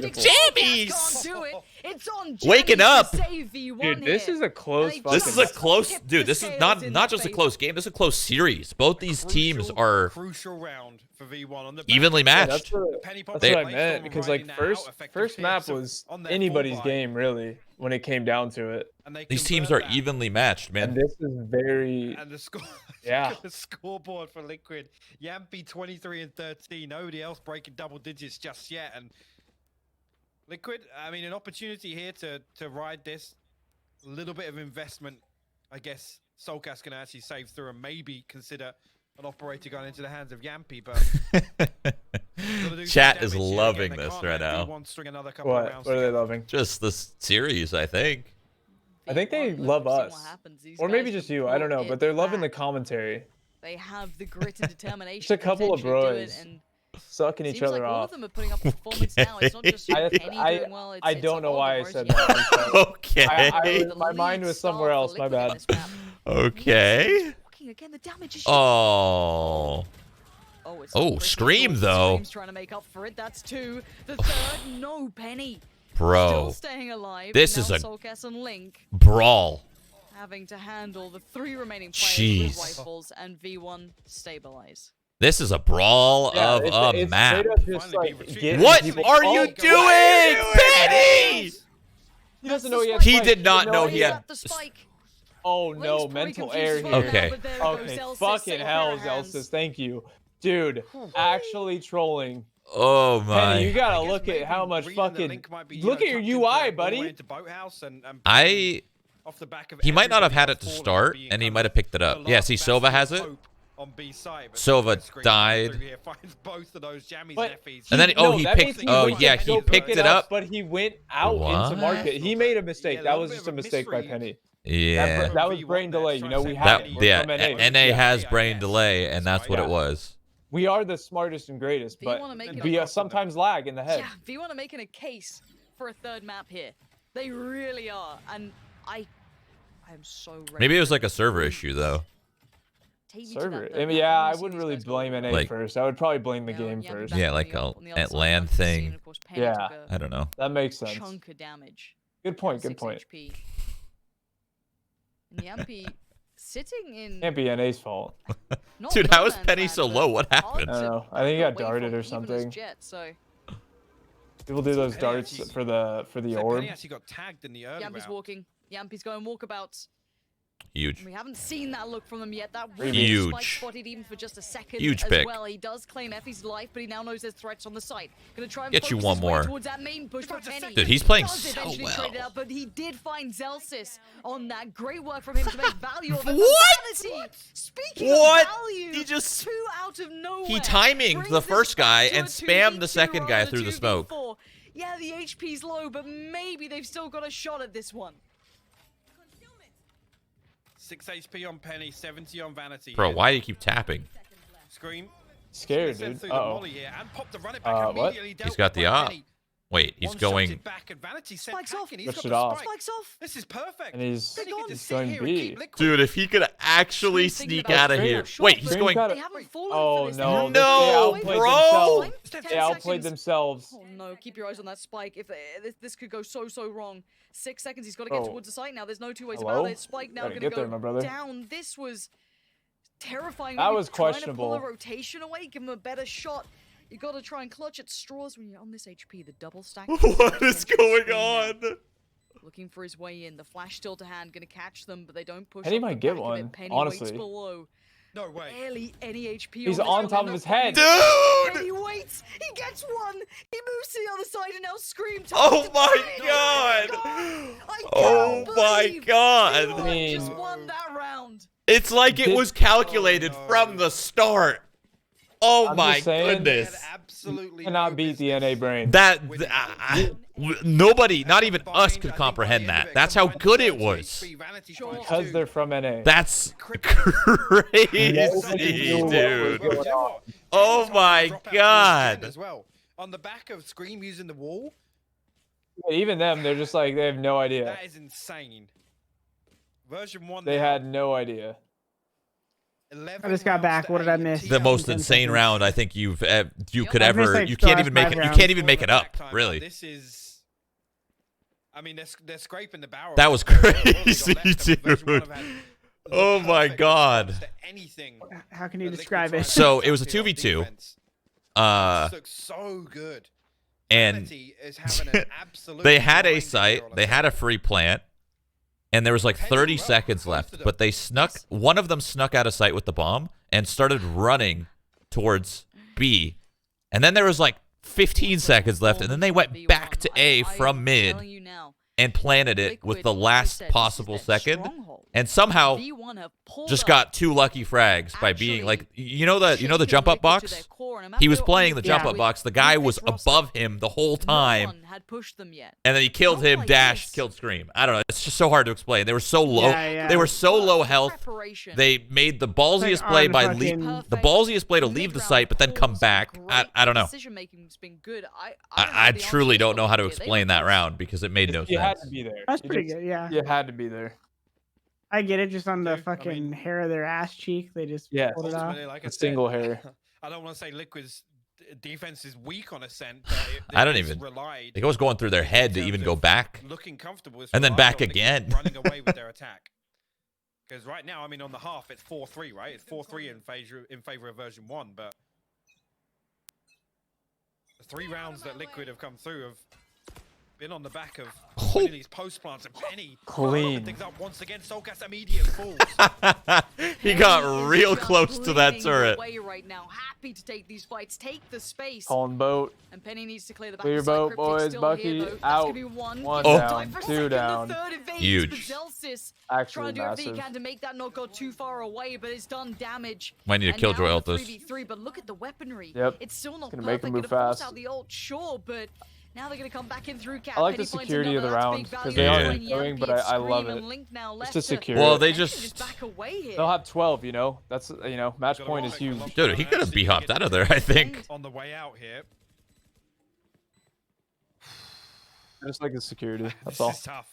Can't do it. It's on jammyz. Waking up. Dude, this is a close. This is a close. Dude, this is not just a close game. This is a close series. Both these teams are crucial round for V1 on the evenly matched. That's what I meant, because like first map was anybody's game really when it came down to it. These teams are evenly matched, man. And this is very. And the score. Yeah. The scoreboard for Liquid. Jamppi 23 and 13. Nobody else breaking double digits just yet. And Liquid, I mean, an opportunity here to ride this. A little bit of investment, I guess. soulcas can actually save through and maybe consider an operator going into the hands of Jamppi, but chat is loving this right now. What are they loving? Just this series, I think. I think they love us, or maybe just you. I don't know, but they're loving the commentary. They have the grit and determination. Just a couple of bros sucking each other off. All of them are putting up performance now. It's not just Penny doing well. I don't know why I said that. Okay. My mind was somewhere else. My bad. Okay. Again, the damage is oh, Scream though. Trying to make up for it. That's two. The third, no Penny. Bro, still staying alive. This is a soulcas and Link brawl. Having to handle the three remaining players with rifles and V1 stabilize. This is a brawl of a map. What are you doing, Penny? He doesn't know he had. He did not know he had. Oh no, mental error here. Okay. Okay, fucking hell, Zellsis, thank you. Dude, actually trolling. Oh my. Penny, you gotta look at how much fucking... Look at your UI, buddy. He might not have had it to start, and he might have picked it up. Yeah, see, Sova has it. Sova died. And then, he picked... Oh, yeah, he picked it up. But he went out into market. He made a mistake. That was just a mistake by Penny. Yeah. That was brain delay. You know, we have it. Yeah, NA has brain delay, and that's what it was. We are the smartest and greatest, but we sometimes lag in the head. Yeah, V1 are making a case for a third map here. They really are, and I'm so ready. Maybe it was like a server issue, though. Server? I mean, yeah, I wouldn't really blame NA first. I would probably blame the game first. Yeah, like a LAN thing. Yeah. I don't know. That makes sense. Chunk of damage. Good point, good point. Jamppi sitting in... Can't be NA's fault. Dude, how is Penny so low? What happened? I don't know. I think he got darted or something. People do those darts for the orb. Penny actually got tagged in the early round. Jamppi's walking. Jamppi's going walkabouts. Huge. We haven't seen that look from him yet. That huge. Spike spotted even for just a second huge as pick. well. He does claim effys life, but he now knows there's threats on the site. Gonna try and get you one more. That main push for Penny. Dude, he's playing so well. Out, but he did find Zellsis on that. Great work from him to make value of it. What? Speaking of value, he just two out of nowhere. He timing the first guy and spammed the second guy through the smoke. Yeah, the HP's low, but maybe they've still got a shot at this one. 6 HP on Penny, 70 on Vanity. Bro, why do you keep tapping? Scream. Scared, dude. What? He's got the op. Wait, he's going. Spikes off. Pushed it off. Spikes off. This is perfect. And he's going B. Dude, if he could actually sneak out of here. Wait, he's going. Oh no. No, bro. They outplayed themselves. Oh no, keep your eyes on that spike. If this could go so wrong. 6 seconds, he's got to get towards the site now. There's no two ways about it. Spike now going to go down. This was terrifying. That was questionable. Trying to pull a rotation away, give him a better shot. You gotta try and clutch at straws when you're on this HP. The double stack. What is going on? Looking for his way in. The flash still to hand, gonna catch them, but they don't push. Penny off the might get back of one, it. Penny honestly. waits below. No way. Barely any HP. He's this on one, top they're of his not head. finding- Dude! He waits. He gets one. He moves to the other side and now Scream. Oh my god! Oh my god! I mean- Just won that round. It's like it was calculated from the start. Oh I'm my just saying, goodness. Absolutely Cannot beat the NA brain. Nobody, not even us, could comprehend that. That's how good it was. Because they're from NA. That's crazy, dude. Oh my god. As well. On the back of Scream using the wall. Even them, they're just like, they have no idea. That is insane. Version 1. They had no idea. I just got back. What did I miss? The most insane round I think you could I missed, ever. like, You the can't last even make 5 it. You rounds. can't even make it up. Really. This is. I mean, they're scraping the barrel. That was crazy, dude. Oh my god. Anything. How can you describe it? So it was a 2v2. Looks so good. And Vanity is having an absolute they had a grind site, here on they had a free plant, and there was like 30 seconds left, but they snuck, one of them snuck out of sight with the bomb and started running towards B. And then there was like 15 seconds left, and then they went back to A from mid and planted it with the last possible second, and somehow just got 2 lucky frags by being like, you know the jump up box? He was playing the jump up box. The guy was above him the whole time, and then he killed him, dashed, killed Scream. I don't know. It's just so hard to explain. They were so low. They were so low health. They made the ballsiest play by the ballsiest play to leave the site, but then come back. I don't know. I truly don't know how to explain that round because it made no sense. You had to be there. That's pretty good, yeah. You had to be there. I get it, just on the Dude, fucking hair of their ass cheek, they just pulled it off. Ultimately, like I A said, single hair. I don't want to say Liquid's defense is weak on Ascent. But I don't even. It was going through their head to even go back, looking comfortable, and then back again. Running away with their attack. Because right now, I mean, on the half, it's 4-3, right? It's 4-3 in favor of version 1, but the 3 rounds that Liquid have come through have been on the back of winning these post plants, and Penny Clean. things up once again. Soulcas immediate falls. He got real close to that turret. Right now, happy to take these fights, take the space. Calling boat. And Penny needs to clear the back. Clear of the boat, side. boys. Still Bucky here, out. One Down, 2 down. Huge. Zellsis Actually trying to do everything he massive. can to make that not go too far away, but it's done damage. Might need a And killjoy now ult the this. 3v3, but look at the weaponry. Yep. It's still not Gonna perfect. make him move Gonna force fast. out the ult, sure, but now they're gonna come back in through cap. I like Penny the finds security of the another. That's round big because value they Yeah. are between going, Jamppi but and I love Scream it. and Link now Just left to to- secure. Well, it. they Just just, back away here. They'll have 12. You know, that's match point is huge. dude, he could have b-hopped out of there, I think. On the way out here. I just like the security. That's This all. is tough.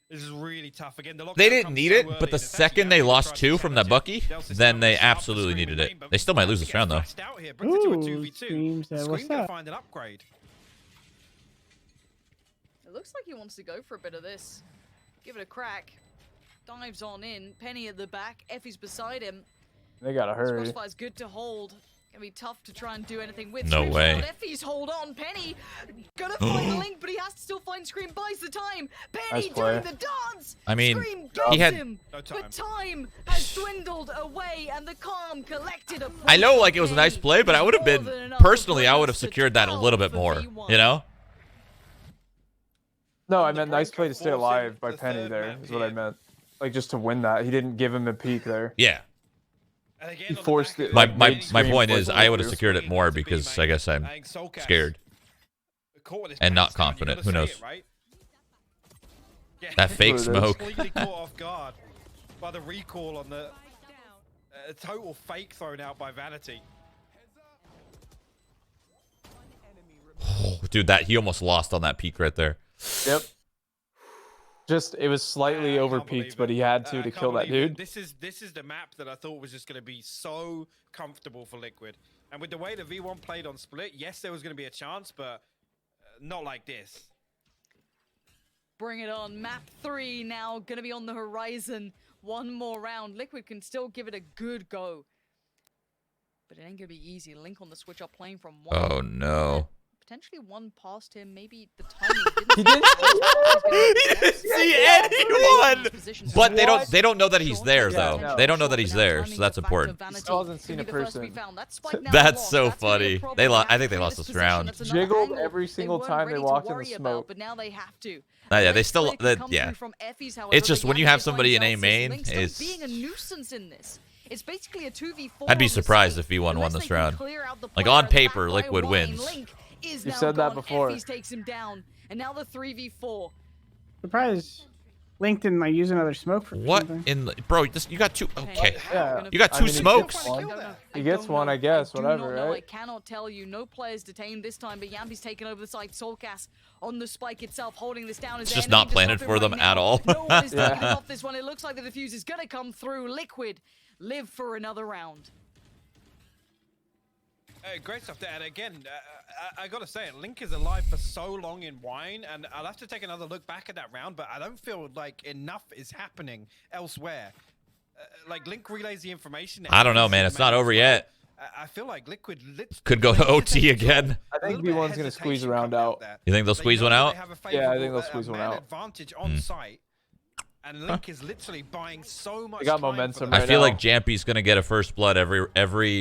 This is really tough. Again, the They lockdown didn't comes need so it, early but the and it's second actually they lost tried to 2 from that damage Bucky, it. Zellsis then they now sharp absolutely to Scream needed lane, it. but They still might lose Scream this round, though. gets flashed out here, brings it to a Ooh, 2v2. Scream said, Scream "What's gonna up?" find an upgrade. It looks like he wants to go for a bit of this. Give it a crack. Dives on in. Penny at the back. Effy's beside him. They gotta This hurry. crossfire's good to hold. Gonna be tough to try and do anything with. No Scream's way. on Effy's hold on. Penny gonna find the link, but he has to still find Scream. Buys the time. Penny Nice play. doing the dance. I mean, Scream he gets had- him, No time. but time has dwindled away, and the calm collected. I know, like, it was a nice play, but I would have been, personally, I would have secured that a little bit more, you know? No, I meant nice play to stay Forcing alive by the Penny third there, map is what I here. meant. Like, just to win that. He didn't give him a peek there. Yeah. And again, He on the forced back it, of My like, my made my Scream point force is, it I would have through. secured it more because I guess I'm I think Soulcas scared. caught with his and not pants down, you confident. gotta Who say knows? it, right? Yeah. That fake That's what it is. smoke. Completely caught off guard by the recall on the total fake thrown out by Vanity. Oh, dude, that he almost lost on that peak right there. Yep. Just, it was slightly I over can't believe peaked, it. but he had I to can't kill that believe it. dude. This is the map that I thought was just going to be so comfortable for Liquid. And with the way the V1 played on Split, yes, there was going to be a chance, but not like this. Bring it on. Map 3 now gonna be on the horizon. One more round. Liquid can still give it a good go. But it ain't gonna be easy. Link on the switch up, playing from one. Oh no. Potentially one past him. Maybe the timing He didn't. He didn't see anyone. But they don't know that he's there though. no. They don't know that he's there, so that's important. He still hasn't seen a person. That's so funny. I think they lost this round. Jiggled every single time they walked in the smoke. But now they have to. Yeah, they still. Yeah. It's just when you have somebody in A main, it's being a nuisance in this. It's basically a 2v4. I'd be surprised if V1 won this round. Like on paper, Liquid wins. You've said that before. effys takes him down, and now the 3v4. Surprised Link didn't like use another smoke for What something. in the, bro? You got two. Okay. Yeah. You got two smokes. He gets one, I guess. Whatever, right? I cannot tell you. No players detained this time, but Jamppi's taken over the site. soulcas on the spike itself, holding this down. It's just not planted for them at all. No one is taking off this one. It looks like the defuse is gonna come through. Liquid live for another round. Great stuff there. And again, I gotta say it, Link is alive for so long in Wine, and I'll have to take another look back at that round, but I don't feel like enough is happening elsewhere. Like, Link relays the information. I don't know, man. It's not over yet. I feel like Liquid could go to OT again. I think V1's gonna squeeze a round out. You think they'll squeeze one out? Yeah, I think they'll squeeze one out. Advantage on site, and Link is literally buying so much. They got time momentum. I Right feel now. like Jamppi's gonna get a first blood every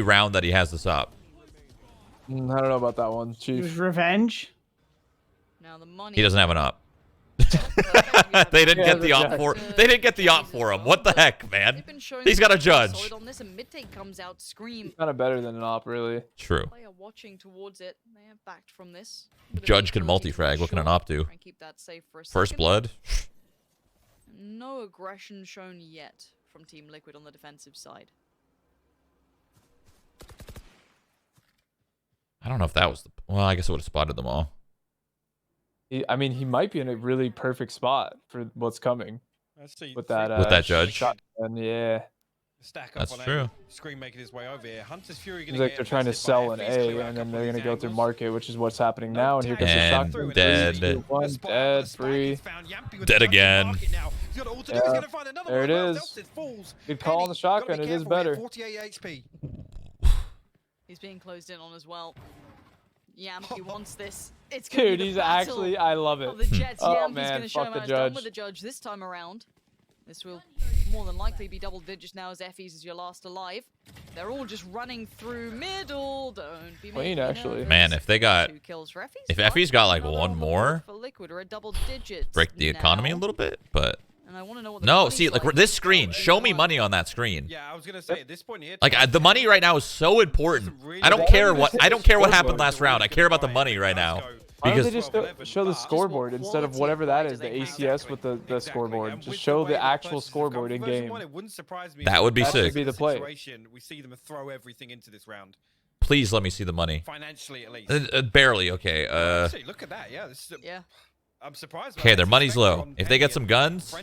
round that he has this up. I don't know about that one, It was Chief. revenge. Now the money. He doesn't have an op. They didn't get the op for. They didn't get the op for him. What the heck, man? He's got a judge. On this, and mid-take comes out, Scream. Kind of better than an op, really. True. Player watching towards it. They have backed from this. Judge can multi-frag. What can an op do? Try and keep that safe for a First second. blood. No aggression shown yet from Team Liquid on the defensive side. I don't know if that was the. Well, I guess it would have spotted them all. I mean, he might be in a really perfect spot for what's coming with that judge. shotgun, yeah. Stack up That's on true. Scream making his way over here. Hunter's Fury It's like they're trying to sell an A, and then they're gonna go through market, which is what's happening now. And here comes the And shotgun. dead. 3, 2, 1, dead, free. Dead again. Yeah. There it is. Good call on the shotgun. It is better. 48 HP. He's being closed in on as well. Jamppi wants this. It's Dude, he's actually, I love of it. the Jets. Oh Jamppi's man, gonna show fuck him the how it's done judge. with the judge this time around. This will more than likely be double digits now, as effys is your last alive. They're all just running through middle. Don't be Clean, making actually. nervous. Man, if they got, 2 kills for effys. if effys got like one more, for Liquid or a double digits break the economy a now. little bit. But And I want to know what the no, money's see, like like. this screen. Show me money on that screen. Yeah, I was gonna say at this point here. Like the money right now is so important. I don't care what happened last round. I care about the money right now. Why don't they Because just show the scoreboard instead of whatever that is, the ACS with the scoreboard? Just show the actual scoreboard in game. That would be That sick. should be the play. We see them throw everything into this round. Please let me see the money. Financially, at least. Barely. Okay. Actually, look at that. Yeah. Yeah. I'm surprised. Okay, their money's low. If they get some guns,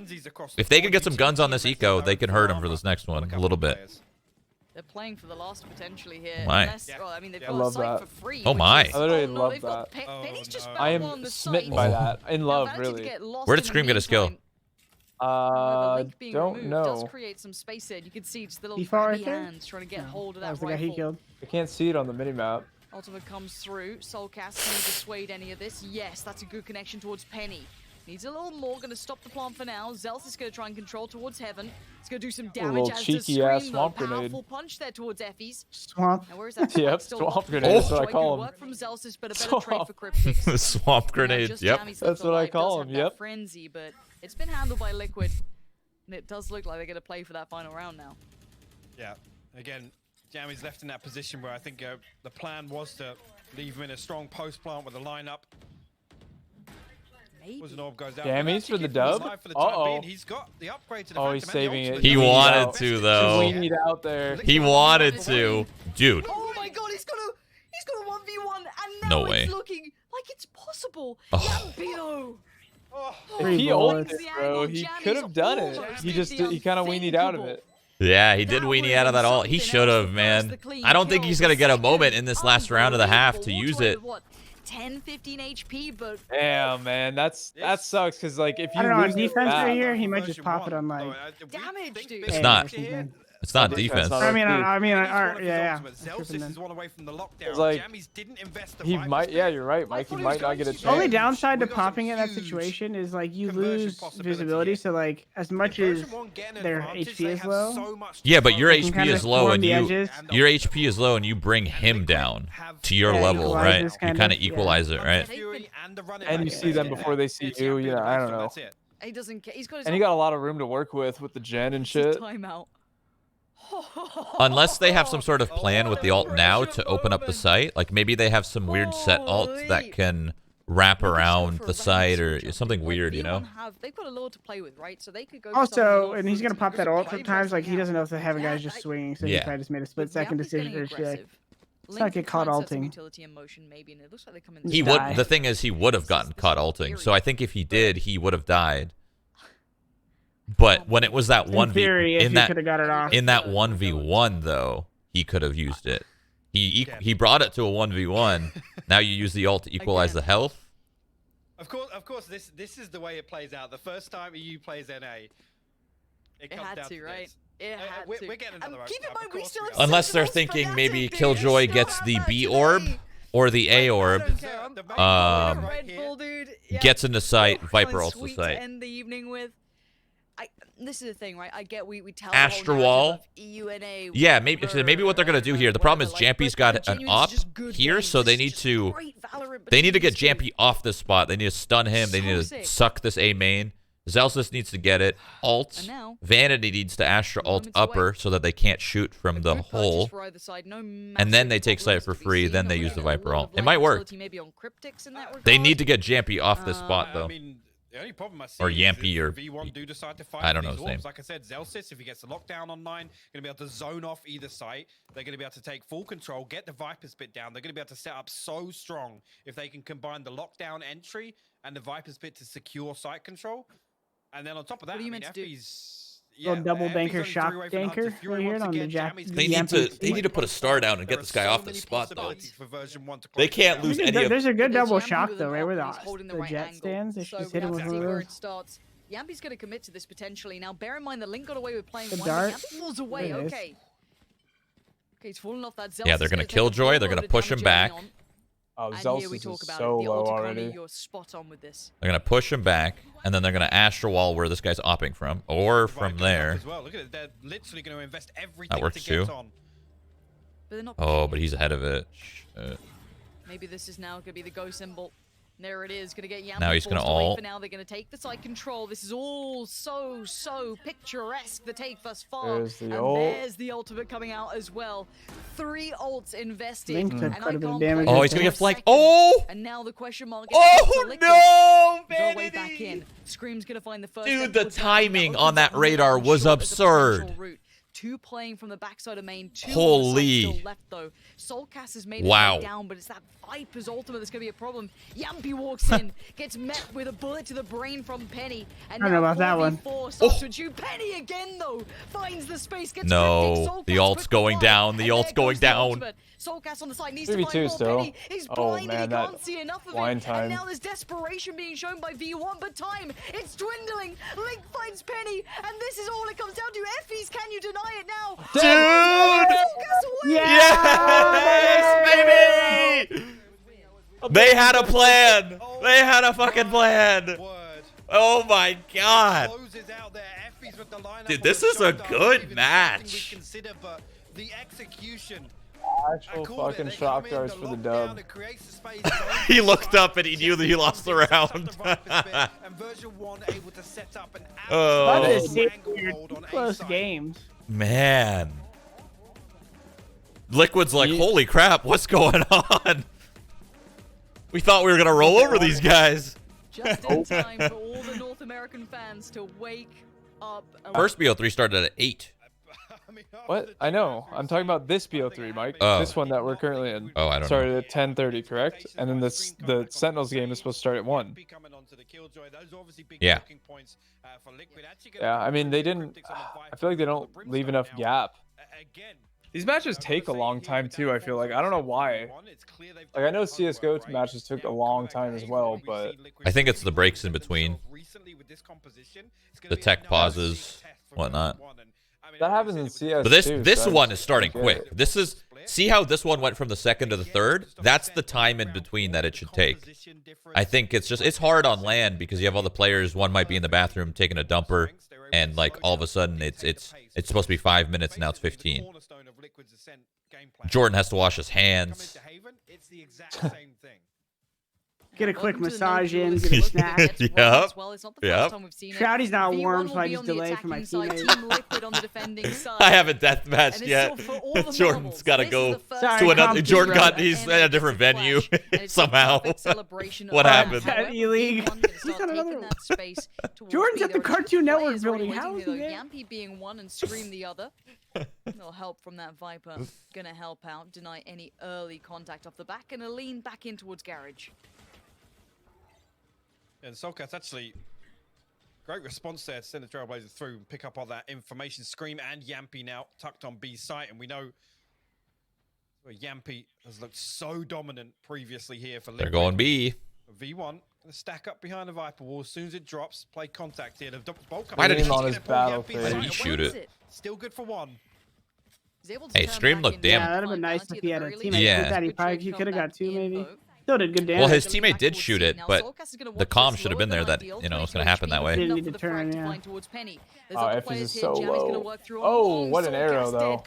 if they can get some guns on this eco, they can hurt them for this next one a little bit. They're playing for the last potentially here. My. Unless, well, I mean, they've I got love a site that. for free. Oh which my. is- I literally no, love they've got that. Penny's just found I one on am the smitten site. by that. In Now, love, Vanity to really. get lost Where did in the Scream get a skill? meantime. However, Link being Don't removed does know. create some space there. You can see just the little Default right crabby there? hands trying to get hold of That that was the guy he rifle. killed. I can't see it on the minimap. Ultimate comes through. soulcas can he dissuade any of this? Yes, that's a good connection towards Penny. Needs a little more. Going to stop the plant for now. Zellsis is going to try and control towards heaven. It's going to do some damage little as cheeky the ass Scream, swamp though. grenade. Powerful punch there towards effys. Swamp. Now where is that Yep, still swamp looking grenade, for? that's what I Good call 'em. work from Zellsis, but a better trade Swamp. for Kryptix. Swamp Now, grenade. just Yep. Jammyz left That's what I alive, does call have 'em, that yep. Frenzy, but it's been handled by Liquid, and it does look like they're going to play for that final round now. Yeah. Again, Jammy's left in that position where I think the plan was to leave him in a strong post plant with a lineup. Maybe. Was an orb goes out. Jammyz for the dub? For the time Uh-oh. being. He's got the upgrade to the Oh, he's Phantom and the saving it. ultimate. He Weed wanted out. to though. We need out there. He wanted to, dude. Oh my god, he's got a 1v1, and No now way. it's looking like it's possible. Oh. Jamppi, though. Oh, If he Three owned bullets. it, bro, he could have done it. He kind of weenied out of it. Yeah, he did weenie out of that all. He should have, man. I don't think he's gonna get a moment in this last round of the half to use it. What, 10, 15 HP, but Damn, man, that sucks because like if you I don't know, on lose the defense map- right here, he might just pop it on like. damage, dude. It's Hey, not. or something. It's not defense. I mean, yeah. Zellsis is one away from the lockdown. Like, Jammyz didn't invest the he might, yeah, you're right, Mike. He might not get a chance. The only downside to popping in that situation is like you lose visibility. So like as much as their HP is low. Yeah, but your HP is low and your HP is low and you bring him down to your level, right? You kind of equalize it, right? And you see them before they see you. Yeah, I don't know. He doesn't care. He's got his And he got a lot of room to work with the gen and shit. Timeout. Unless they have some sort of plan with the ult now to open up the site. Like maybe they have some weird set ult that can wrap around the site or something weird, you know? They've got a lot to play with, right? So they could go. Also, and he's gonna pop that ult sometimes. Like he doesn't know if the Heaven guy's just swinging, so he probably just made a split-second decision or shit. Let's not get caught ulting. He would. The thing is, he would have gotten caught ulting. So I think if he did, he would have died. But when it was that 1v in that 1v1 though, he could have used it. He brought it to a 1v1. Now you use the ult to equalize the health. Of course. This is the way it plays out. The first time EU plays NA, it comes down to right. We're getting another. Keep in mind, we still have unless they're thinking maybe Killjoy gets the B orb or the A orb, gets into sight, Viper ults the site. End the evening with. This is the thing, right? I get we tell Astra Wall. EUNA. Yeah, maybe what they're gonna do here. The problem is Jampy's got an op here, so they need to get Jamppi off this spot. They need to stun him. They need to suck this A main. Zellsis needs to get it. Ult. Vanity needs to Astra ult upper so that they can't shoot from the hole. And then they take site for free. Then they use the Viper ult. It might work. They need to get Jamppi off this spot though. The only problem I see or Jamppi or V1 do decide to fight I don't know his name. Like I said, Zellsis, if he gets the lockdown online, going to be able to zone off either site. They're going to be able to take full control, get the Viper spit down. They're going to be able to set up so strong if they can combine the lockdown entry and the Viper spit to secure site control. And then on top of that, effys. Yeah, double banker, shock banker right here on the Jack. They need to put a star down and get this guy off this spot though. They can't lose any of. There's a good double shock though, right where the jet stands. They should just hit him with one of those. Jamppi's going to commit to this potentially. Now, bear in mind the Link got away with playing the one. dart Falls away. Okay, he's falling off that. Yeah, they're going to kill Joy. They're going to push him back. Oh, Zellsis is so low already. You're spot on with this. They're going to push him back, and then they're going to Astra Wall where this guy's opping from, or from there. Look at it. They're literally going to invest everything that works too. Oh, but he's ahead of it. Shit. Maybe this is now going to be the go symbol. There it is, gonna get Jamppi. Now he's gonna ult. For now, they're gonna take the side control. This is all so picturesque. The take thus far. There's the ult. There's the ultimate coming out as well. 3 ults invested. Link took quite a bit of damage. Oh, he's gonna get flanked. Oh! And now the question mark. Oh no, Vanity! Back in. Scream's gonna find the first. Dude, the timing on that radar was absurd. 2 playing from the backside of main. 2 Holy. still left though. Soulcas has made it down, but it's that Viper's ultimate that's gonna be a problem. Jamppi walks in, gets met with a bullet to the brain from Penny, and I don't know about that one. Penny again though finds the space. Gets no, the ult's going down. The ult's going down. Soulcas on the side needs to find more still. Penny. He's blinded, man, he can't see enough of it. Time. And now there's desperation being shown by V1, but time, it's dwindling. Link finds Penny, and this is all it comes down to. Effys, can you deny it now? Dude! Yes, baby! They had a plan. They had a fucking plan. Oh my god. Dude, this is a good match. The execution. Actual fucking shock darts for the dub. He looked up and he knew that he lost the round. Oh, close games. Man. Liquid's like, holy crap, what's going on? We thought we were going to roll over these guys. Just in time for all the North American fans to wake up. First BO3 started at 8. What? I know. I'm talking about this BO3, Mike. Oh. This one that we're currently in. Oh, I don't know. Started at 10:30, correct? And then the Sentinels game is supposed to start at 1. Yeah. Yeah, I mean, they didn't... I feel like they don't leave enough gap. These matches take a long time, too, I feel like. I don't know why. Like, I know CSGO matches took a long time as well, but... I think it's the breaks in between. The tech pauses, whatnot. That happens in CS But this too, this so one is starting get quick. it. This is see how this one went from the second to the third. That's the time in between that it should take. I think it's hard on land because you have all the players. One might be in the bathroom taking a dumper, and like all of a sudden it's supposed to be 5 minutes, now it's 15. Jordan has to wash his hands. Get a quick massage in, get a snack. Yep. Shroudy's not warm, so I just delay for my teammates. I haven't deathmatched yet. Jordan's got to go to another. Jordan got he's at a different venue somehow. What happened? At E-League. He's got another one. Jordan's at the Cartoon Network building. How is he there? Jamppi being one and Scream the other. No help from that Viper. Gonna help out, deny any early contact off the back, and a lean back in towards Garage. And soulcas actually great response there to send the Trailblazers through and pick up all that information. Scream and Jamppi now tucked on B site, and we know Jamppi has looked so dominant previously here for Liquid. They're going B. V1 gonna stack up behind the Viper wall as soon as it drops. Play contact here. The bolt Why did he on his battlefield? Why did he shoot it? Still good for one. Hey, Scream looked damn. Yeah, that'd have been nice if he had a teammate. Yeah. He could have got two maybe. Still did good damage. Well, his teammate did shoot it, but the comm should have been there that, you know, it's going to happen that way. Didn't need to turn, yeah. Oh, effys is so low. Oh, what an arrow, though.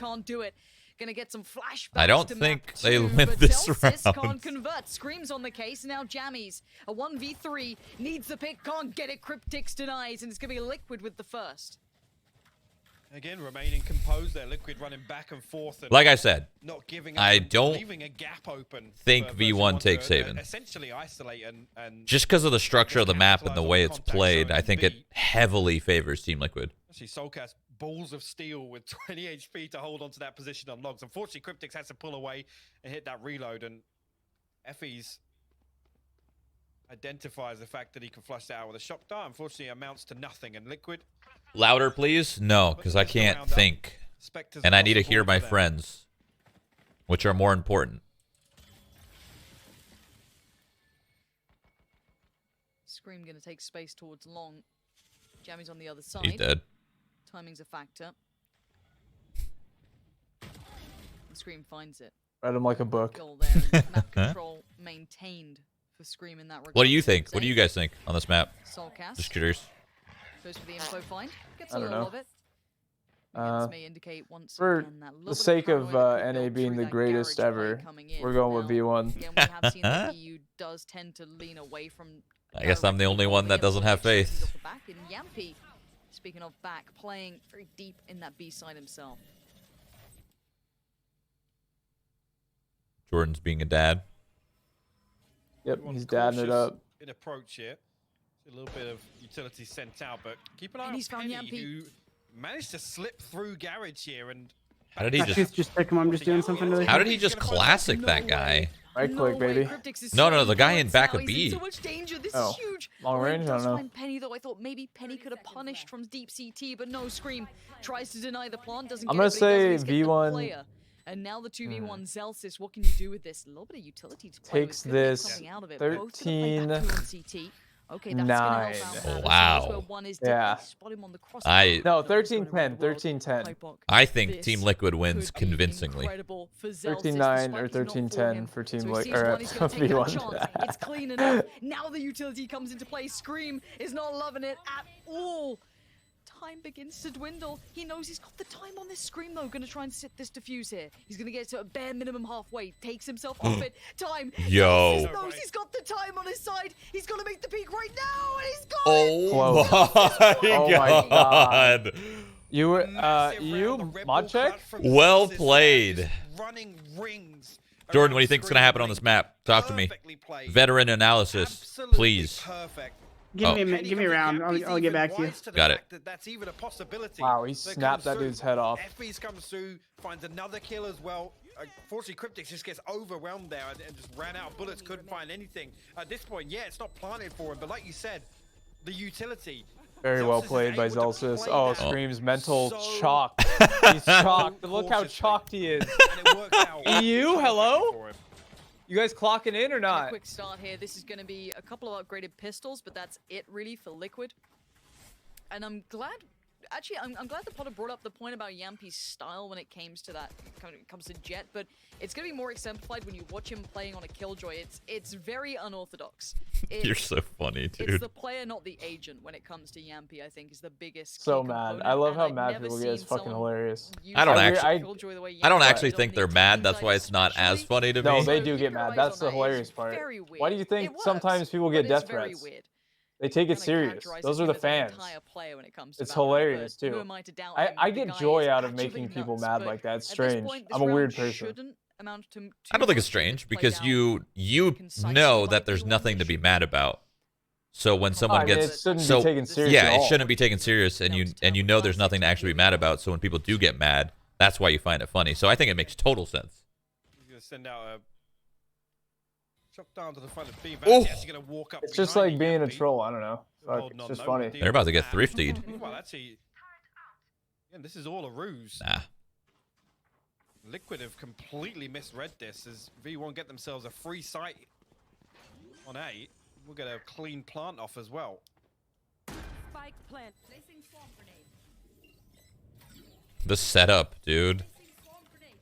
Gonna get some flashbacks. I don't think they win this round. Can't convert. Screams on the case. Now jammyz. A 1v3. Needs the pick. Can't get it. Kryptix denies. And it's going to be Liquid with the first. Again, remaining composed there. Liquid running back and forth. And like I said, not giving up, I don't leaving a gap open think V1 takes Haven. Essentially isolate and just because of the structure of the map and the way it's played, I think it heavily favors Team Liquid. Actually, soulcas, balls of steel with 20 HP to hold on to that position on logs. Unfortunately, Kryptix has to pull away and hit that reload, and effys identifies the fact that he can flush that out with a shock dart. Unfortunately, it amounts to nothing, and Liquid... Louder, please? No, because I can't think. And I need to hear my friends, which are more important. Scream going to take space towards long. Jammyz on the other side. He's dead. Timing's a factor. And Scream finds it. Read him like a book. Goal there. Map control maintained for Scream in that regard. What do you think? What do you guys think on this map? soulcas. Just curious. Goes for the info find. Gets a I don't little know. of it. This may indicate once For again that the sake of NA being the greatest ever, we're going with V1. Again, we have seen that EU does tend to lean away from. I guess I'm the only one that doesn't have faith. Off the back, and Jamppi, speaking of back, playing very deep in that B side himself. Jordan's being a dad. Yep, he's dadding it up. In approach here. A little bit of utility sent out, but keep an eye And on he's found Penny, Jamppi. who managed to slip through garage here and... How did he just pick him. I'm just doing something really. How did he just classic that guy? Right click, baby. No, the guy in back of B. So much danger. This Oh, is huge. long range? I don't know. Find Penny, though. I thought maybe Penny could have punished from deep CT, but no. Scream tries to deny the plant. Doesn't. I'm get gonna it, but he say does get the V1 player. And now the 2v1 Zellsis. What can you do with this? A little bit of utility to play Takes with. Could make this something out of it. Both gonna play 13, back two on CT. Okay, that's 9. gonna help out. Oh, wow. Where one is Yeah. spot him on the cross. No, 13-10, 13-10. I think Team Liquid wins Could be convincingly. incredible for Zellsis, 13-9 or despite he's not for 13-10 him. for Team So he Liquid, sees or one, he's gonna take that V1. chance. It's clean enough. Now the utility comes into play. Scream is not loving it at all. Time begins to dwindle. He knows he's got the time on this Scream, though. Gonna try and sit this defuse here. He's gonna get to a bare minimum halfway. Takes himself off it. Time. Yo. Zellsis knows he's got the time on his side. He's gonna make the peak right now, and he's got Oh Close. my god. You were, Massive you round, the red mod ball check? cut from Well Zellsis, played. just running rings Jordan, around what do you think's Scream, gonna happen on this map? Talk to me. perfectly played. Veteran analysis, Absolutely please. perfect. Give me a round. I'll get back to you. Got it. That's even a possibility. Wow, he So it snapped comes that through. dude's head off. effys comes through, finds another kill as well. Unfortunately, Kryptix just gets overwhelmed there and just ran out of bullets, couldn't find anything. At this point, yeah, it's not planted for him, but like you said, the utility. Very well Zellsis is played by able to Zellsis. play Oh, that Scream's mental so chalk. He's chalked. Look how cautiously. chalked he is. And it works out EU, hello? for him. You guys clocking in or A not? quick start here. This is going to be a couple of upgraded pistols, but that's it really for Liquid. And I'm glad actually, I'm glad the Potter brought up the point about Jamppi's style when it comes to that, comes to Jet, but it's gonna be more exemplified when you watch him playing on a Killjoy. It's very unorthodox. You're so funny, dude. It's the player, not the agent, when it comes to Jamppi. I think is the biggest. So key mad. component, I love and how I've mad never people get. It's seen fucking someone hilarious. use I don't Killjoy the way I don't Jamppi actually did think on they're the mad. team That's why it's not as especially. funny to No, me. they So do keep get your mad. eyes That's on the that. hilarious It's part. very weird. Why do you think It works, sometimes people but get it's death very threats? weird. They take it Kinda serious. characterizes Those are him the as an fans. entire player when it comes to It's Valorant, hilarious but who too. am I to doubt I him? The get guy joy is out of actually making people nuts, mad but like that. It's at this strange. point, this I'm a weird round person. shouldn't amount to I don't think it's much. strange It played because out you concisely know by that there's V1, nothing to be mad about. So when I someone mean, gets it shouldn't so be taken serious yeah, at it all. shouldn't be taken serious, and you know there's nothing to actually be mad about. So when people do get mad, that's why you find it funny. So I think it makes total sense. He's gonna send out a shot down to the front of B. Oh. He's gonna walk up. It's just behind like being a Jamppi. troll. I don't know. Fuck, Holding it's on, just no funny. deal They're about to with get that. thriftied. Well, actually, again, this is all a ruse. Nah. Liquid have completely misread this as V1 get themselves a free site on A. We'll get a clean plant off as well. Spike plant. Placing swarm grenade. The setup, dude. Placing swarm grenade.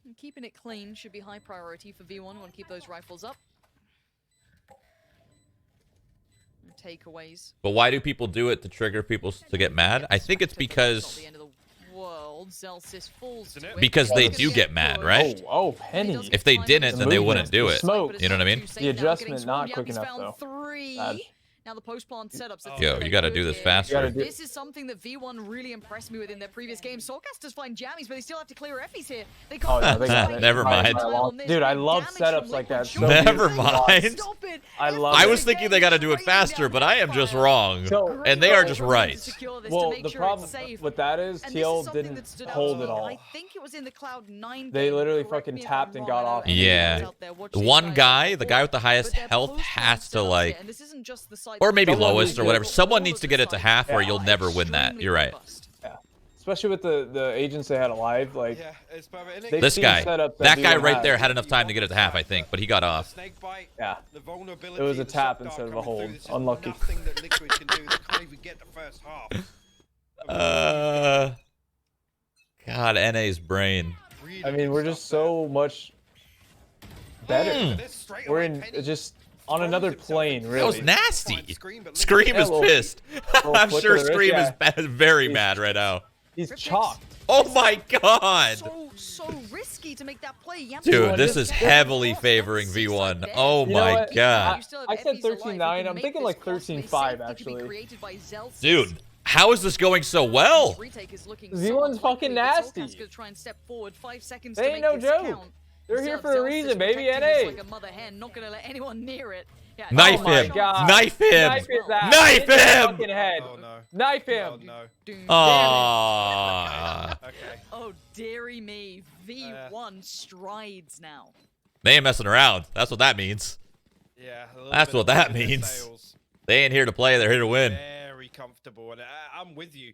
And keeping it clean should be high priority for V1. Want to keep those rifles up. And takeaways. But why do people do it to trigger people to get mad? I think it's Not because the end of the world. Zellsis falls to it. because they Gonna do get mad, right? Oh, Penny. If they didn't, then they wouldn't do it. Smoke. You know what I mean? The adjustment not quick enough, though. Three. Bad. Now the post-plant setups. Yo, you gotta do this faster. You gotta do- This is something that V1 really impressed me with in their previous game. Soulcas does find jammyz, but they still have to clear effys here. They Oh, can't no, they got it. Never mind. Dude, I love setups like that. So Never beautiful. mind. Stop it. I love I it. was thinking they gotta do it faster, but I am just wrong. So- And they are just right. Well, the problem with that is TL didn't hold it all. I think it was in the Cloud9 They game, literally correct fucking me if tapped I'm and wrong, got I know off. everyone Yeah. out there watched The these one guys guy, before, the guy with the highest but their health post-plant has to setups, like, and this isn't just the site or maybe Someone lowest needs or to- whatever. Someone all needs of to the get it to sites half or are you'll never win that. extremely You're right. robust. Yeah. Especially with the agents they had alive, like Yeah, it's perfect. They've This seen guy, setups that guy V1 right has. there had enough time to get it to half, I think, but he got off. Snake bite, Yeah. the vulnerability, It was a the tap shock dart instead of a coming through. hold. There's just Unlucky. Nothing that Liquid can do. They can't even get the first half. God, NA's brain. Really I mean, good we're stuff just so much better. Mm. there. Straight We're away, in Penny just on throws another himself plane, into That really. was nasty. Scream, but Scream Yeah, is little- pissed. little I'm flick sure of the wrist, Scream yeah. is very He's- mad right now. He's Kryptix. chalked. Oh my god. So risky to make that play. Jamppi Dude, was this just is getting heavily off. favoring That's V1. six Oh like You know my what? god. You still have I said effys alive. 13-9. You can I'm make thinking this like costly 13-5 safety be actually. created by Zellsis. Dude, how is this going so well? This retake is looking Z1's so unlikely, fucking but nasty. Soulcas gonna try and step forward 5 seconds They to ain't make no this joke. count. They're here for a Zellsis reason, baby. protecting NA. this like a mother hen, not gonna let anyone near it. Yeah, Knife Oh my him. God. Knife him. Knife his ass. Knife In the him. fucking head. Oh no. Knife Oh him. no. Aww. Okay. Oh, dearie me. V1 strides now. They ain't messing around. That's what that means. Yeah. a little That's bit what of that wind in their means. sails. They ain't here to play. They're here to win. Very comfortable, and I'm with you.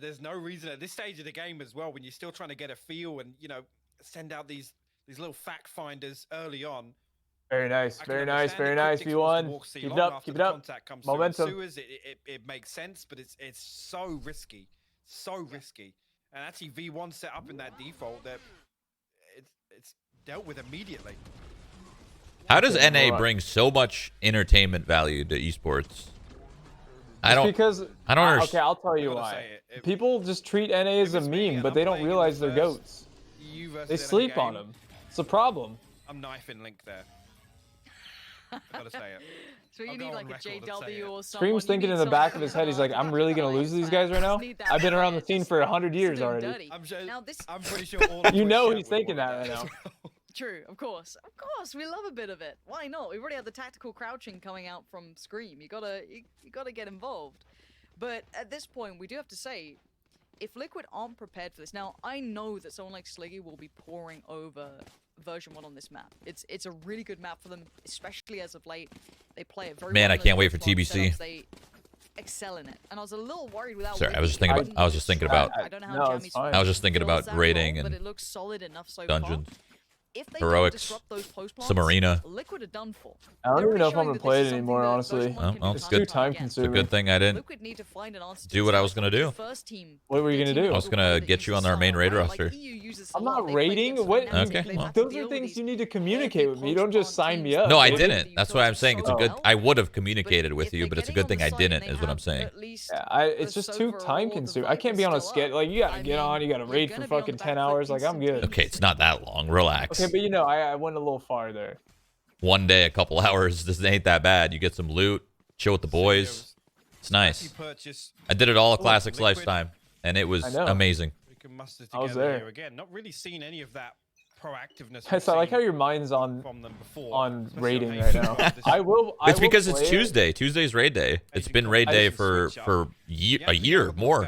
There's no reason at this stage of the game as well, when you're still trying to get a feel and send out these little fact finders early on. Very nice. I can Very nice. understand Very if nice. Kryptix wants to V1. walk C Keep it long up. after Keep it the up. contact comes through in Momentum. sewers, it makes sense, but it's so risky, so risky. And actually, V1 set up in that default that it's dealt with immediately. How does Okay, NA hold on. bring so much entertainment value to esports? I don't Because I don't okay, understand. I'll tell you I gotta why. say it. People just treat NA as If a it's me meme, and but I'm they don't playing in realize the they're first goats. EU versus They NA sleep on game, them. It's a problem. I'm knifing Link there. I gotta say it. So you I'll need go like on a record and say JW it. or someone. Scream's You thinking need in the back of someone his head, he's like, I'm to really gonna lose to these guys right now. Need that I've been around the fire, scene just for 100 years do already. dirty. I'm sure. Now this I'm pretty sure all of You Twitch know chat he's would thinking want that right as now. well. True, of course. Of course, we love a bit of it. Why not? We've already had the tactical crouching coming out from Scream. You gotta get involved. But at this point, we do have to say, if Liquid aren't prepared for this, now I know that someone like Sliggy will be pouring over version 1 on this map. It's a really good map for them, especially as of late. They play it very Man, well I in can't the wait for first TBC. setups. They excel in it. And I was a little worried without Sorry, I Wiggy. was just thinking It about wouldn't be I I don't know how No, it's Jammyz fine. was just thinking fills about that raiding role, but and it looks solid enough so dungeons. far. If they Heroics, disrupt those post plants, Submarina. Liquid are done for. I don't They're even know if showing I'm gonna that play this it is anymore, something that honestly. First One can Well, It's time too and time again. It's a consuming. good thing I didn't Liquid need to find an answer to do what this. I was gonna do. First team, What were you gonna their team do? I was gonna will get you on use our main style, raid right? roster. Like, EU uses this a I'm lot. not They play raiding. against What? Fnatic, Okay, they've well. had to Those deal are with things these you need to heavy communicate with me. You don't just post-plant sign me teams up. No, I that baby. didn't. That's why I'm saying it's a good. well. I would have communicated But with if you, they're but it's a getting good on thing the I site and didn't. they Is what I'm have saying. at least Yeah, it's the just too Sova time or the consuming. I can't Viper be on a still skit. up. Like you gotta I get on. mean, You gotta you're raid for gonna be on the fucking back 10 foot hours. Like I'm good. Okay, it's not that long. Relax. Okay, but you know, I went a little far there. One day, a couple hours, this ain't that bad. You get some loot, chill with the boys. It's nice. I did it all at Classics Lifetime, and it was amazing. I was there. Here again. Not really seen any of that proactiveness. Yes, I like how your mind's on from them before, on especially raiding on right Ace. now. This- I will. It's will because it's play it. Tuesday. Tuesday's raid day. It's been raid day for a year more.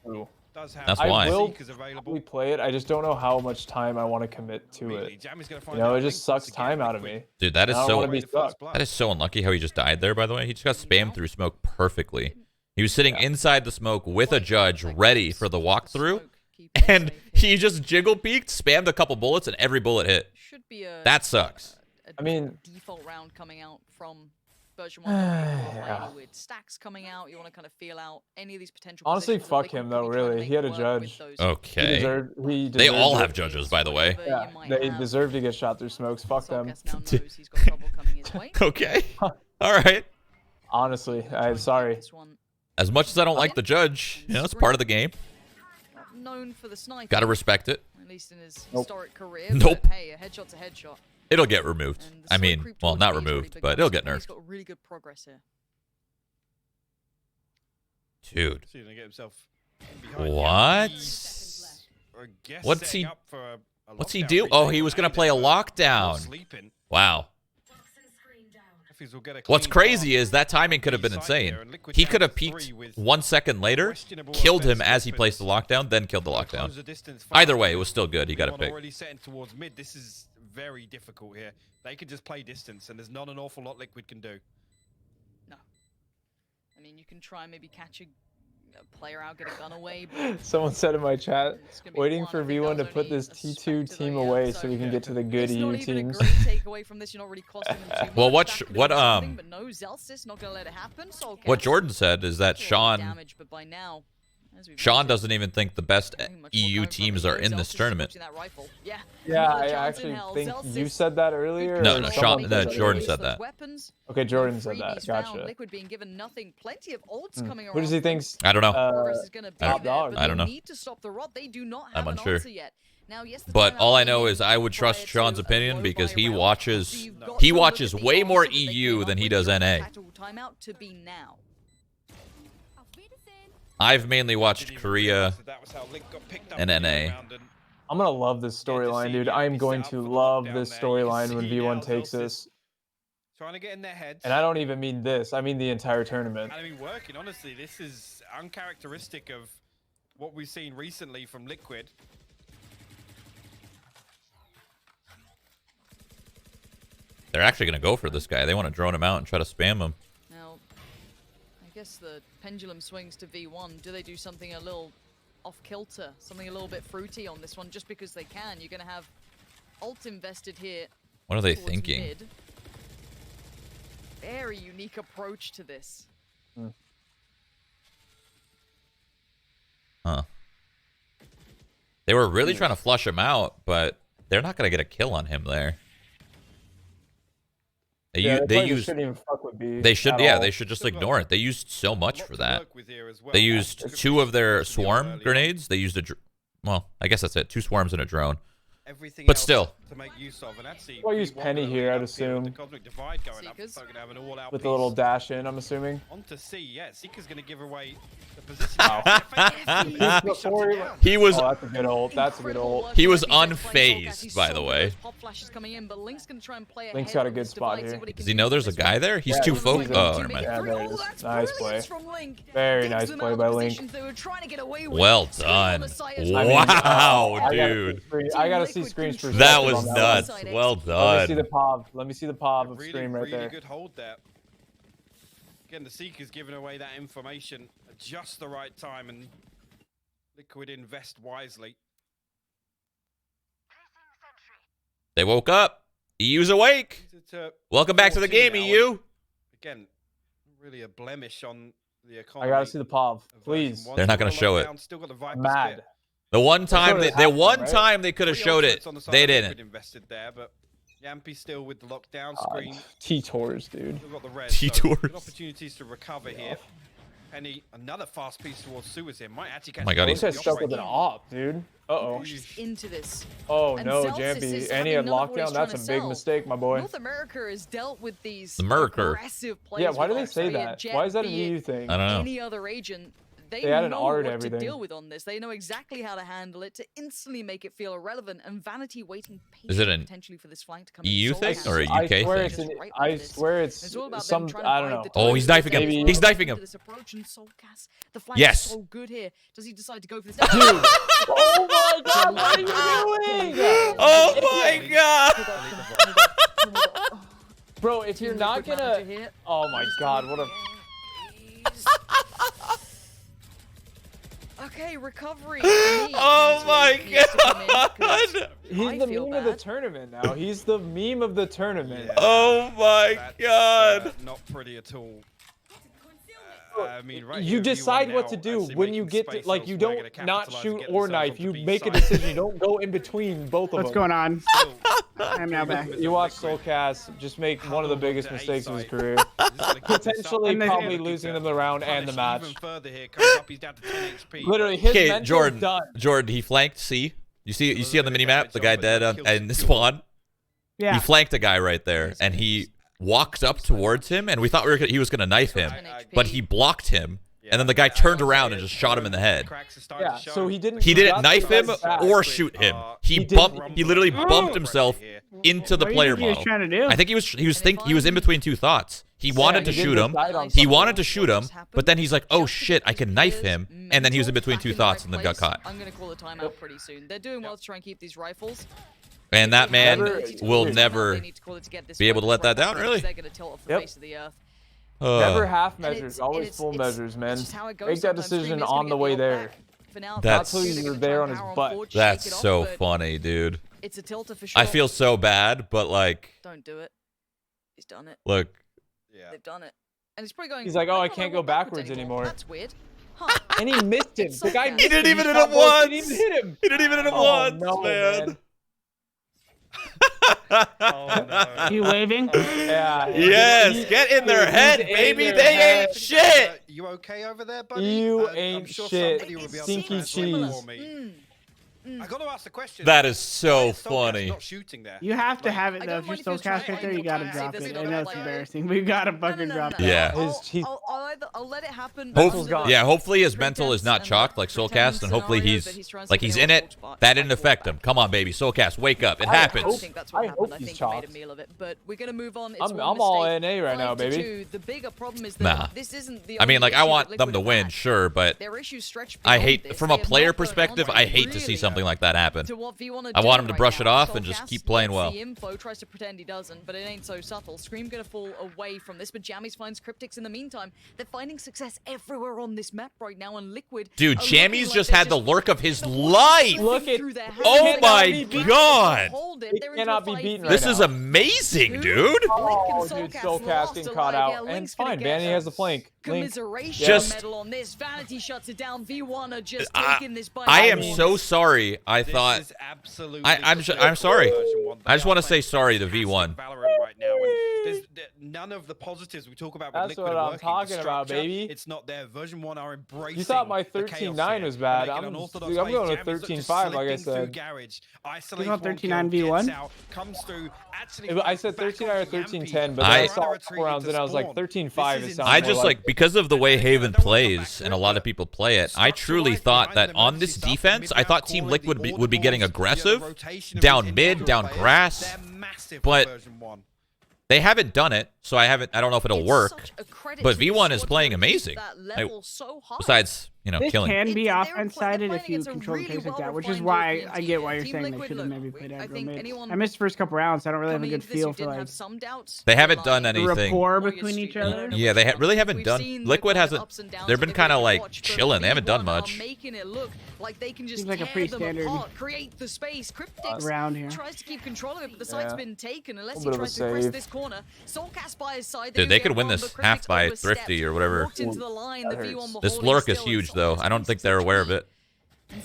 Ooh. That's I why. will probably play it. I just don't know how much time I want to commit to it. You know, it just sucks time out of me. Dude, that is I don't so wanna be stuck. that is so unlucky how he just died there, by the way. He just got spammed through smoke perfectly. He was sitting inside the smoke with a judge ready for the walkthrough, and he just jiggle peeked, spammed a couple bullets, and every bullet hit. Should be a That sucks. I mean, default round coming out from version 1. Yeah. With stacks coming out, you want to kind of feel out any of these potential. Honestly, positions that fuck Liquid him could though. be trying to Really, make he had a work with judge. those. Okay. He They all deserved have it. judges, by the way. Yeah, they deserve to get shot through smokes. Fuck them. Soulcas now knows he's got trouble coming his way. Okay. All right. Honestly, I'm sorry. This one As much as I don't like the judge, you know, it's part of the game. not known for the sniper. Gotta respect it. At least in his Nope. historic career. Nope. But, hey, a headshot's a headshot. It'll get removed. And the I slow mean, creep well, towards not B is really removed, big but for it'll him. get He's nerfed. got really good progress here. Dude. So he's gonna get himself behind What? Jamppi, I guess What's setting he- up for a What's he lockdown do? retake Oh, he was gonna behind play a him, but lockdown. sleeping. Wow. Effys will get a What's clean crazy path is that timing could have been side insane. there, and Liquid He down could have to peeked 3 with 1 second later, questionable killed him offensive as he placed the weapons. lockdown, then killed the Close lockdown. the distance Either fast. way, it was still good. He got a V1 pick. already setting towards mid. This is very difficult here. They can just play distance, and there's not an awful lot Liquid can do. No. I mean, you can try and maybe catch a player out, get a gun away. But Someone said in my chat, it's gonna be waiting one. for I think that V1 to was put only this a T2 speck to team the, away so we can yeah. get to the It's good not EU even teams. a great takeaway from this. You're not really costing them too much. Well, That could have been something, but no, Zellsis not gonna let it happen. Soulcas What Jordan said is that took a lot of Sean damage, but by now, as we've Sean noted, doesn't even think the best nothing much more EU coming from teams him. are in Zellsis this is tournament. approaching that rifle. Yeah. Yeah, Another I chance in actually hell. think you Zellsis said that earlier. No, or no, someone Sean- said no, that Jordan earlier? said that. Weapons, Okay, Jordan said freebies that. found, Gotcha. Liquid being given nothing. Plenty of ults coming around. What does he think? I don't know. Progress is gonna be top there, dog. but I don't they know. Need to stop the rot. They do not I'm have an unsure. answer yet. Now, yes, the But timeout all I came know in is I would trust prior to Sean's a opinion low because buy he round. So watches you've got he to look watches at the way more answer that they EU came than up he with does during the NA. tactical timeout to be now. I've mainly watched Korea So that was how Link got picked up and in the NA. round, and I'm gonna love this storyline, dude. I am going to love this storyline when V1 takes this. trying to get in their heads. And I don't even mean this. I mean the entire tournament. I mean, working, honestly, this is uncharacteristic of what we've seen recently from Liquid. They're actually going to go for this guy. They want to drone him out and try to spam him. Now, I guess the pendulum swings to V1. Do they do something a little off kilter, something a little bit fruity on this one, just because they can? You're going to have ult invested here. What are they towards thinking? mid. Very unique approach to this. Huh. They were really trying to flush him out, but they're not going to get a kill on him there. They, Yeah, they probably used shouldn't even fuck with B they should at yeah all. they should just ignore it. They used so much for that. Well. They used 2 of their swarm grenades. They used well, I guess that's it. 2 swarms and a drone. Everything But else still. to make use of, and actually, Well, use V1 Penny gonna here, lead I'd up here with assume. the Cosmic Divide going up, Seekers. so gonna have an all-out With a little piece. dash in, I'm assuming. On to C, yeah. Seeker's gonna give away the position. Before he- He was Oh, that's a good ult. That's a good ult. He was unfazed, by the way. Link's got a good spot here. Does he know there's a guy there? He's Yeah, too he's focused. in. Oh, never mind. Yeah, there it is. Nice play. Very nice play by Link. Well done. I Wow, gotta dude. I gotta see Scream's perspective That was on that nuts. one. Well Let me see the done. POV. Let me see the POV of Really, Scream right really there. good hold there. Again, the Seeker's giving away that information at just the right time, and Liquid invest wisely. They woke up. EU's awake. Welcome back to the game, EU. Again, really a blemish on the economy. I gotta see the POV, please. They're not gonna show it. I'm mad. The one time they could have showed it, they didn't. Invested there, but Jamppi still with the lockdown screen. T-Tours, dude. T-Tours. Good opportunities to recover here. Penny, another fast piece towards Suez here. Might actually catch. Oh my God, he's stuck with an op, dude. Uh-oh. Into this. Oh And no, Zellsis Jamppi. is And he having had none of what he's lockdown. trying That's to a big sell. mistake, my boy. North America has dealt with these America. aggressive players. Yeah, why do with they ops, say be it that? Jet, Why is that an be it EU thing? I don't know. Any other agent, they They add an know R what to everything. to deal with on this. They know exactly how to handle it to instantly make it feel irrelevant. And Vanity waiting Is it patiently an potentially for this flank to come EU in. thing Soulcas or a I UK swear thing? it's just an, right I with this. swear it's It's all about them some. trying to I don't bide know. the Oh, time. he's knifing him. Maybe- He's knifing him. This approach and Soulcas, the flank Yes. is so good here. Does he decide to go for this? Dude. Oh my God! What are you doing? Oh my God. Bro, if you're not gonna. Oh my God! What a. Okay, recovery. Oh my God. He's the meme of the tournament now. He's the meme of the tournament. Yeah. Oh my That's, God. not pretty at all. I mean, right You here, decide V1 what now to do actually when you making get to, space like, you elsewhere, don't gonna not capitalize shoot and get or themselves knife. onto You B make a side. decision. You don't go in between both of What's them. going on? Still, I'm now back. You watch Soulcas just make one of the biggest mistakes of his career. Potentially Potentially probably losing them the round and the match. Even further here, comes up, he's down to 10 HP. Literally, his Okay, mental's Jordan. done. Jordan, he flanked C. You see on the minimap the guy dead in the spawn. Yeah. He flanked a guy right there, and he walked up towards him, and we thought he was gonna knife him, but he blocked him, and then the guy turned around and just shot him in the head. Yeah, so he didn't. He didn't got knife the him guy's back. or shoot him. He literally bumped himself into the What do you player think he was model. trying to do? I think he was in between two thoughts. He wanted to he shoot didn't him. decide on He something. wanted to shoot him, but then he's like, "Oh shit, I can knife him," and then he was in between two thoughts and then got caught. I'm gonna call a timeout pretty soon. They're doing well to try and keep these rifles. And that man Never- will They never need to call it to get this be able to flank let that right down, back really? because they're gonna tilt off the Yep. face of the earth. Never half And measures, it's- always it's- full it's- measures, man. it's just how it goes Make that sometimes. decision Scream is on gonna the get way the there. back. For now, That's- Valkyrie You're gonna there try on and his power butt. forward, shake That's it off, so but funny, dude. It's a tilter for sure. I feel so bad, but like, Don't do it. He's done it. look, Yeah. They've done it. And he's probably going. He's like, "Oh, I don't can't know go what backwards anymore." That's weird. Huh. And he missed him. It's The guy Soulcas. missed He didn't him. even hit shot him both, once. Didn't even hit him. he didn't even hit him Oh once, no, man. Oh, no. You waving? Yeah. Yes, get in their He's head, in baby. their They head. ain't shit. You okay over there, buddy? You I'm ain't sure shit. somebody will be able to Stinky translate cheese. for me. I got to ask the question. That is why so is Soulcas funny. not shooting there? You have to Like, have it I though. don't If you're mind if he was still cast trying right there, to you gotta say drop there's it. no I know it's like- embarrassing, but you gotta fucking drop it. Yeah. I'll let it happen. Mental's gone. Yeah, hopefully his mental is not chalked like Soulcast, and hopefully he's in it. That didn't affect him. Come on, baby, Soulcast, wake up! It I I happens. think that's what I happened. hope I he's think he made a chopped. meal of it. But we're gonna move on. It's I'm one all mistake. NA right now, 5 to baby. 2. The bigger problem is that Nah. this isn't the I mean, only like, I issue want that them to Liquid win, have had. sure, but Their issues stretch I beyond hate, this. from They a have player not gone perspective, on I to hate to see really something like that happen. to what V1 are I want doing him to right brush it now. off and just Soulcas keep playing lets well. the info, tries to pretend he doesn't, but it ain't so subtle. Scream gonna fall away from this, but jammyz finds Kryptix in the meantime. They're finding success everywhere on this map right now, and Liquid. Dude, are looking jammyz like just they're had the lurk of his they're life. Look at- through their hands. Oh They my can't even God. hold it. It They're into cannot a be 5v. beaten right This now. is amazing, dude. Oh, dude, Soulcas getting caught out. And it's fine, Vanny has the flank. Link. Commiseration Just- medal on this. Vanity shuts it down. V1 are just I- taking this by I am storm. so sorry. I This thought is absolutely I'm pathetic sorry. version one. I just They wanna are say playing sorry to fantastic V1. Valorant right now, and none of the positives we talk about with That's Liquid what are I'm working. talking The about, structure, baby. It's not there. Version 1 are embracing. You thought my the chaos 13-9 here. was bad. They're making I'm unorthodox going to plays. Jammyz look 13-5, like I just slipping said. through garage. Isolates You want one 13-9 kill, V1? gets out, comes through, actually I said back 13-9 or onto 13-10, Jamppi. but then I I- saw a couple rounds and I was like, Spawn. 13-5 This it is sounds I more just like, because of the way Haven plays and a lot of people play it, I truly thought that on this defense, I thought Team Liquid would be getting aggressive, down mid, down grass, but they haven't done it, so I don't know if it'll It's work. such a credit But to the V1 is squad playing to keep amazing. that level so high. Besides you know, this killing. can be They're offense-sided if playing you against a control the really pace like that, which is well-refined why European I get team. why you're Team saying they Liquid, should have look, maybe played I aggro think mid. anyone I missed the first couple rounds. So I don't really have a coming good into this, feel you for didn't like have some doubts. They haven't done Like, the anything. rapport you're between each street, you other. don't know Yeah, which they one. really haven't We've done. seen Liquid the hasn't. ups and downs They've that been they've kind of really like watched, but chilling. They haven't done V1 much. Are making it look like they can just Seems like a tear pretty them standard apart, create the space. Kryptix round here. tries to keep control of it, but the site's Yeah. been taken unless A he bit of a tries to press save. this corner. Soulcas by his side. Dude, they they could win this half by Thrifty or whatever. Walked into the line, the That V1 hurts. were This holding lurk is still, huge, and though. Soulcas I don't think they're aware of it.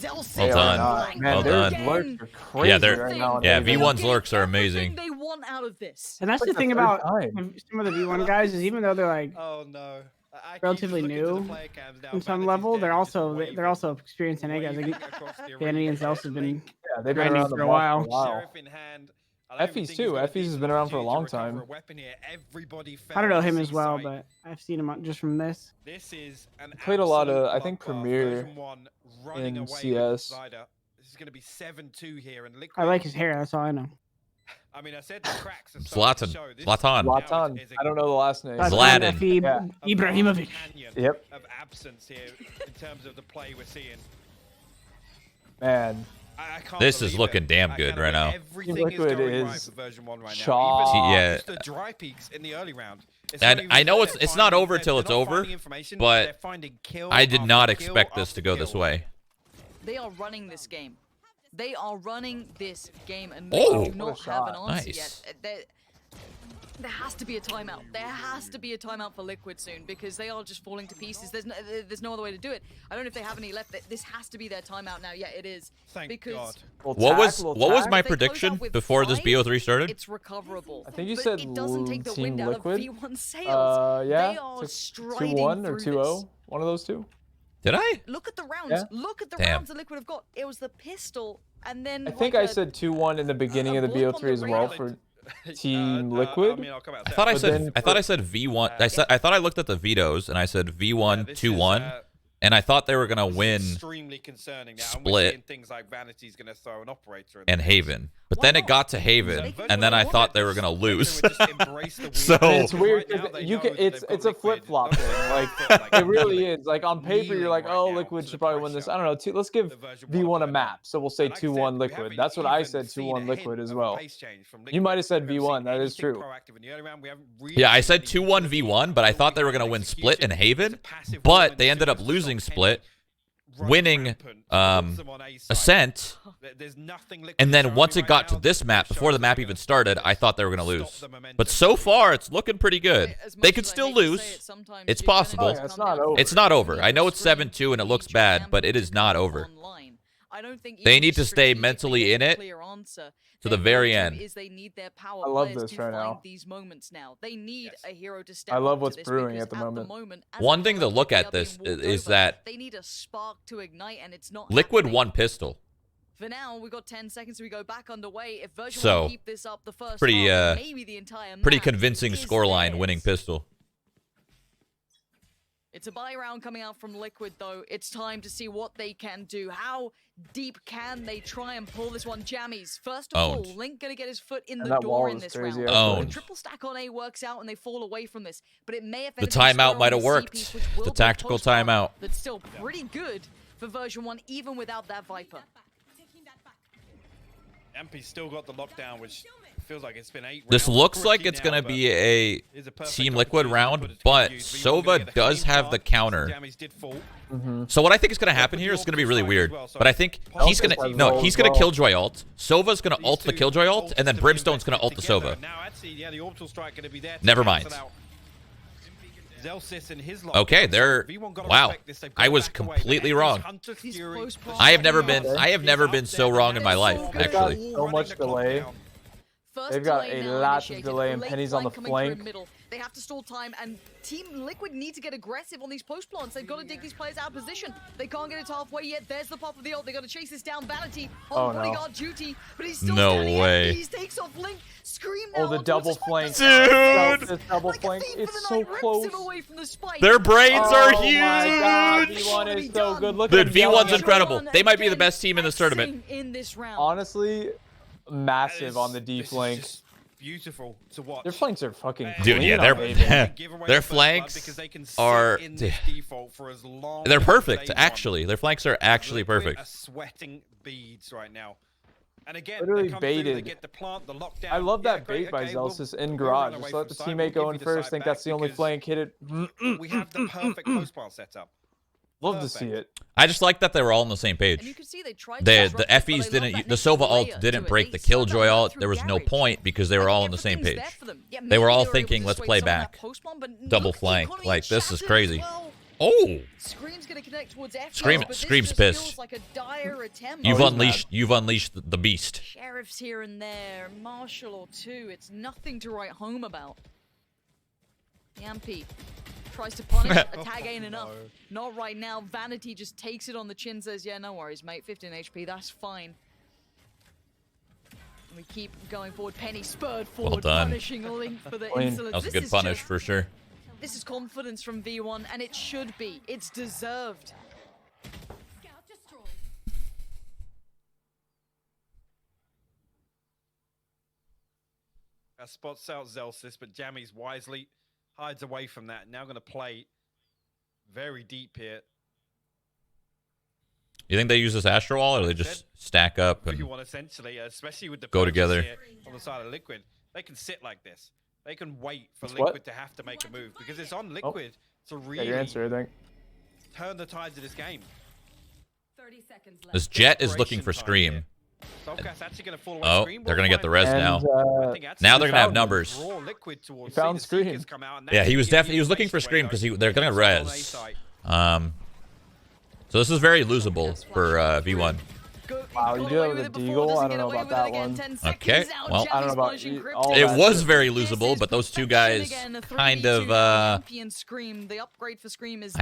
Zellsis Well They done. are not. Man, Well their done. lurks are crazy Yeah, they're- right now. yeah, They're V1's getting lurks are everything amazing. They want out of this. And that's Like the the thing third about time. some of the V1 guys is even though they're like Oh no. I keep relatively looking to the new player cams now. on some Vanity's level, dead, they're just also waving, they're also experienced NA guys. waving Like across the Vanity and arena. Zellsis have been Yeah, they've been grinding around the for a block while. for a while. Sheriff in hand. I don't even Effys think too. he's got a Effys has decent been around for a opportunity to long recover time. a weapon here. Everybody I don't know fell him on as well, C but I've seen him just from this. this is an Played a lot of, absolute I think, bloodbath. Premier Version 1 running in away with CS. Slider. This is going to be 7-2 here, and Liquid. I like his hair. That's all I know. I mean, I said the cracks are starting to Zlatan. show. This Zlatan. now Latan. is a I don't know the last name. Zlatan. Efi Yeah. Ibrahimovic. canyon Yep. of absence here in terms of the play we're seeing. Man, I can't This is believe looking it. damn I good cannot right now. believe Everything Liquid is going right is for version 1 right chalk. now. Even Yeah. just the dry peaks in the early round. It's And not even I know that they're it's not finding- over till they're it's not over, finding information, but they're finding kill I did after not kill expect this after to go this kill. way. They are running this game. They are running this game, and Oh. they do not What a have an shot. answer Nice. yet. There has to be a timeout. There has to be a timeout for Liquid soon because they are just falling to pieces. There's no other way to do it. I don't know if they have any left. This has to be their timeout now. Yeah, it is. Thank because God. What was my If they close prediction out with before this 5, BO3 started? It's recoverable. I think you but said it doesn't take the Team wind out Liquid. of V1 sails. Yeah. They are Took striding 2-1 or through 2-0. this. One of those two. Did I? Look at the rounds. Yeah. Look at the Damn. rounds that Liquid have got. It was the pistol, and then I think like I said 2-1 in the beginning of the blip on BO3 the as well radar. for Team Liquid. I mean, I'll come out I thought I But said then I thought I said V1. I thought I looked at the vetoes and I said V1 2-1, and I thought they were gonna win extremely concerning now. And we're Split seeing things like Vanity's going to throw an operator in and the mix. Haven, but Why then it not? got to Haven, and then I thought they were gonna lose. I So- mean, it's weird because you can. It's a flip flop thing. Like it really is. Like on paper, you're like, oh, Liquid should probably win this. I don't know. Let's give V1 a map. So we'll say 2-1 Liquid. That's what I said. 2-1 Liquid as well. You might have said V1. That is true. Yeah, I said 2-1 V1, but I thought they were gonna win Split and Haven, but they ended up losing Split, winning Ascent, and then once it got to this map, before the map even started, I thought they were gonna lose. But so far, it's looking pretty good. They could still lose. It's possible. Oh, yeah, it's not over. It's not over. I know it's 7-2 and it looks bad, but it is not over. They need to stay mentally in it to the very end. I love this right now. These moments now. They need a hero to step I love up to what's this brewing because at the moment. as One a thing to hero, look they at are being this walked is over. that they need a spark to ignite, and it's not Liquid happening. won pistol. For now, we've got 10 seconds. We go back underway. If version So, one keep this up, the first pretty, half, maybe the entire Pretty map convincing is scoreline, theirs. winning pistol. It's a buy round coming out from Liquid, though. It's time to see what they can do. How deep can they try and pull this one? Jammyz, first of Owned. all, Link gonna get his foot in And the that door wall in is this crazy, round. actually. Owned. The triple stack on A works out and they fall away from this, but it may have The timeout might have worked. The tactical timeout. That's still pretty good for version 1, even without that Viper. Jamppi's still got the lockdown, which feels like it's been 8 This rounds looks like already it's now, going to but be a it's a perfect Team Liquid opportunity to round, put it to but good use. V1 Sova gonna get a does clean have the start. counter. Jammyz did fall. So what I think is going to happen here is going to be really weird. But I think he's going to he's going to Killjoy ult. Sova's going to ult the Killjoy ult, and then Brimstone's going to ult the Sova. Now, actually, yeah, the orbital strike going to be there to Never cancel mind. out Zellsis and his lockdown. Okay, they're V1 gotta wow. respect this. They've I got was back away, but completely Effys, wrong. Hunter's These Fury, close passes I have never right been now. I have never been so wrong in my life, They've got actually. so much delay. First They've got delay a now lot of initiated. delay and Late Penny's on the coming through in flank. middle. They have to stall time, and Team Liquid need to get aggressive on these post plants. They've got to dig these players out of position. They can't get it halfway yet. There's the pop of the ult. They got to chase this down. Vanity Oh, on no. bodyguard duty, but he's still No standing way. empty. He takes off Link. Scream Oh, now the onto double his flank. spike. Dude! This double Like a flank. thief in It's the so night, rips close. him away from the spike. Their brains are Oh my God, huge. V1 is so good. Look Dude, at them yelling V1's at incredible. V1 They might be the again best team in this tournament. flexing in this round. Honestly, massive on the D This is flank. just beautiful to watch. Their flanks are fucking Dude, yeah, their flanks are they're perfect. Actually, their flanks are actually perfect. Are sweating beads right now. And again, literally baited. Get the plant, the lockdown. I love that bait by Zellsis in garage. Just let the teammate go in first. Think that's the only flank. Hit it. We have the perfect post plant setup. Love to see it. I just like that they were all on the same page. And you can see they tried The effys didn't, the Sova ult didn't break the Killjoy ult. There was no point because they were all on the same page. They were all thinking, let's play back. Double flank. Like, this is crazy. Oh! Scream's gonna connect towards Scream's pissed. Like a dire attempt. You've unleashed the beast. Sheriffs here and there, Marshall or two. It's nothing to write home about. Jamppi tries to punish. A tag ain't enough. Not right now. Vanity just takes it on the chin, says, yeah, no worries, mate. 15 HP, that's fine. And we keep going forward. Penny spurred forward, well done. punishing Link for the insolence. That was a good punish for sure. This is confidence from V1, and it should be. It's deserved. Scout destroyed. Spots out Zellsis, but Jammyz wisely hides away from that. Now going to play very deep here. You think they use this Astro Wall, or they just stack up and essentially, especially with the go together here on the side of Liquid? They can sit like this. They can wait for Liquid to have to make a move because it's on Liquid to really your answer, I think. Turn the tides of this game. 30 seconds left. this Jet is looking for Scream. Soulcas actually gonna fall away. Oh, Scream they're gonna get the res now. Now they're gonna have numbers. He found Scream. Yeah, he was looking for Scream because they're gonna res. So this is very losable for V1. Wow, you do that with a deagle? I don't know about that one. Okay, well, I don't know about all it that was shit. very losable, but those two guys kind of, I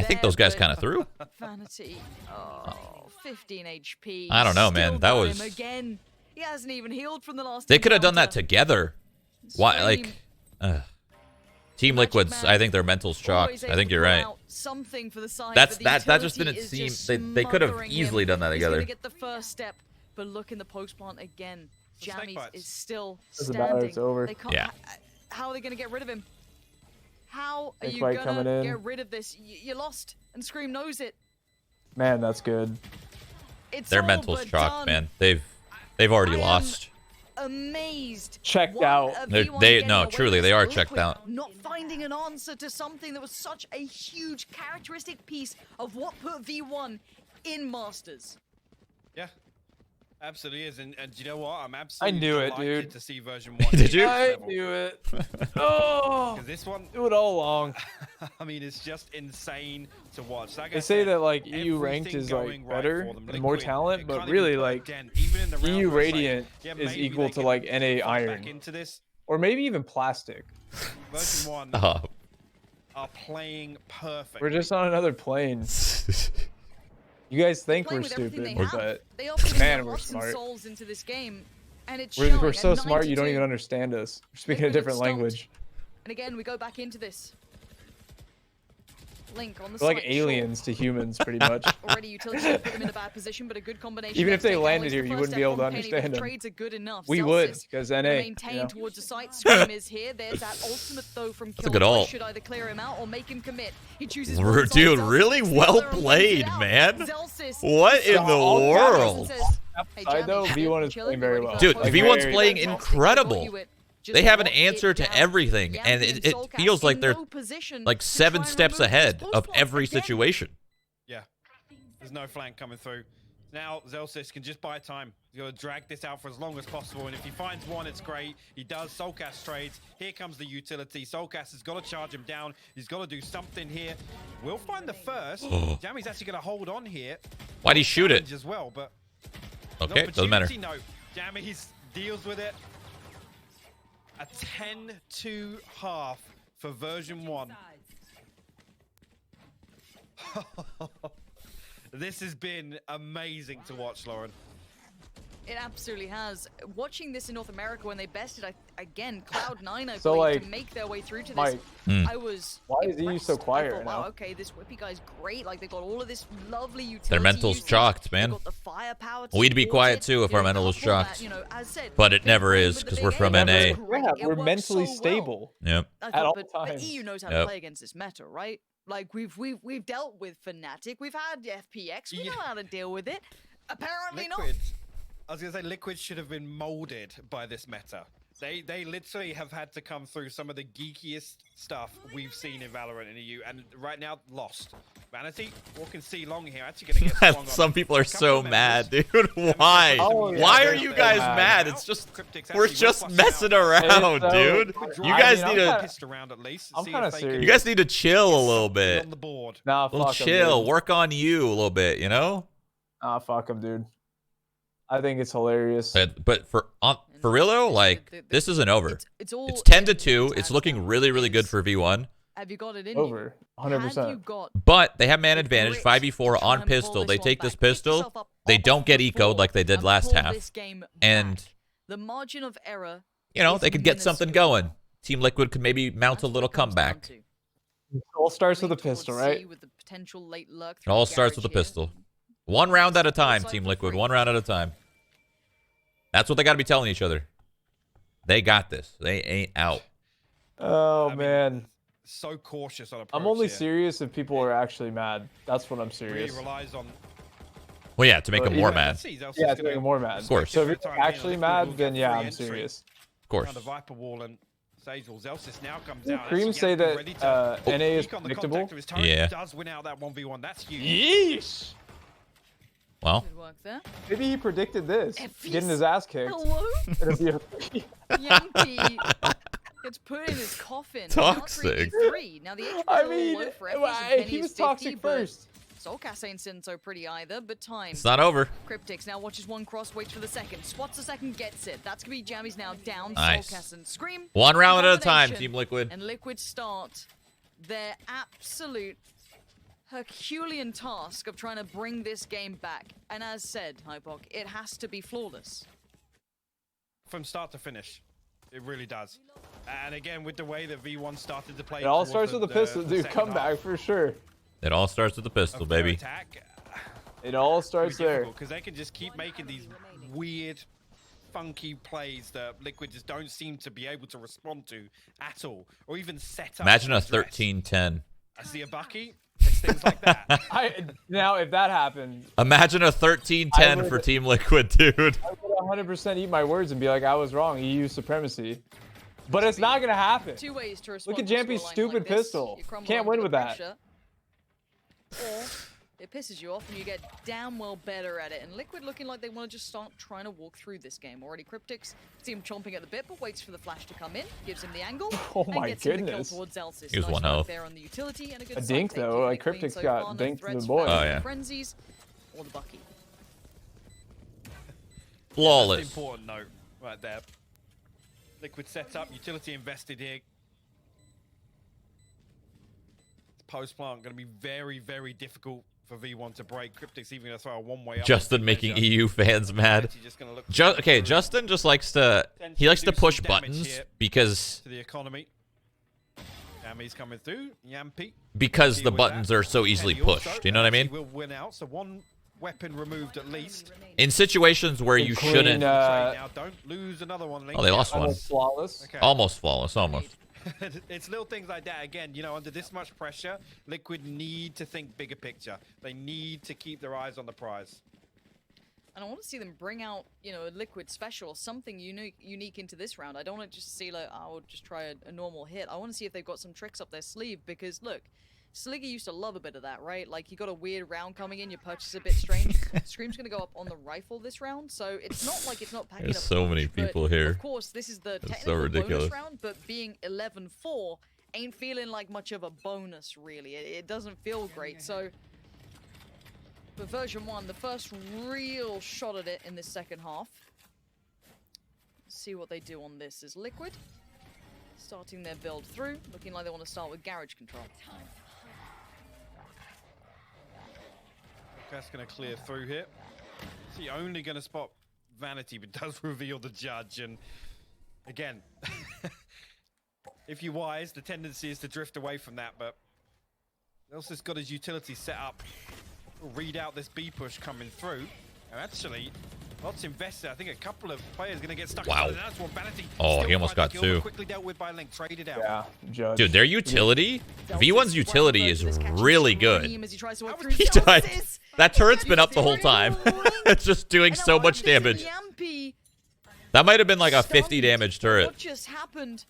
think those guys kind of threw. Vanity. Oh, 15 HP. I don't know, man. That was. Again. He hasn't even healed from the last. They could have done that together. Why, like, Team Liquid's, I think their mental's chalked. I think you're right. Something for the side, that just didn't seem. They could have easily done that together. He's gonna get the first step, but look in the post plant again. Jammyz is still Doesn't matter, standing. it's over. They can't, Yeah. How are they gonna get rid of him? How are Big you fight gonna coming in. get rid of this? You lost, and Scream knows it. Man, that's good. It's Their all mental's but chalked, done. man. They've already I am lost. Amazed. Checked What out. a They're- V1 they- getting no, away truly, with they are Liquid checked out. Not finding an answer to something that was such a huge characteristic piece of what put V1 in Masters. Yeah, absolutely is. And you know what? I'm absolutely knew it, delighted dude. to see version 1. Did you? I knew it. Oh, Because this one, do it all along. I mean, it's just insane to watch. Like I They say said, that like EU ranked everything is going like right better for them. and more Liquid, talent, they but can't really even put a like dent. Even in the round EU where it's like, Radiant yeah, is maybe equal they to can like NA fight Iron, back into this. or maybe even Plastic. Version 1 Stop. are playing perfect. We're just on another plane. You guys think Playing we're with everything stupid, they have. but They are putting man, their we're hearts and smart. souls into this game, and it's We're showing so at smart you don't 92. even understand us. We're speaking a Liquid have different stopped. language. And again, we go back into this. Link on the We're like side, aliens to humans, pretty much. Sure. Already utility put them in a bad position, but a good combination. Even there if to they take down landed Link's. here, The you first wouldn't be step able to from Penny, but understand the them. trades are good enough. We would, Zellsis because gonna NA. maintain You know? towards the site. Scream is here. There's that ultimate though from That's a good Killjoy. ult. Should either clear him out or make him commit. He chooses. Dude, one side. Zellsis really takes the well other and wins played, it out. man. Zellsis What in the all world? Hey, Side though, Jammyz, V1 is chilling, playing very ready well. for Dude, that Like, V1's very playing well. incredible. Just They have an lock answer it to down. everything, and Jamppi it Soulcas feels like in they're no position like to 7 try and steps remove ahead this of post every again. situation. Yeah, there's no flank coming through. Now Zellsis can just buy time. He's got to drag this out for as long as possible, and if he finds one, it's great. He does. Soulcas trades. Here comes the utility. Soulcas has got to charge him down. He's got to do something here. We'll find the first. Jammy's actually going to hold on here. Why'd he shoot it? As well, but Okay, doesn't matter. no. Jammyz deals with it. A 10-2 half for version 1. This has been amazing to watch, Lauren. It absolutely has. Watching this in North America when they bested, again, Cloud9, I believe, like, to make their way through to this, Mike, I was why is EU so quiet I right thought, wow, now? okay, this Whippy guy's great. Like, they got all of this lovely utility. Their mental's usage. chalked, They man. got the firepower to We'd be support quiet it. too if You our know, mental was couple that, shocked. you know, as said, But it big never win is, with the 'cause big we're from game. NA. It was great. Yeah, It we're worked mentally so well. stable Yep. I at thought, all but times. EU knows how to Yep. play against this meta, right? Like we've dealt with Fnatic, we've had FPX, we know how to deal with it. Apparently not. I was gonna say Liquid should have been molded by this meta. They literally have had to come through some of the geekiest stuff we've seen in Valorant in EU, and right now lost. Vanity walking C long here, actually gonna get swung on. Some people are A couple so of mad, members. dude. Why? Oh, yeah, Why are they're you so guys mad. mad? It's just Kryptix we're actually just will flush messing out. around, so- dude. I You guys mean, need I'm to kinda- Pissed around at least. I'm See kinda if they can serious. you guys need to chill a get little something bit. on the board. Nah, A little fuck 'em, chill. dude. Work on you a little bit, you know? Ah, fuck him, dude. I think it's hilarious. But for real though, like this isn't over. It's all It's 10 to in 2. hands It's looking now. really, really good for V1. Have you got it in Over, you? Have you 100%. got But they have man the advantage, grit 5v4 to try on and pull pistol. They one take this back? Pick pistol. yourself up They off don't get the ecoed floor like they did and last pull half. this game And back. The margin of error, you know, is they could get something minuscule. going. Team Liquid could maybe mount That's a what little it comes down comeback. to. It all starts with a Lean towards pistol, C right? with the potential late lurk It through all the starts with a garage here. pistol. One round at a time, Outside Team for Liquid. free. One round at a time. That's what they got to be telling each other. They got this. They ain't out. Oh, I mean, man. So cautious on approach. I'm only here. serious if people are actually mad. That's when I'm Really serious. relies on. Well, yeah, to make But them more even- mad. Yeah, to make them more mad. Of course. So if you're actually mad, then yeah, I'm serious. Of course. The Viper wall and Sage wall. Zellsis now comes Didn't out. Cream Actually, say Jamppi that, ready to NA is peek on the predictable? contact of his turret. Yeah. Does win out that 1v1. That's huge. Yeesh. Well, Good work there. Maybe he predicted this. Effys. Getting his ass kicked. Hello? It'll be a Jamppi gets put in his coffin. Toxic. Now the HP I is a little mean, low for Effys and Penny he is was 50, toxic but first. soulcas ain't sitting so pretty either, but time. it's not over. Kryptix now watches one cross, waits for the second, spots the second, gets it. That's gonna be jammyz now down. Nice. soulcas and Scream. One round at a time, Combination, Team Liquid. And Liquid start their absolute Herculean task of trying to bring this game back. And as said, Hypok, it has to be flawless. From start to finish. It really does. And again, with the way that V1 started to play. It all towards starts with the pistol, dude. second Comeback half for sure. It all starts with the pistol, of their baby. attack, It all starts there. because they can just keep making these weird, funky plays that Liquid just don't seem to be able to respond to at all, or even set up. Imagine to a address. 13-10. I see a Bucky. It's things like that. Now, if that happened, Imagine a 13-10 for Team Liquid, dude. I would 100% eat my words and be like, I was wrong. EU supremacy. But it's not gonna happen. Two ways to respond. Look at to a Jamppi's scoreline stupid like this. pistol. You crumble Can't under win the with that. pressure, or it pisses you off and you get damn well better at it. And Liquid looking like they want to just start trying to walk through this game. Already Kryptix, see him chomping at the bit, but waits for the flash to come in, gives him the angle, Oh and my gets him the kill goodness. towards Zellsis. He was Nice one work health. there on the utility and a good A side dink, take, though, keeping like it clean Kryptix so got far. No dinked to the threats boy. from Oh, yeah. Frenzies or the Bucky. That's Flawless. an important note right there. Liquid setup, utility invested here. Post plant going to be very, very difficult for V1 to break. Kryptix even going to throw a one-way up. Justin making EU fans mad. Just gonna look Okay, Justin just likes to push buttons because to the economy. Jammyz coming through. Jamppi. the buttons are so easily pushed. You know what I mean? Will win out. So one weapon removed at least. In situations where you Clean, shouldn't. Now don't lose another one. Link. Oh, they lost one. Almost flawless. Okay. Almost flawless, almost. It's little things like that. Again, you know, under this much pressure, Liquid need to think bigger picture. They need to keep their eyes on the prize. And I want to see them bring out, you know, a Liquid special or something unique into this round. I don't want to just see like, oh, I'll just try a normal hit. I want to see if they've got some tricks up their sleeve because look, Sliggy used to love a bit of that, right? Like you got a weird round coming in, your purchase is a bit strange. Scream's gonna go up on the rifle this round, so it's not like it's not packing There's up so many punch, but people here. Of course, this is the That's so technical ridiculous. bonus round, but being 11-4 ain't feeling like much of a bonus, really. It doesn't feel great, so for version 1, the first real shot at it in this second half. Let's see what they do on this is Liquid. Starting their build through, looking like they want to start with garage control. That's going to clear through here. Is he only going to spot vanity, but does reveal the judge. And again, if you're wise, the tendency is to drift away from that. But Zellsis got his utility set up. Read out this B push coming through. And actually, lots invested. I think a couple of players going to get stuck. Wow. That's what vanity. Oh, he almost got two. Quickly dealt with by Link. Traded out. Yeah, judge. Dude, their utility, V1's utility is really good. He He died. That turret's been up the whole time. It's just doing so much damage. That might have been like a 50 damage turret. What just happened?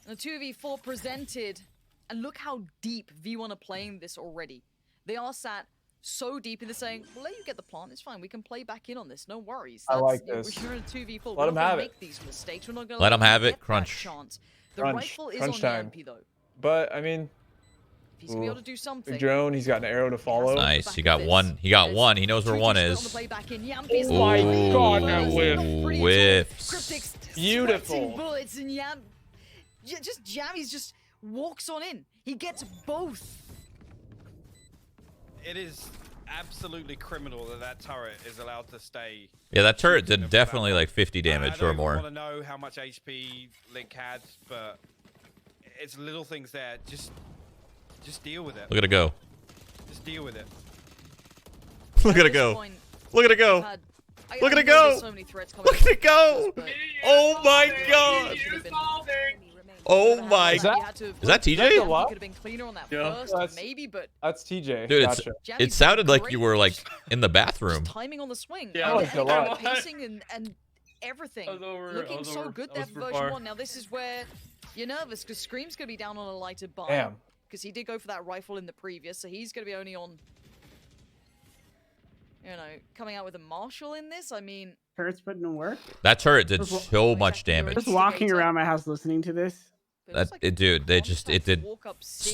The 2v4 presented. And look how deep V1 are playing this already. They are sat so deep, and they're saying, "We'll let you get the plant. It's fine. We can play back in on this. No worries." I like this. We're in a 2v4. Let them have it. Make these mistakes. We're not gonna Let them have it. get that Crunch. chance. The Crunch. rifle is Crunch on time. Jamppi, though. But I mean, If he's gonna be able to do something. big drone. He's got an arrow to follow. Nice. He got one. He got one. He knows where one is. Oh my God, that whiff. Whiffs. Kryptix Beautiful. sweating bullets, and just Jammyz just walks on in. He gets both. It is absolutely criminal that turret is allowed to stay. Yeah, that turret did definitely like 50 damage or more. I don't want to know how much HP Link had, but it's little things there. Just deal with it. Look at it go. Just deal with it. Look at it go. Look at it go. Look at it go. Look at it go. Oh my God. Oh my God. Is that TJ? Could have been cleaner on that first, That's- maybe, but That's TJ. Dude, Gotcha. it sounded like you were like in the bathroom. timing on the swing. Yeah, I liked it a lot. Pacing and everything. Looking so good there for version 1. Now this is where you're nervous because Scream's going to be down on a lighter buy. Damn. Because he did go for that rifle in the previous, so he's going to be only on, you know, coming out with a Marshall in this. I mean, Turret's putting in work. That turret did so much damage. Just walking around my house listening to this. Dude, they just, it did.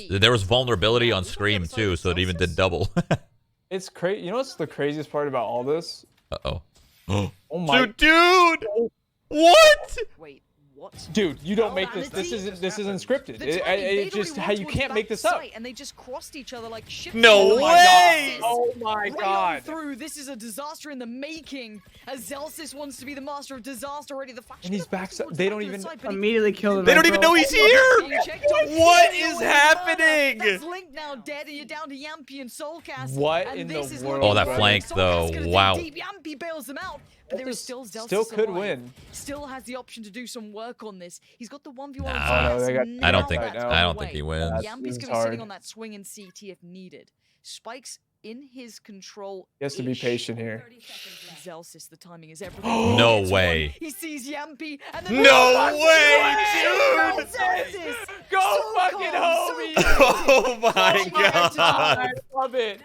There was vulnerability on Scream too, so it even did double. It's crazy. You know what's the craziest part about all this? Uh-oh. Oh my. Dude! What? Wait, what? Dude, you don't make this. This isn't scripted. It just how you can't make this up. And they just crossed each other like shit. No way! Oh my God. Through. This is a disaster in the making. As Zellsis wants to be the master of disaster already. The faction And he's back. They don't even Immediately kill the They don't even know he's here! What is That's happening? Link now dead, and you're down to Jamppi and soulcas. What and in this the is world? looking Oh, that good. flank, Soulcas though. gonna dig Wow. deep. Jamppi bails them out. But there is still Zellsis still could alive. win. Still has the option to do some work on this. He's got the 1v1. Nah. Oh, no, they got- I don't think. Right now. I don't think he wins. That's- Jamppi's this is gonna be sitting hard. on that swing in CT if needed. Spike's in his control. He has to be patient here. Zellsis, the timing is everything. No He gets way. one, He sees Jamppi and then No way, dude! Zellsis! Go So fucking calm, homie! Oh my God! I love it.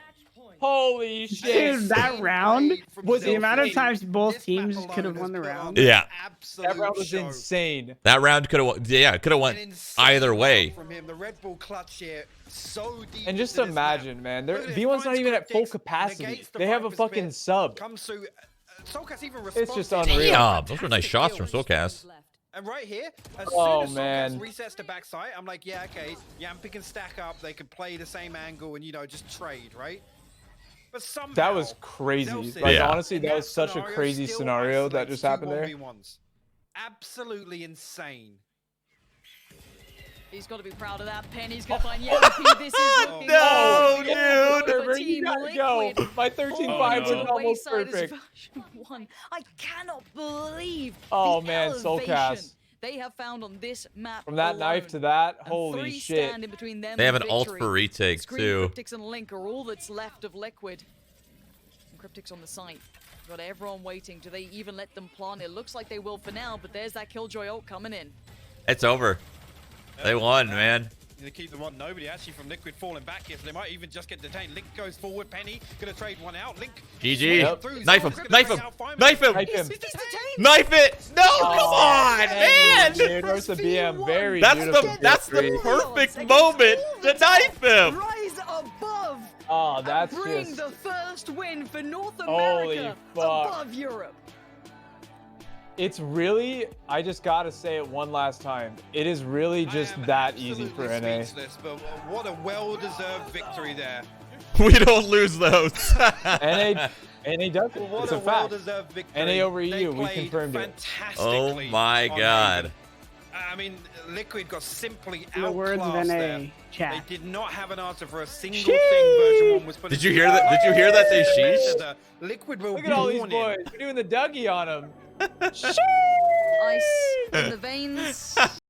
Holy shit. Dude, that round Was the it amount of insane. times both This teams map could have alone won the has put round. on Yeah. absolute That round was show. insane. That round could have. Yeah, could have An went insane either way. From him, the Red Bull clutch here, so deep And just into this imagine, map. man. Look at this, V1's not finds even at full Kryptix, capacity. negates the They have a Viper's fucking bit, sub. Comes through. Soulcas even It's just responds. unreal. Damn, those were nice shots from soulcas. And right here, as Oh, soon as man. Soulcas resets to backside, I'm like, yeah, okay, Jamppi can stack up. They can play the same angle and, you know, just trade, right? But somehow, That was crazy. Zellsis, Like, Yeah. honestly, in that was such a scenario, crazy still scenario that isolates just two happened there. 1v1s. Absolutely insane. He's got to be proud of that. Penny's going to find Jamppi. This is looking No, good. dude. For Trevor, you Team gotta go. Liquid. My 13-5 was Falling to the almost wayside is perfect. version 1. I cannot believe Oh, the man, elevation soulcas. they have found on this map From that knife to that, And holy three shit. stand in between them They have and an ult victory. for retake Scream, too. Kryptix and Link are all that's left of Liquid. And Kryptix on the site. Got everyone waiting. Do they even let them plant? It looks like they will for now, but there's that Killjoy ult coming in. It's over. They won, man. Gonna keep them on. Nobody actually from Liquid falling back here, so they might even just get detained. Link goes forward. Penny gonna trade one out. Link. GG. Yep. through. Knife him. Zell's gonna Knife bring him. out Fireman. Knife him. Knife him. He's detained! Knife it. No, come on, man. Dude, where's the BM? Very That's beautiful. the victory. perfect moment to knife him. Rise above! Oh, that's and bring just. the first win for North Holy America fuck. above Europe. It's really. I just gotta say it one last time. It is really just that easy for NA. Speechless, but what a well-deserved victory there. We don't lose those. NA And he does it. What It's a a fact. well-deserved victory. NA over They EU, we played confirmed it. Oh fantastically my on god. Haven. I mean, Liquid got simply In the words of outclassed NA there. chat. They did not have an answer for a single Sheesh. thing version 1 was put. Did you hear that? Did you hear that they sheesh? Liquid will Look at all these warn in. boys. We're doing the Dougie on them. Ice in the veins.